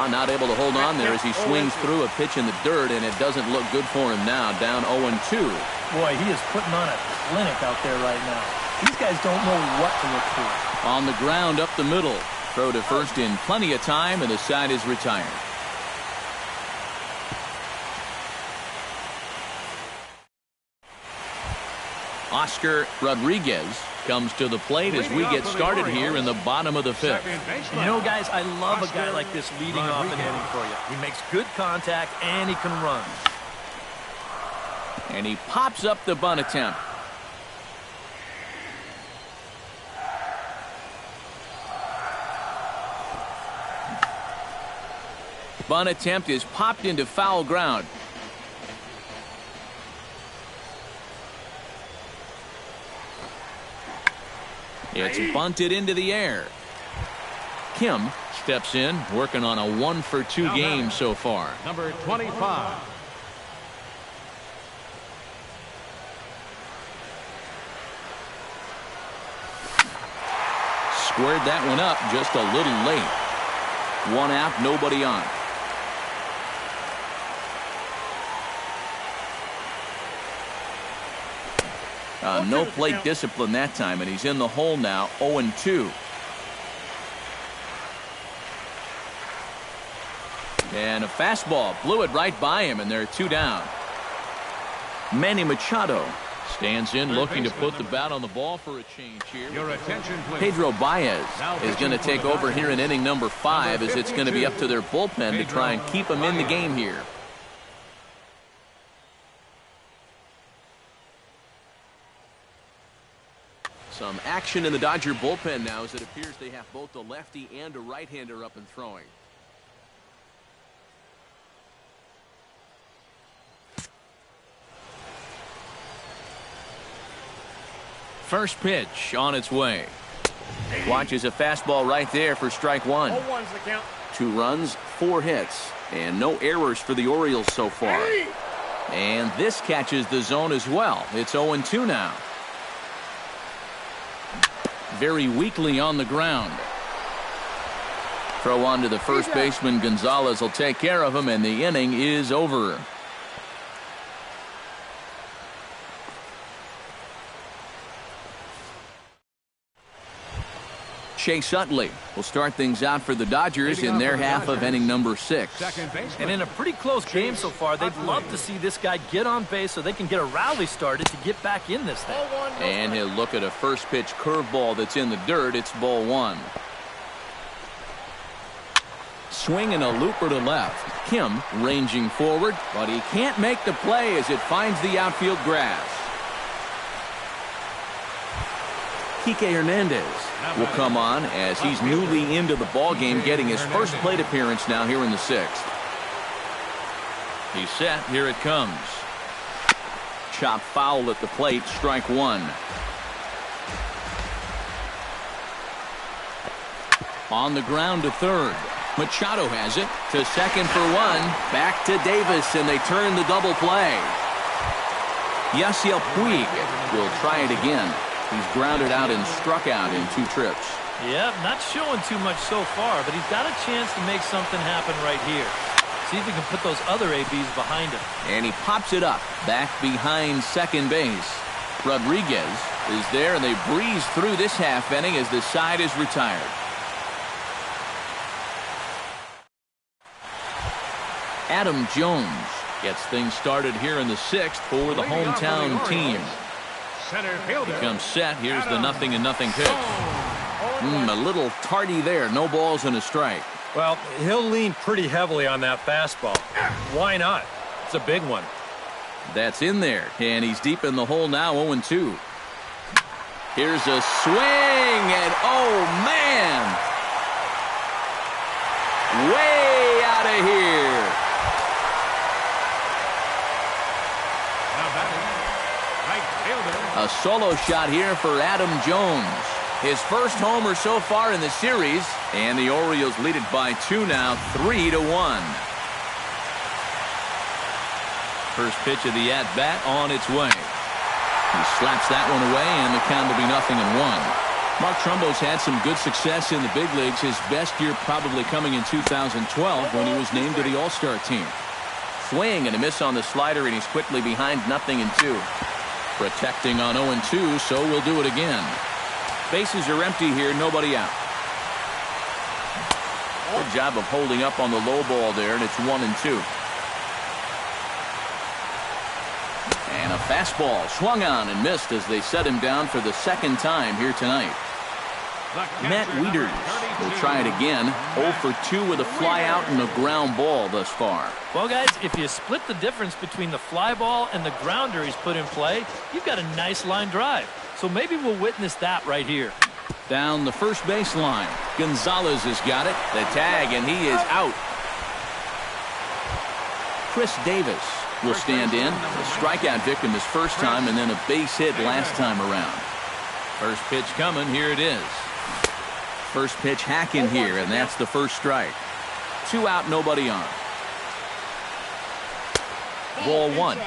[SPEAKER 1] Not able to hold on there as he swings through a pitch in the dirt, and it doesn't look good for him now. Down 0-2.
[SPEAKER 3] Boy, he is putting on a clinic out there right now. These guys don't know what to look for.
[SPEAKER 1] On the ground up the middle. Throw to first in plenty of time, and the side is retired. Oscar Rodriguez comes to the plate as we get started here in the bottom of the 5th.
[SPEAKER 3] You know, guys, I love a guy like this leading off an inning for you. He makes good contact, and he can run.
[SPEAKER 1] And he pops up the bunt attempt. Bunt attempt is popped into foul ground. It's bunted into the air. Kim steps in, working on a 1-for-2 game so far.
[SPEAKER 4] Number 25.
[SPEAKER 1] Squared that one up just a little late. 1 out, nobody on. No plate discipline that time, and he's in the hole now, 0-2. And a fastball blew it right by him, and there are 2 down. Manny Machado stands in, looking to put the bat on the ball for a change here.
[SPEAKER 4] Your attention, please.
[SPEAKER 1] Pedro Baez is going to take over here in inning number 5, as it's going to be up to their bullpen to try and keep him in the game here. Some action in the Dodger bullpen now, as it appears they have both a lefty and a right-hander up and throwing. First pitch on its way. Watches a fastball right there for strike 1.
[SPEAKER 6] 0-1's the count.
[SPEAKER 1] 2 runs, 4 hits, and no errors for the Orioles so far. And this catches the zone as well. It's 0-2 now. Very weakly on the ground. Throw on to the first baseman. Gonzalez will take care of him, and the inning is over. Chase Utley will start things out for the Dodgers in their half of inning number 6.
[SPEAKER 3] And in a pretty close game so far, they'd love to see this guy get on base so they can get a rally started to get back in this thing.
[SPEAKER 1] And he'll look at a first pitch curveball that's in the dirt. It's ball 1. Swing and a looper to left. Kim ranging forward, but he can't make the play as it finds the outfield grass. Kike Hernandez will come on as he's newly into the ballgame, getting his first plate appearance now here in the 6th. He's set. Here it comes. Chop foul at the plate. Strike 1. On the ground to third. Machado has it to second for 1. Back to Davis, and they turn the double play. Yasiel Puig will try it again. He's grounded out and struck out in 2 trips.
[SPEAKER 3] Yep, not showing too much so far, but he's got a chance to make something happen right here. See if he can put those other ABs behind him.
[SPEAKER 1] And he pops it up back behind second base. Rodriguez is there, and they breeze through this half inning as the side is retired. Adam Jones gets things started here in the 6th for the hometown team. He comes set. Here's the 0-0 pitch. A little tardy there. No balls and a strike.
[SPEAKER 2] Well, he'll lean pretty heavily on that fastball. Why not? It's a big one.
[SPEAKER 1] That's in there, and he's deep in the hole now, 0-2. Here's a swing, and oh, man! Way out of here. A solo shot here for Adam Jones. His first homer so far in the series, and the Orioles lead it by 2 now, 3-1. First pitch of the at-bat on its way. He slaps that one away, and the count will be 0-1. Mark Trumbo's had some good success in the big leagues. His best year probably coming in 2012 when he was named to the All-Star team. Swing and a miss on the slider, and he's quickly behind 0-2. Protecting on 0-2, so we'll do it again. Bases are empty here, nobody out. Good job of holding up on the low ball there, and it's 1-2. And a fastball swung on and missed as they set him down for the 2nd time here tonight. Matt Wieters will try it again. 0 for 2 with a fly out and a ground ball thus far.
[SPEAKER 3] Well, guys, if you split the difference between the fly ball and the grounder he's put in play, you've got a nice line drive. So maybe we'll witness that right here.
[SPEAKER 1] Down the first baseline. Gonzalez has got it. The tag, and he is out. Chris Davis will stand in. A strikeout victim his first time, and then a base hit last time around. First pitch coming. Here it is. First pitch hacking here, and that's the first strike. 2 out, nobody on. Ball 1.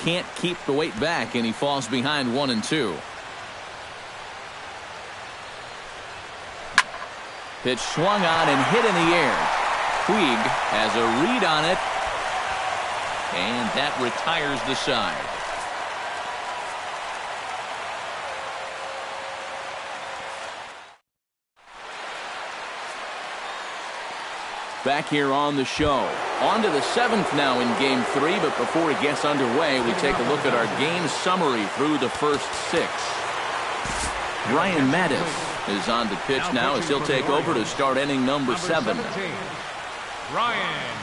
[SPEAKER 1] Can't keep the weight back, and he falls behind 1-2. Pitch swung on and hit in the air. Puig has a read on it, and that retires the side. Back here on the show. On to the 7th now in Game 3, but before it gets underway, we take a look at our game summary through the first 6. Ryan Mattis is on to pitch now as he'll take over to start inning number 7.
[SPEAKER 4] Ryan.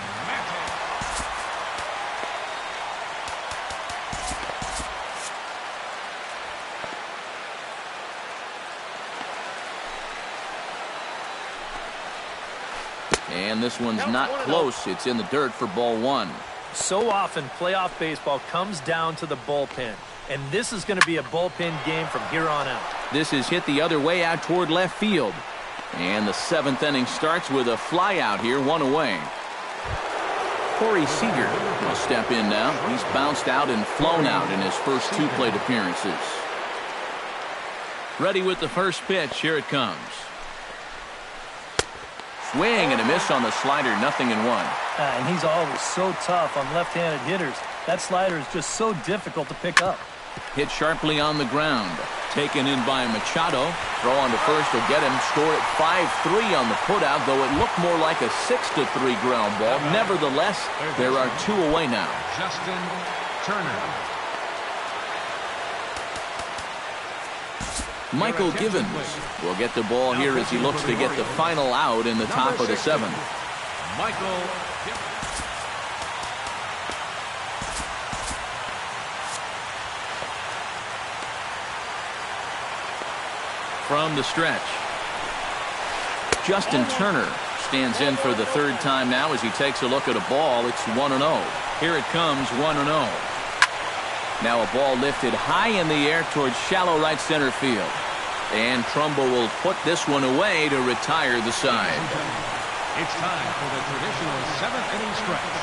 [SPEAKER 1] And this one's not close. It's in the dirt for ball 1.
[SPEAKER 3] So often playoff baseball comes down to the bullpen, and this is going to be a bullpen game from here on out.
[SPEAKER 1] This is hit the other way out toward left field. And the 7th inning starts with a fly out here, 1 away. Corey Seager will step in now. He's bounced out and flown out in his first 2 plate appearances. Ready with the first pitch. Here it comes. Swing and a miss on the slider, 0-1.
[SPEAKER 3] And he's always so tough on left-handed hitters. That slider is just so difficult to pick up.
[SPEAKER 1] Hit sharply on the ground. Taken in by Machado. Throw on to first will get him. Score at 5-3 on the putout, though it looked more like a 6-3 ground ball. Nevertheless, there are 2 away now.
[SPEAKER 4] Justin Turner.
[SPEAKER 1] Michael Givens will get the ball here as he looks to get the final out in the top of the 7th.
[SPEAKER 4] Michael Givens.
[SPEAKER 1] From the stretch, Justin Turner stands in for the 3rd time now as he takes a look at a ball. It's 1-0. Here it comes, 1-0. Now a ball lifted high in the air towards shallow right center field. And Trumbo will put this one away to retire the side.
[SPEAKER 4] It's time for the traditional 7th inning stretch.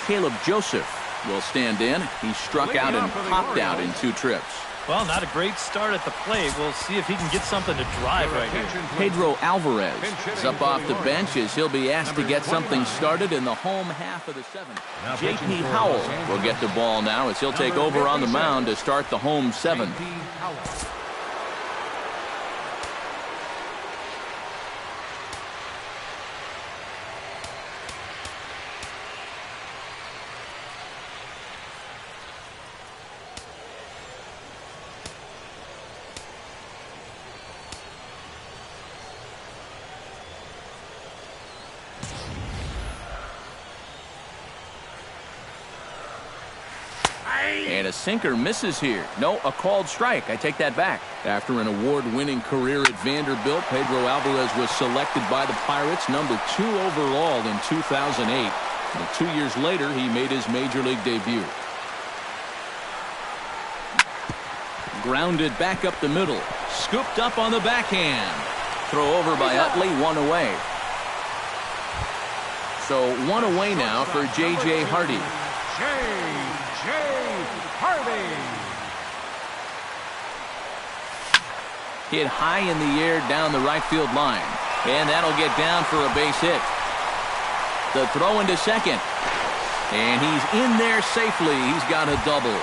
[SPEAKER 1] Caleb Joseph will stand in. He struck out and popped out in 2 trips.
[SPEAKER 3] Well, not a great start at the plate. We'll see if he can get something to drive right here.
[SPEAKER 1] Pedro Alvarez is up off the bench as he'll be asked to get something started in the home half of the 7th. J.P. Howell will get the ball now as he'll take over on the mound to start the home 7th. And a sinker misses here. No, a called strike. I take that back. After an award-winning career at Vanderbilt, Pedro Alvarez was selected by the Pirates number 2 overall in 2008. And 2 years later, he made his major league debut. Grounded back up the middle. Scooped up on the backhand. Throw over by Utley, 1 away. So 1 away now for J.J. Hardy.
[SPEAKER 4] J.J. Hardy.
[SPEAKER 1] Hit high in the air down the right field line. And that'll get down for a base hit. The throw into second. And he's in there safely. He's got a double.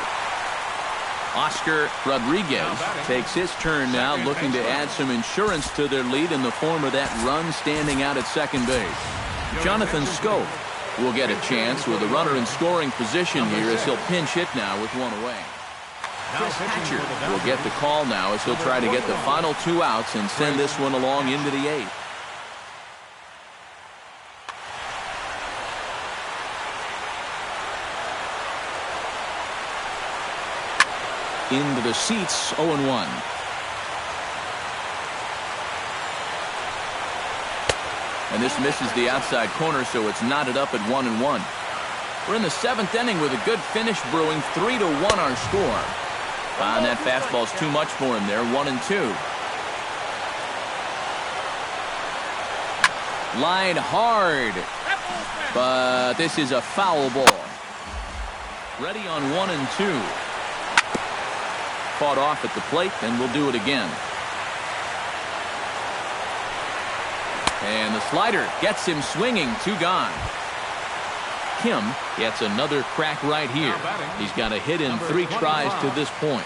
[SPEAKER 1] Oscar Rodriguez takes his turn now, looking to add some insurance to their lead in the form of that run standing out at second base. Jonathan Scope will get a chance with a runner in scoring position here as he'll pinch hit now with 1 away. Chris Hatcher will get the call now as he'll try to get the final 2 outs and send this one along into the 8th. Into the seats, 0-1. And this misses the outside corner, so it's knotted up at 1-1. We're in the 7th inning with a good finish brewing. 3-1 our score. And that fastball's too much for him there. 1-2. Line hard. But this is a foul ball. Ready on 1-2. Fought off at the plate, and we'll do it again. And the slider gets him swinging. 2 gone. Kim gets another crack right here. He's got a hit in 3 tries to this point.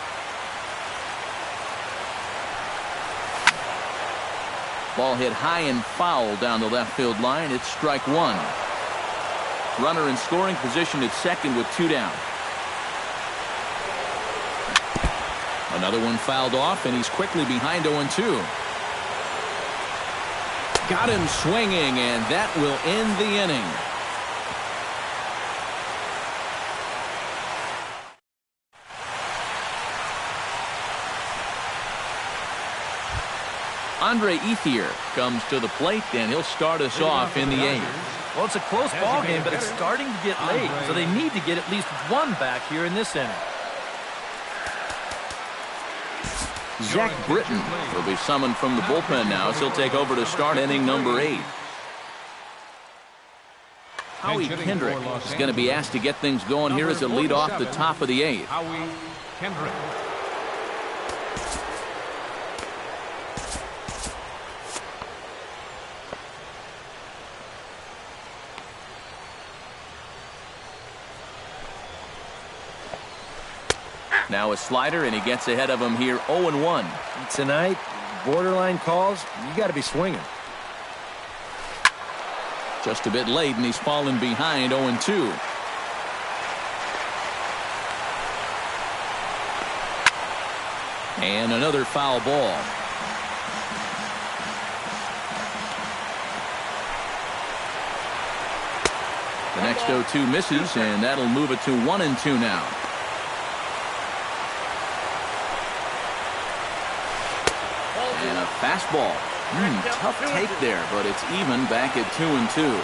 [SPEAKER 1] Ball hit high and foul down the left field line. It's strike 1. Runner in scoring position at second with 2 down. Another one fouled off, and he's quickly behind 0-2. Got him swinging, and that will end the inning. Andre Ethier comes to the plate, and he'll start us off in the 8th.
[SPEAKER 3] Well, it's a close ball game, but it's starting to get late, so they need to get at least 1 back here in this inning.
[SPEAKER 1] Zach Britton will be summoned from the bullpen now as he'll take over to start inning number 8. Howie Kendrick is going to be asked to get things going here as a lead off the top of the 8th.
[SPEAKER 4] Howie Kendrick.
[SPEAKER 1] Now a slider, and he gets ahead of him here 0-1.
[SPEAKER 5] Tonight, borderline calls, you got to be swinging.
[SPEAKER 1] Just a bit late, and he's fallen behind 0-2. And another foul ball. The next 0-2 misses, and that'll move it to 1-2 now. And a fastball. Tough take there, but it's even back at 2-2.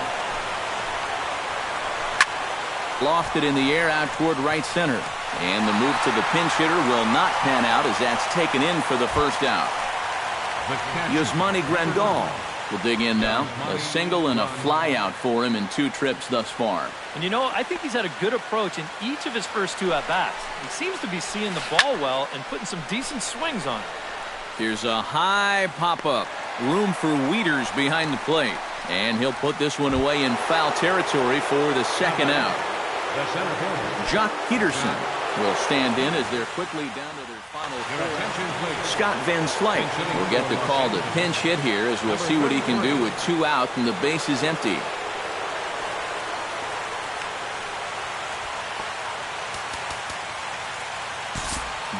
[SPEAKER 1] Lofted in the air out toward right center. And the move to the pinch hitter will not pan out as that's taken in for the first out. Yasmani Grandal will dig in now. A single and a fly out for him in 2 trips thus far.
[SPEAKER 3] And you know, I think he's had a good approach in each of his first 2 at-bats. He seems to be seeing the ball well and putting some decent swings on it.
[SPEAKER 1] Here's a high pop-up. Room for Wieters behind the plate. And he'll put this one away in foul territory for the second out. Jock Peterson will stand in as they're quickly down to their final throw. Scott Van Slyke will get the call to pinch hit here as we'll see what he can do with 2 out and the base is empty.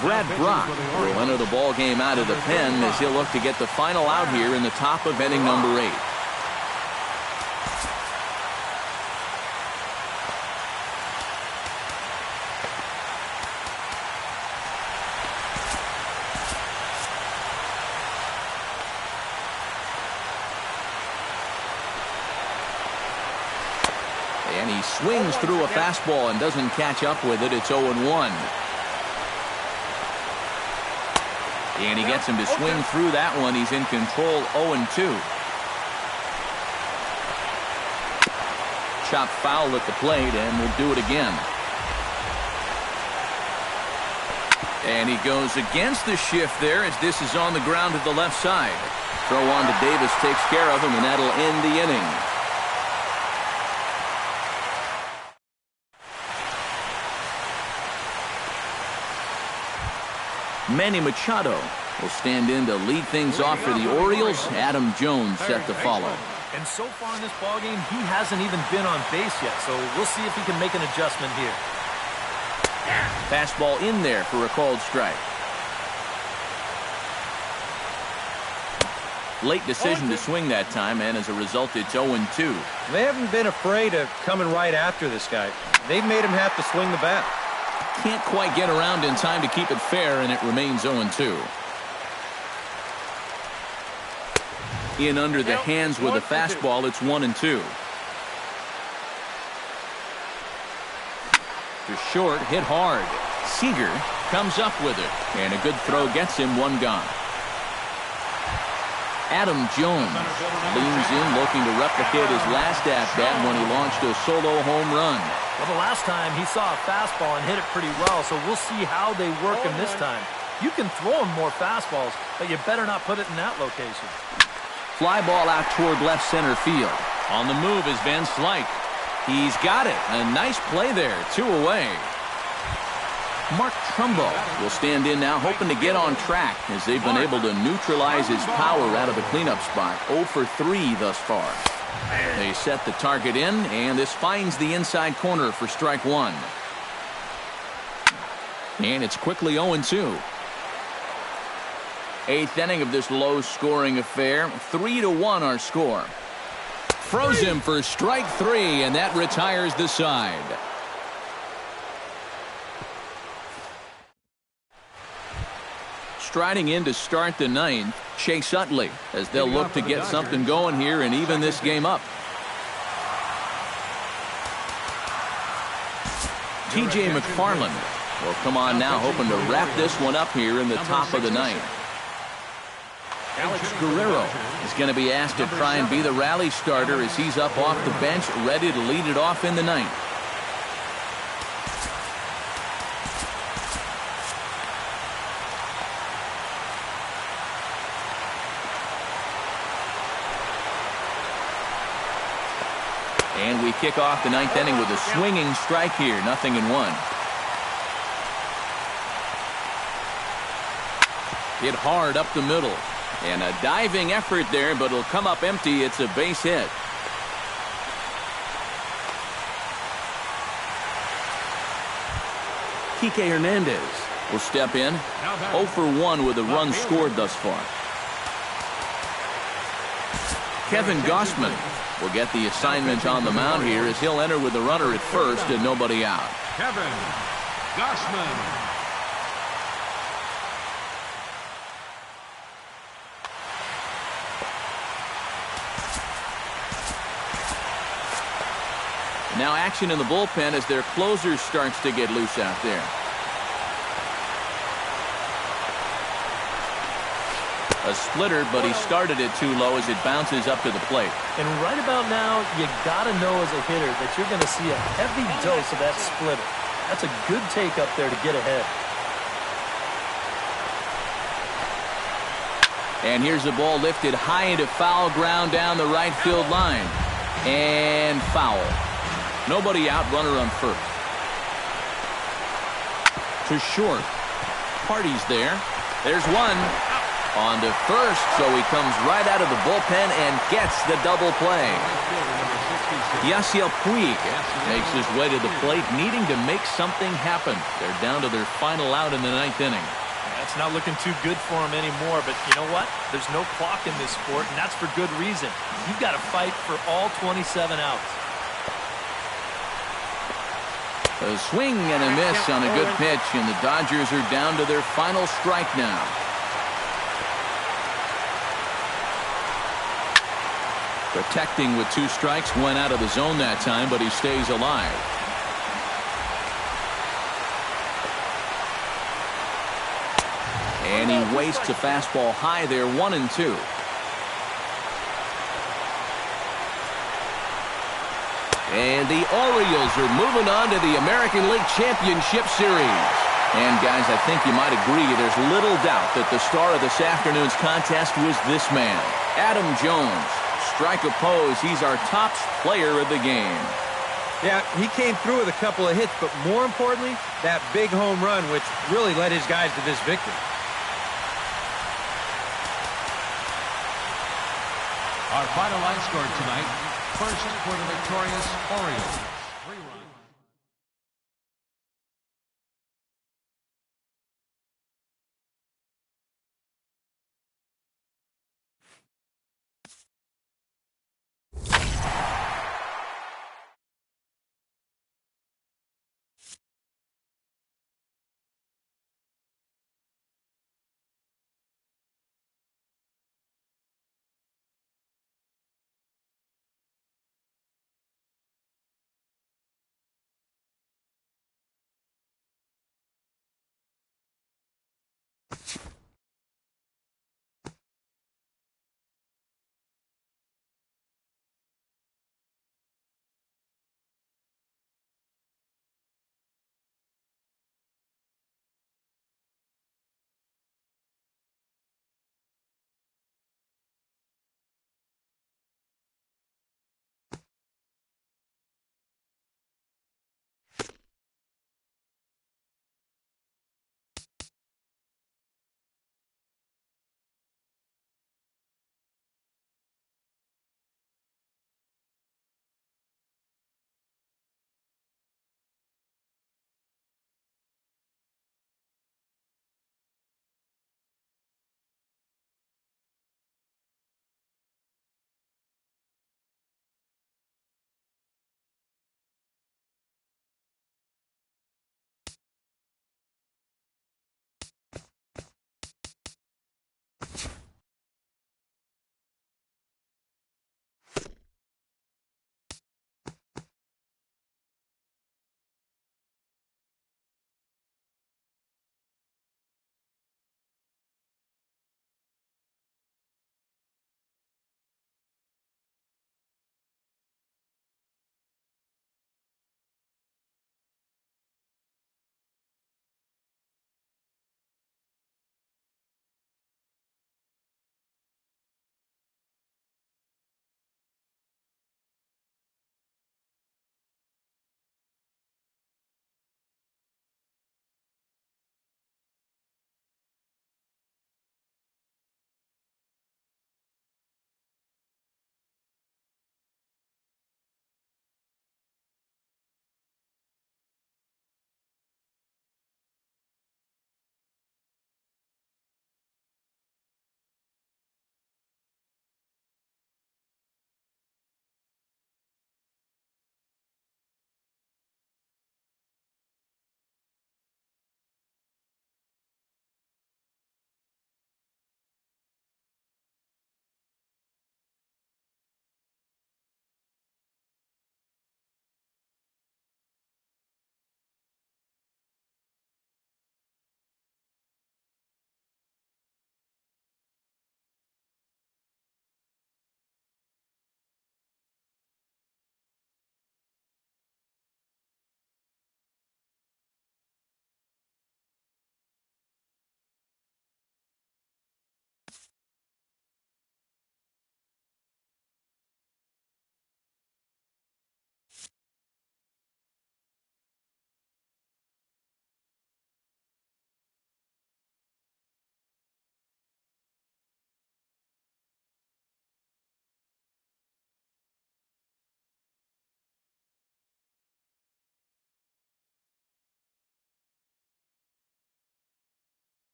[SPEAKER 1] Brad Brock will enter the ball game out of the pen as he'll look to get the final out here in the top of inning number 8. And he swings through a fastball and doesn't catch up with it. It's 0-1. And he gets him to swing through that one. He's in control, 0-2. Chopped foul at the plate, and we'll do it again. And he goes against the shift there as this is on the ground to the left side. Throw on to Davis takes care of him, and that'll end the inning. Manny Machado will stand in to lead things off for the Orioles. Adam Jones set to follow.
[SPEAKER 3] And so far in this ballgame, he hasn't even been on base yet, so we'll see if he can make an adjustment here.
[SPEAKER 1] Fastball in there for a called strike. Late decision to swing that time, and as a result, it's 0-2.
[SPEAKER 5] They haven't been afraid of coming right after this guy. They've made him have to swing the bat.
[SPEAKER 1] Can't quite get around in time to keep it fair, and it remains 0-2. In under the hands with a fastball, it's 1-2. To short, hit hard. Seager comes up with it, and a good throw gets him 1 gone. Adam Jones leans in looking to replicate his last at-bat when he launched a solo home run.
[SPEAKER 3] Well, the last time he saw a fastball and hit it pretty well, so we'll see how they work him this time. You can throw him more fastballs, but you better not put it in that location.
[SPEAKER 1] Fly ball out toward left center field. On the move is Van Slyke. He's got it. A nice play there. 2 away. Mark Trumbo will stand in now, hoping to get on track as they've been able to neutralize his power out of the cleanup spot. 0 for 3 thus far. They set the target in, and this finds the inside corner for strike 1. And it's quickly 0-2. 8th inning of this low-scoring affair. 3-1 our score. Froze him for strike 3, and that retires the side. Striding in to start the 9th, Chase Utley, as they'll look to get something going here and even this game up. TJ McFarland will come on now, hoping to wrap this one up here in the top of the 9th. Alex Guerrero is going to be asked to try and be the rally starter as he's up off the bench, ready to lead it off in the 9th. And we kick off the 9th inning with a swinging strike here, 0-1. Hit hard up the middle. And a diving effort there, but it'll come up empty. It's a base hit. Kike Hernandez will step in. 0 for 1 with a run scored thus far. Kevin Gossman will get the assignment on the mound here as he'll enter with the runner at first and nobody out.
[SPEAKER 4] Kevin Gossman.
[SPEAKER 1] Now action in the bullpen as their closer starts to get loose out there. A splitter, but he started it too low as it bounces up to the plate.
[SPEAKER 3] And right about now, you got to know as a hitter that you're going to see a heavy dose of that splitter. That's a good take up there to get ahead.
[SPEAKER 1] And here's a ball lifted high into foul ground down the right field line. And foul. Nobody out, runner on first. To short. Party's there. There's one. On to first, so he comes right out of the bullpen and gets the double play. Yasiel Puig makes his way to the plate, needing to make something happen. They're down to their final out in the 9th inning.
[SPEAKER 3] That's not looking too good for him anymore, but you know what? There's no clock in this sport, and that's for good reason. You've got to fight for all 27 outs.
[SPEAKER 1] A swing and a miss on a good pitch, and the Dodgers are down to their final strike now. Protecting with 2 strikes, went out of the zone that time, but he stays alive. And he wastes a fastball high there, 1-2. And the Orioles are moving on to the American League Championship Series. And guys, I think you might agree there's little doubt that the star of this afternoon's contest was this man, Adam Jones. Strike opposed, he's our top player of the game.
[SPEAKER 5] Yeah, he came through with a couple of hits, but more importantly, that big home run, which really led his guys to this victory.
[SPEAKER 4] Our final line score tonight, first for the victorious Orioles.